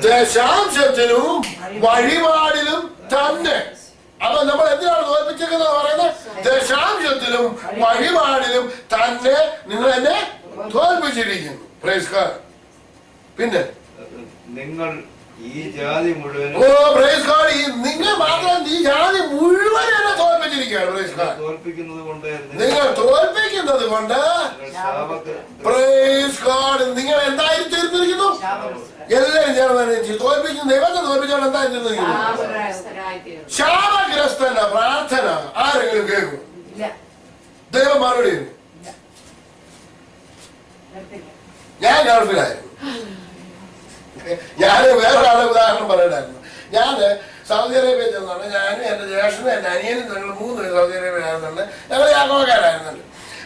ദശാംശത്തിലും വഴിപാടിലും തന്നെ. അപ്പൊ നമ്മൾ എന്തിനാണ് തോൽപ്പിച്ചിരിക്കുന്നത് പറയുന്നത്? ദശാംശത്തിലും വഴിപാടിലും തന്നെ നിങ്ങൾ എന്നെ തോൽപ്പിച്ചിരിക്കുന്നു. Praise God. പിന്നെ നിങ്ങൾ ഈ ജാതി മുഴുവൻ, പ്രൈസ് ഗോഡ്, നിങ്ങൾ മാത്രം ഈ ജാതി മുഴുവൻ എന്നെ തോൽപ്പിച്ചിരിക്കുകയാണ്. Praise God. തോൽപ്പിക്കുന്നത് കൊണ്ട് നിങ്ങൾ തോൽപ്പിക്കുന്നത് കൊണ്ട് പ്രൈസ് ഗോഡ് നിങ്ങൾ എന്തായി തീർന്നിരിക്കുന്നു? എല്ലാവരും ചേർന്ന് തോൽപ്പിക്കുന്നു. ദൈവത്തെ തോൽപ്പിച്ചാൽ എന്തായി തീർന്നിരിക്കുന്നു? ശാപഗ്രസ്തന്റെ പ്രാർത്ഥന ആരെങ്കിലും കേൾക്കും? ദൈവം മറുപടി. ഞാൻ ഗൾഫിലായിരുന്നു. ഞാൻ വേറൊരാളെ ഉദാഹരണം പറയണ്ടായിരുന്നു. ഞാൻ സൗദി അറേബ്യ ചെന്നാണ്. ഞാനും എന്റെ ജ്യേഷ്ഠനും എന്റെ അനിയനും ഞങ്ങൾ 3 പേര് സൗദി അറേബ്യയിലായിരുന്നുണ്ട്. ഞങ്ങൾ യാക്കോബക്കാരായിരുന്നുണ്ട്.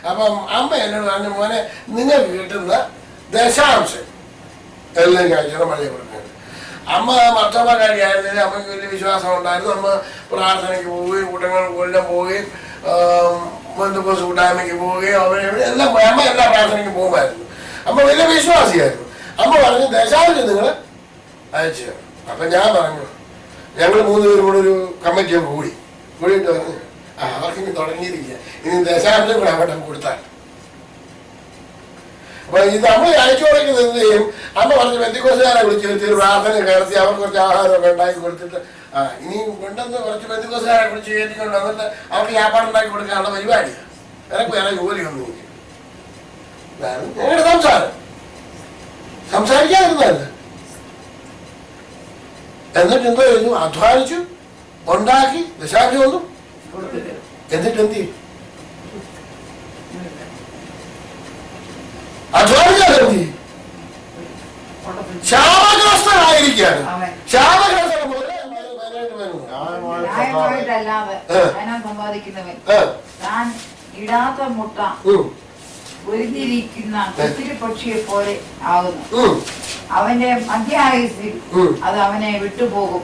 അപ്പം അമ്മ എന്നോട് പറഞ്ഞു, മോനെ നിങ്ങൾക്ക് കിട്ടുന്ന ദശാംശം എല്ലാം കഴിക്കണം മഴ കൊടുക്കുന്നത്. അമ്മ മർത്തമ്മക്കാരിയായിരുന്നില്ല. അമ്മയ്ക്ക് വലിയ വിശ്വാസം ഉണ്ടായിരുന്നു. അമ്മ പ്രാർത്ഥനയ്ക്ക് പോവുകയും കൊല്ലം പോവുകയും ബന്ധുക്കോസ് കൂട്ടായ്മയ്ക്ക് പോവുകയും എല്ലാം അമ്മ എല്ലാ പ്രാർത്ഥനയ്ക്കും പോകുമായിരുന്നു. അമ്മ വലിയ വിശ്വാസിയായിരുന്നു. അമ്മ പറഞ്ഞു ദശാംശം നിങ്ങൾ അയച്ചു തരണം. അപ്പൊ ഞാൻ പറഞ്ഞു, ഞങ്ങൾ 3 പേരും കൂടെ ഒരു കമ്മിറ്റി കൂടിയിട്ട് പറഞ്ഞു, അവർക്ക് ഇനി തുടങ്ങിയിരിക്കുക, ഇനി ദശാംശം കൂടെ അവിടെ കൊടുത്താൽ. അപ്പൊ ഇത് നമ്മൾ അയച്ചു കൊടുക്കുന്നത് എന്ത് ചെയ്യും? അമ്മ പറഞ്ഞ് ബന്ധുക്കോസുകാരെ വിളിച്ചിരുത്തി പ്രാർത്ഥന കയർത്തി അവർക്ക് കുറച്ച് ആഹാരമൊക്കെ ഉണ്ടാക്കി കൊടുത്തിട്ട് ഇനി കൊണ്ടുവന്ന് കുറച്ച് ബന്ധുക്കോസുകാരെ വിളിച്ച് കയറ്റിക്കൊണ്ട് വന്നിട്ട് അവർക്ക് വ്യാപാരം ഉണ്ടാക്കി കൊടുക്കാനുള്ള പരിപാടിയാണ്. എനിക്ക് വേറെ ജോലിയൊന്നും ഇല്ല. ഞങ്ങളുടെ സംസാരിക്കാതിരുന്നല്ല. എന്നിട്ട് എന്തോ ചെയ്യുന്നു? അധ്വാനിച്ചു, ഉണ്ടാക്കി, ദശാംശം ഒന്നും. എന്നിട്ട് എന്ത് ചെയ്യും? അധ്വാനിക്കാതെ എന്ത് ചെയ്യും? ശാപഗ്രസ്തനായിരിക്കുകയാണ്. ശാപഗ്രസ്തൻ ന്യായമായിട്ടല്ലാതെ സമ്പാദിക്കുന്നവൻ താൻ ഇടാത്ത മുട്ട ഒരുങ്ങിയിരിക്കുന്ന കുത്തിരി പക്ഷിയെ പോലെ ആകുന്നു. അവന്റെ മധ്യായുസിൽ അത് അവനെ വിട്ടുപോകും.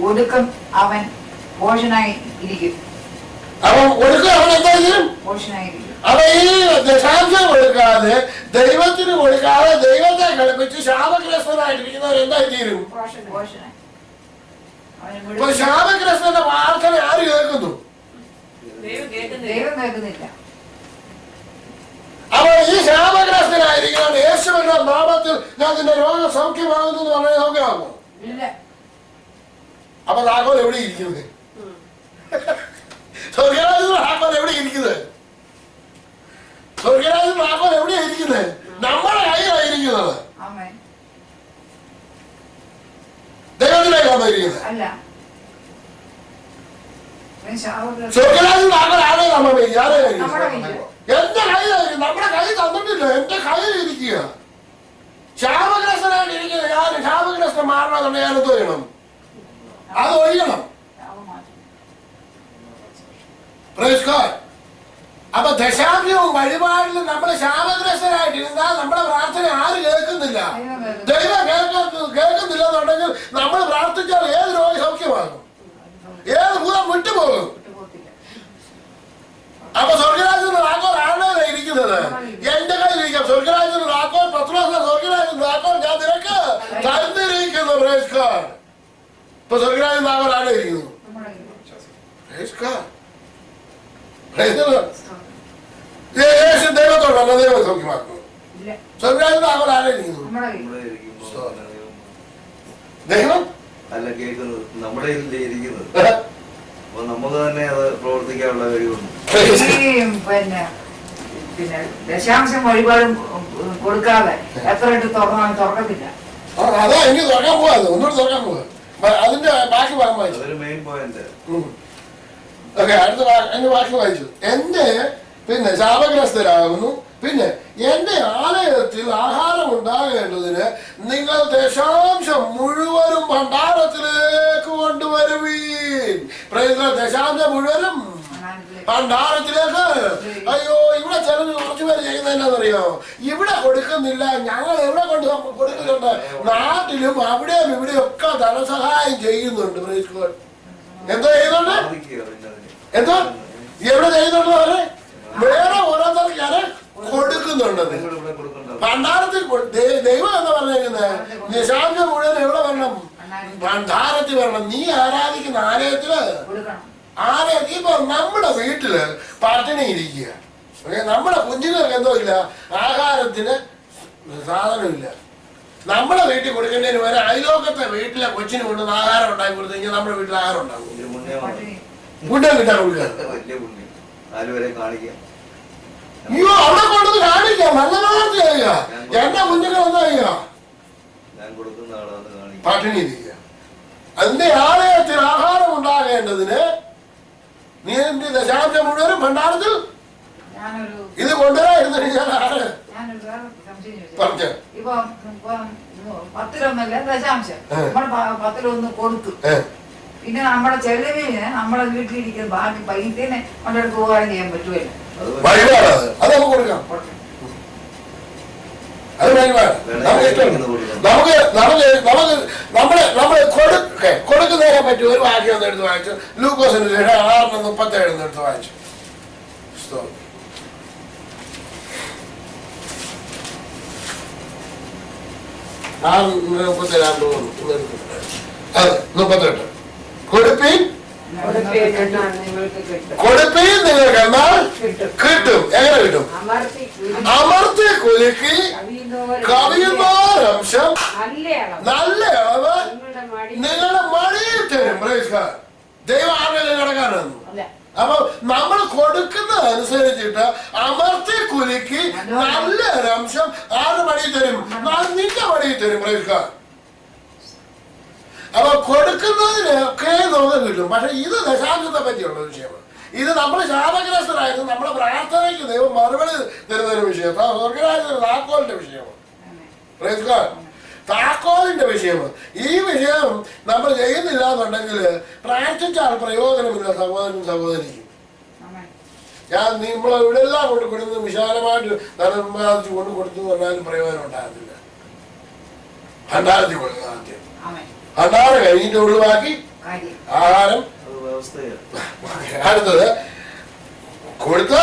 ഒടുക്കം അവൻ ഭോഷനായി ഇരിക്കും. അവ ഈ ദശാംശം കൊടുക്കാതെ ദൈവത്തിന് കൊടുക്കാതെ ദൈവത്തെ കളിപ്പിച്ച് ശാപഗ്രസ്തനായിട്ടിരിക്കുന്നവർ എന്തായി തീരും? ശാപഗ്രസ്തന്റെ പ്രാർത്ഥന ആര് കേൾക്കുന്നു? ദൈവം കേൾക്കുന്നില്ല. അപ്പോൾ ഈ ശാപഗ്രസ്തനായിരിക്കണം യേശുവിന്റെ നാമത്തിൽ ഞാൻ നിന്റെ രോഗം സൗഖ്യമാകുന്നു എന്ന് പറഞ്ഞാൽ സൗഖ്യമാകുമോ? അപ്പൊ താക്കോൽ എവിടെ ഇരിക്കുന്നത്? സ്വർഗരാജ്യത്തിൽ താക്കോൽ എവിടെ ഇരിക്കുന്നത്? സ്വർഗരാജ്യത്തിൽ താക്കോൽ എവിടെയാ ഇരിക്കുന്നത്? നമ്മുടെ കയ്യിലായിരിക്കുന്നത്. ദൈവത്തിലേക്കാണ് ഇരിക്കുന്നത്. സ്വർഗരാജ്യത്തിൽ താക്കോൽ ആരെ നമ്മൾ എന്റെ കയ്യിലായിരിക്കും. നമ്മുടെ കൈ തന്നിട്ടില്ല, എന്റെ കയ്യിൽ ഇരിക്കുക. ശാപഗ്രസ്തനായിട്ട് ഇരിക്കുക. ഞാൻ ശാപഗ്രസ്തൻ മാറണമെന്നുണ്ടെങ്കിൽ ഞാൻ എന്ത് ചെയ്യണം? അത് ഒഴിയണം. അപ്പൊ ദശാംശവും വഴിപാടിലും നമ്മൾ ശാപഗ്രസ്തനായിട്ടിരുന്നാൽ നമ്മുടെ പ്രാർത്ഥന ആര് കേൾക്കുന്നില്ല? ദൈവം കേൾക്കുന്നില്ല എന്നുണ്ടെങ്കിൽ നമ്മൾ പ്രാർത്ഥിച്ചാൽ ഏത് രോഗി സൗഖ്യമാകും? ഏത് ഭൂതം വിട്ടുപോകും? അപ്പൊ സ്വർഗരാജ്യത്തിന്റെ താക്കോൽ ആരുടെ ഇരിക്കുന്നത്? എന്റെ കയ്യിലിരിക്കാം. സ്വർഗരാജ്യത്തിന്റെ താക്കോൽ പത്രോസിന്റെ സ്വർഗരാജ്യത്തിന്റെ താക്കോൽ ഞാൻ നിനക്ക് തന്നിരിക്കുന്നു. ഇപ്പൊ സ്വർഗരാജ്യം താക്കോൽ ആരുടെ ഇരിക്കുന്നു? യേശു ദൈവത്തോടല്ല ദൈവം സൗഖ്യമാക്കുന്നു. സ്വർഗരാജ്യത്തിൽ താക്കോൽ ആരായിരിക്കുന്നു? നമ്മുടെ കയ്യിൽ. നമ്മളെ ഇരിക്കുമ്പോ ദൈവം അല്ല കേൾക്കുന്നത് നമ്മുടെ ഇരിക്കുന്നത്. അപ്പൊ നമുക്ക് തന്നെ അത് പ്രവർത്തിക്കാനുള്ള കഴിവുണ്ട്. ഈ പിന്നെ ദശാംശം വഴിപാടും കൊടുക്കാതെ എത്ര ഇട്ട് തുറക്കത്തില്ല. അതാ എനിക്ക് തുറക്കാൻ പോവാത്, ഒന്നുകൂടി തുറക്കാൻ പോവാ. അതിന്റെ ബാക്കി ഭാഗം വായിച്ചു. അതൊരു മെയിൻ പോയിന്റ്. ഓക്കെ, അതിന്റെ ബാക്കി വായിച്ചു. എന്റെ പിന്നെ ശാപഗ്രസ്തരാകുന്നു. പിന്നെ എന്റെ ആലയത്തിൽ ആഹാരം ഉണ്ടാകേണ്ടതിന് നിങ്ങൾ ദശാംശം മുഴുവനും ഭണ്ഡാരത്തിലേക്ക് കൊണ്ടുവരുവീൻ. ദശാംശം മുഴുവനും ഭണ്ഡാരത്തിലേക്ക്. അയ്യോ, ഇവിടെ ചിലർ കുറച്ചുപേര് ചെയ്യുന്നതെന്നറിയോ? ഇവിടെ കൊടുക്കുന്നില്ല, ഞങ്ങൾ എവിടെ കൊണ്ട് കൊടുക്കുന്നുണ്ട്? നാട്ടിലും അവിടെയും ഇവിടെയും ഒക്കെ ധനസഹായം ചെയ്യുന്നുണ്ട്. എന്തോ ചെയ്യുന്നുണ്ട്? എന്തോ എവിടെ ചെയ്യുന്നുണ്ട്? അവര് വേറെ ഓരോരുത്തർക്ക് ഞാൻ കൊടുക്കുന്നുണ്ടെന്ന്. ഭണ്ഡാരത്തിൽ ദൈവം എന്താ പറഞ്ഞേക്കുന്നത്? ദശാംശം മുഴുവൻ എവിടെ വരണം? ഭണ്ഡാരത്തിൽ വരണം. നീ ആരാധിക്കുന്ന ആലയത്തില് ഇപ്പൊ നമ്മുടെ വീട്ടില് പട്ടിണി ഇരിക്കുക. നമ്മുടെ കുഞ്ഞുങ്ങൾക്ക് എന്തോ ഇല്ല, ആഹാരത്തിന് സാധനമില്ല. നമ്മുടെ വീട്ടിൽ കൊടുക്കേണ്ടതിന് വരെ അയലോക്കത്തെ വീട്ടിലെ കൊച്ചിന് കൊണ്ടുവന്ന് ആഹാരം ഉണ്ടാക്കി കൊടുത്തു കഴിഞ്ഞാൽ നമ്മുടെ വീട്ടിൽ ആഹാരം ഉണ്ടാകും. ഫുഡ് കിട്ടാൻ കൊടുക്കുക. അയ്യോ, അവിടെ കൊണ്ടത് കാണിക്കാം. നല്ല പ്രവർത്തി ചെയ്യുക. എന്റെ കുഞ്ഞുങ്ങൾ എന്താ ചെയ്യുക? പട്ടിണി ഇരിക്കുക. അതിന്റെ ആലയത്തിൽ ആഹാരം ഉണ്ടാകേണ്ടതിന് നീ എന്റെ ദശാംശം മുഴുവനും ഭണ്ഡാരത്തിൽ ഇത് കൊണ്ടുവരായിരുന്നു. ഞാൻ ആര് പറഞ്ഞു? ഇപ്പൊ 10 ദശാംശം നമ്മൾ 10 കൊടുത്തു. പിന്നെ നമ്മുടെ ചെലവിന് നമ്മളെ വീട്ടിലിരിക്കുന്ന ബാക്കി പൈസനെ നമ്മുടെ ഉപകാരം ചെയ്യാൻ പറ്റുമല്ലോ. വഴിപാടാണ്, അത് നമുക്ക് കൊടുക്കാം. അത് വഴിപാട് നമ്മള് കൊടുക്കുന്നതിനെ പറ്റി ഒരു വാക്യം ഒന്ന് എടുത്ത് വായിച്ചു. ലൂക്കോസിന് 6:37 എടുത്ത് വായിച്ചു. 38 കൊടുപ്പീൻ നിങ്ങൾക്ക് എന്നാൽ കിട്ടും. എങ്ങനെ കിട്ടും? അമർത്തി കുലുക്കി കവിയുന്നോരംശം നല്ല അളവ് നിങ്ങളുടെ മടിയിൽ തരും. ദൈവം ആരുടെ കിടക്കാനൊന്നും. അപ്പൊ നമ്മൾ കൊടുക്കുന്നതനുസരിച്ചിട്ട് അമർത്തി കുലുക്കി നല്ലൊരംശം ആരുടെ മടിയിൽ തരും? നിന്റെ മടിയിൽ തരും. അപ്പൊ കൊടുക്കുന്നതിനൊക്കെ നമുക്ക് കിട്ടും. പക്ഷെ ഇത് ദശാംശത്തെ പറ്റിയുള്ള വിഷയമാണ്. ഇത് നമ്മൾ ശാപഗ്രസ്തരായിരുന്നു. നമ്മുടെ പ്രാർത്ഥനയ്ക്ക് ദൈവം മറുപടി തരുന്നൊരു വിഷയം. സ്വർഗരാജ്യത്തിന്റെ താക്കോലിന്റെ വിഷയമാണ്. താക്കോലിന്റെ വിഷയമാണ്. ഈ വിഷയം നമ്മൾ ചെയ്യുന്നില്ല എന്നുണ്ടെങ്കിൽ പ്രാർത്ഥിച്ചാൽ പ്രയോജനമില്ല. സഹോദരനും സഹോദരിക്കും ഞാൻ നമ്മളെ ഇവിടെ എല്ലാം കൊണ്ട് കൊടുത്ത് വിശാലമായിട്ട് ധനം സമ്പാദിച്ചു കൊണ്ട് കൊടുത്തു പറഞ്ഞാലും പ്രയോജനം ഉണ്ടാകുന്നില്ല. ഭണ്ഡാരത്തിൽ കൊടുക്കുക. ആദ്യം ഭണ്ഡാരം കഴിഞ്ഞിട്ട് ഒഴിവാക്കി ആഹാരം. അടുത്തത് കൊടുത്ത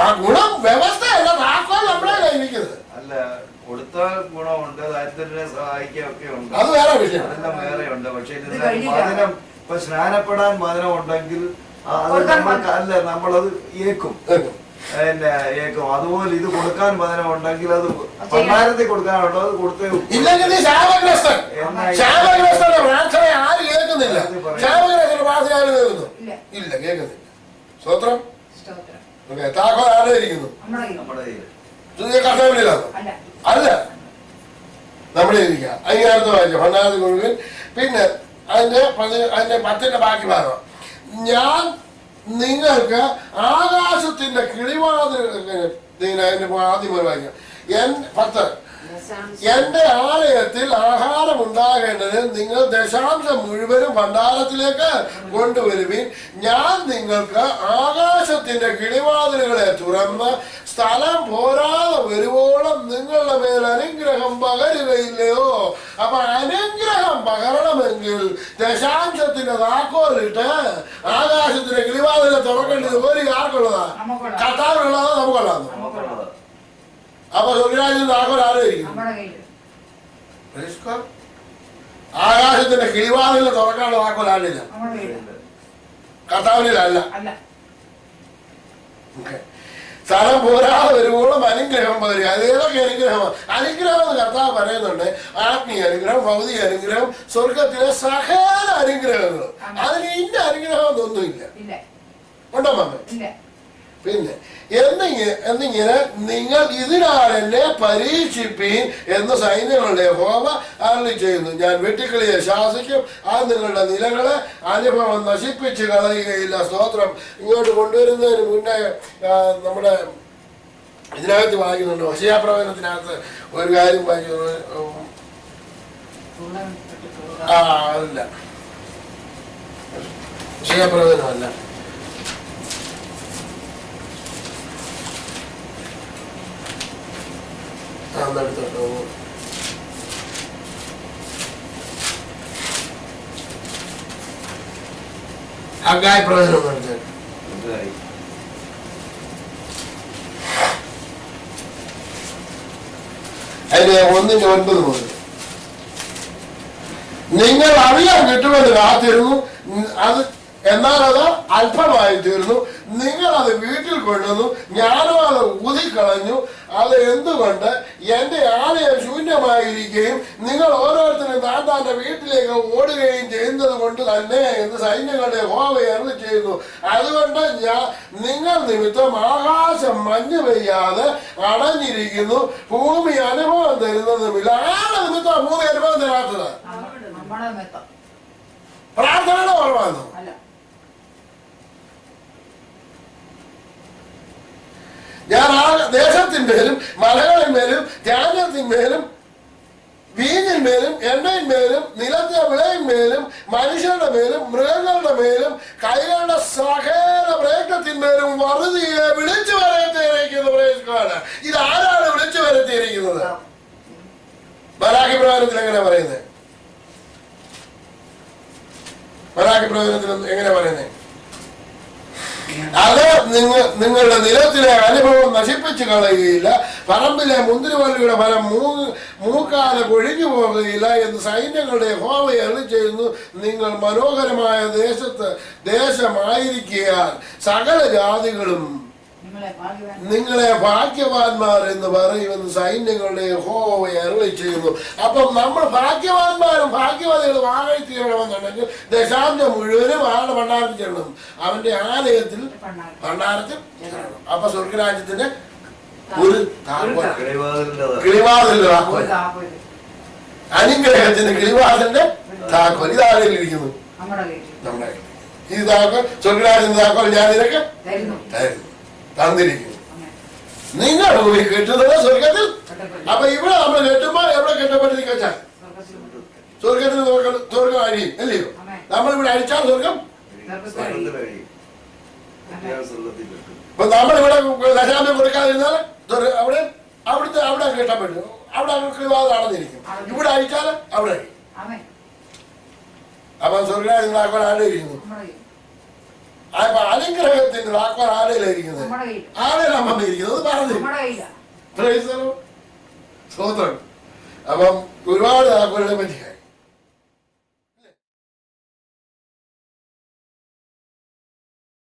ആ ഗുണം വ്യവസ്ഥയല്ല, താക്കോൽ നമ്മുടെ കയ്യിരിക്കുന്നത്. അല്ല, കൊടുത്താൽ ഗുണമുണ്ട്, ദാരിദ്ര്യനെ സഹായിക്കുക ഒക്കെ ഉണ്ട്. അത് വേറെ വിഷയം, അതെല്ലാം വേറെ ഉണ്ട്. പക്ഷെ മധുരം ഇപ്പൊ സ്നാനപ്പെടാൻ മധുരം ഉണ്ടെങ്കിൽ അല്ല നമ്മളത് ഏക്കും. പിന്നെ ഏക്കും. അതുപോലെ ഇത് കൊടുക്കാൻ മധുരം ഉണ്ടെങ്കിൽ അത് ഭണ്ഡാരത്തിൽ കൊടുക്കാനുണ്ടോ അത് കൊടുത്തേ. ഇല്ലെങ്കിൽ നീ ശാപഗ്രസ്തൻ. ശാപഗ്രസ്തന്റെ പ്രാർത്ഥന ആരും കേൾക്കുന്നില്ല. ശാപഗ്രസ്തന്റെ പ്രാർത്ഥന ആരും കേൾക്കുന്നു ഇല്ല, കേൾക്കുന്നില്ല. സ്തോത്രം. താക്കോൽ ആരായിരിക്കുന്നു? കർത്താവിനില്ലാത്ത അല്ല, നമ്മുടെ ഇരിക്കുക. അതിനകത്ത് വായിച്ചു ഭണ്ഡാരത്തിൽ കൊടുക്കും. പിന്നെ അതിന്റെ 10ന്റെ ബാക്കി ഭാഗം, ഞാൻ നിങ്ങൾക്ക് ആകാശത്തിന്റെ കിളിവാതിൽ. അതിന്റെ ആദ്യം ഒരു വാക്യം 10. എന്റെ ആലയത്തിൽ ആഹാരം ഉണ്ടാകേണ്ടത് നിങ്ങൾ ദശാംശം മുഴുവനും ഭണ്ഡാരത്തിലേക്ക് കൊണ്ടുവരുവിൻ. ഞാൻ നിങ്ങൾക്ക് ആകാശത്തിന്റെ കിളിവാതിലുകളെ തുറന്ന് സ്ഥലം പോരാതെ വരുവോളം നിങ്ങളുടെ മേൽ അനുഗ്രഹം പകരുകയില്ലയോ? അപ്പൊ അനുഗ്രഹം പകരണമെങ്കിൽ ദശാംശത്തിന്റെ താക്കോലിട്ട് ആകാശത്തിന്റെ കിളിവാതിലെ തുറക്കേണ്ടത് ഒരു ആർക്കുള്ളതാ? കർത്താവിനുള്ളതാ, നമുക്കുള്ളതാ. അപ്പൊ സ്വർഗരാജ്യത്തിന്റെ താക്കോൽ ആരായിരിക്കും? ആകാശത്തിന്റെ കിളിവാതിലെ തുറക്കാനുള്ള താക്കോൽ ആരില്ല, കർത്താവിനിലല്ല. സ്ഥലം പോരാതെ വരുമ്പോഴും അനുഗ്രഹം പകരുക. അത് ഏതൊക്കെ അനുഗ്രഹമാണ്? അനുഗ്രഹം എന്ന് കർത്താവ് പറയുന്നുണ്ട്. ആത്മീയ അനുഗ്രഹം, ഭൗതിക അനുഗ്രഹം, സ്വർഗത്തിലെ സകല അനുഗ്രഹങ്ങളും. അതിന് ഇന്ന അനുഗ്രഹം എന്നൊന്നുമില്ല. ഉണ്ടോ മാമ? പിന്നെ എന്നിങ്ങനെ നിങ്ങൾ ഇതിനാൽ എന്നെ പരീക്ഷിപ്പീൻ എന്ന് സൈന്യങ്ങളുടെ യഹോവ അരുളിച്ചെയ്യുന്നു. ഞാൻ വെട്ടുക്കിളിയെ ശാസിക്കും, അത് നിങ്ങളുടെ നിലകളെ അനുഭവം നശിപ്പിച്ച് കളയുകയില്ല. സ്തോത്രം. ഇങ്ങോട്ട് കൊണ്ടുവരുന്നതിന് മുന്നേ നമ്മുടെ ഇതിനകത്ത് വായിക്കുന്നുണ്ട്, ഹോശേയാപ്രവചനത്തിനകത്ത് ഒരു കാര്യം വായിക്കുന്നു. അല്ല, ഹോശേയാപ്രവചനമല്ല, എടുത്തോട്ടോ. ഹഗ്ഗായി പ്രവചനം നടത്തി അതിന് 1:9 മുതൽ നിങ്ങൾ അറിയാൻ കിട്ടുമെന്ന് കാത്തിരുന്നു, അത് എന്നാൽ അത് അല്പമായി തീർന്നു. നിങ്ങൾ അത് വീട്ടിൽ കൊണ്ടുവന്നു, ഞാനും അത് ഊതിക്കളഞ്ഞു. അത് എന്തുകൊണ്ട്? എന്റെ ആലയം ശൂന്യമായിരിക്കുകയും നിങ്ങൾ ഓരോരുത്തരും താൻ്റെ വീട്ടിലേക്ക് ഓടുകയും ചെയ്യുന്നത് കൊണ്ട് തന്നെ എന്ന് സൈന്യങ്ങളുടെ യഹോവ അരുളി ചെയ്യുന്നു. അതുകൊണ്ട് നിങ്ങൾ നിമിത്തം ആകാശം മഞ്ഞ് പെയ്യാതെ അടഞ്ഞിരിക്കുന്നു, ഭൂമി അനുഭവം തരുന്നതുമില്ല. ആരുടെ നിമിത്തം ഭൂമി അനുഭവം തരാത്തത്? പ്രാർത്ഥനയുടെ കുറവാണോ? ഞാൻ ആ ദേശത്തിന്മേലും മലകളിന്മേലും ധാന്യത്തിന്മേലും വീഞ്ഞിന്മേലും എണ്ണയിന്മേലും നിലത്തെ വിളയിന്മേലും മനുഷ്യരുടെ മേലും മൃഗങ്ങളുടെ മേലും കൈകളുടെ സകല പ്രയത്നത്തിന്മേലും വറുതിയെ വിളിച്ചു വരുത്തിയിരിക്കുന്നു. പ്രേക്ഷിക്കാണ്. ഇത് ആരാണ് വിളിച്ചു വരുത്തിയിരിക്കുന്നത്? മലാഖി പ്രവചനത്തിൽ എങ്ങനെ പറയുന്നത്? മലാഖി പ്രവചനത്തിൽ എങ്ങനെ പറയുന്നത്? അത് നിങ്ങളുടെ നിലത്തിലെ അനുഭവം നശിപ്പിച്ചു കളയുകയില്ല, പറമ്പിലെ മുന്തിരിവള്ളിയുടെ ഫലം മൂക്കാതെ കൊഴിഞ്ഞു പോകുകയില്ല എന്ന് സൈന്യങ്ങളുടെ യഹോവ അരുളി ചെയ്യുന്നു. നിങ്ങൾ മനോഹരമായ ദേശമായിരിക്കാൻ സകല ജാതികളും നിങ്ങളെ ഭാഗ്യവാന്മാർ എന്ന് പറയുമെന്ന് സൈന്യങ്ങളുടെ യഹോവ അരുളി ചെയ്യുന്നു. അപ്പം നമ്മൾ ഭാഗ്യവാന്മാരും ഭാഗ്യവാദികളും ആയി തീരണമെന്നുണ്ടെങ്കിൽ ദശാംശം മുഴുവനും ആളുടെ ഭണ്ഡാരത്തിൽ ചെല്ലണം, അവന്റെ ആലയത്തിൽ ഭണ്ഡാരത്തിൽ ചെല്ലണം. അപ്പൊ സ്വർഗരാജ്യത്തിന്റെ ഒരു കിളിവാതിലിന്റെ താക്കോൽ, അനുഗ്രഹത്തിന്റെ കിളിവാതിലിന്റെ താക്കോൽ ഇതാരിലിരിക്കുന്നു നമ്മുടെ. ഈ താക്കോൽ സ്വർഗരാജ്യത്തിന്റെ താക്കോൽ ഞാൻ നിനക്ക് തന്നിരിക്കുന്നു. നിങ്ങൾ കെട്ടുന്നത് സ്വർഗത്തിൽ. അപ്പൊ ഇവിടെ നമ്മൾ കെട്ടുമ്പോ എവിടെ കെട്ടപ്പെട്ടിരിക്കും വെച്ചാൽ സ്വർഗത്തിന് സ്വർഗം അഴിയും, അല്ലയോ? നമ്മളിവിടെ അഴിച്ചാൽ സ്വർഗം. ഇപ്പൊ നമ്മളിവിടെ ദശാംശം കൊടുക്കാതിരുന്നാൽ അവിടെ അവിടെ കെട്ടപ്പെട്ടു, അവിടെ കിളിവാതിൽ അടഞ്ഞിരിക്കും. ഇവിടെ അഴിച്ചാൽ അവിടെ അഴിയും. അപ്പൊ സ്വർഗരാജ്യം താക്കോൽ ആരുടെ ഇരിക്കുന്നു? അപ്പൊ അനുഗ്രഹത്തിന്റെ താക്കോൽ ആടയിലായിരിക്കുന്നത്, ആടയിലാണ് വന്നിരിക്കുന്നത് പറഞ്ഞു. സ്തോത്രം. അപ്പം ഒരുപാട് താക്കോലിനെ പറ്റി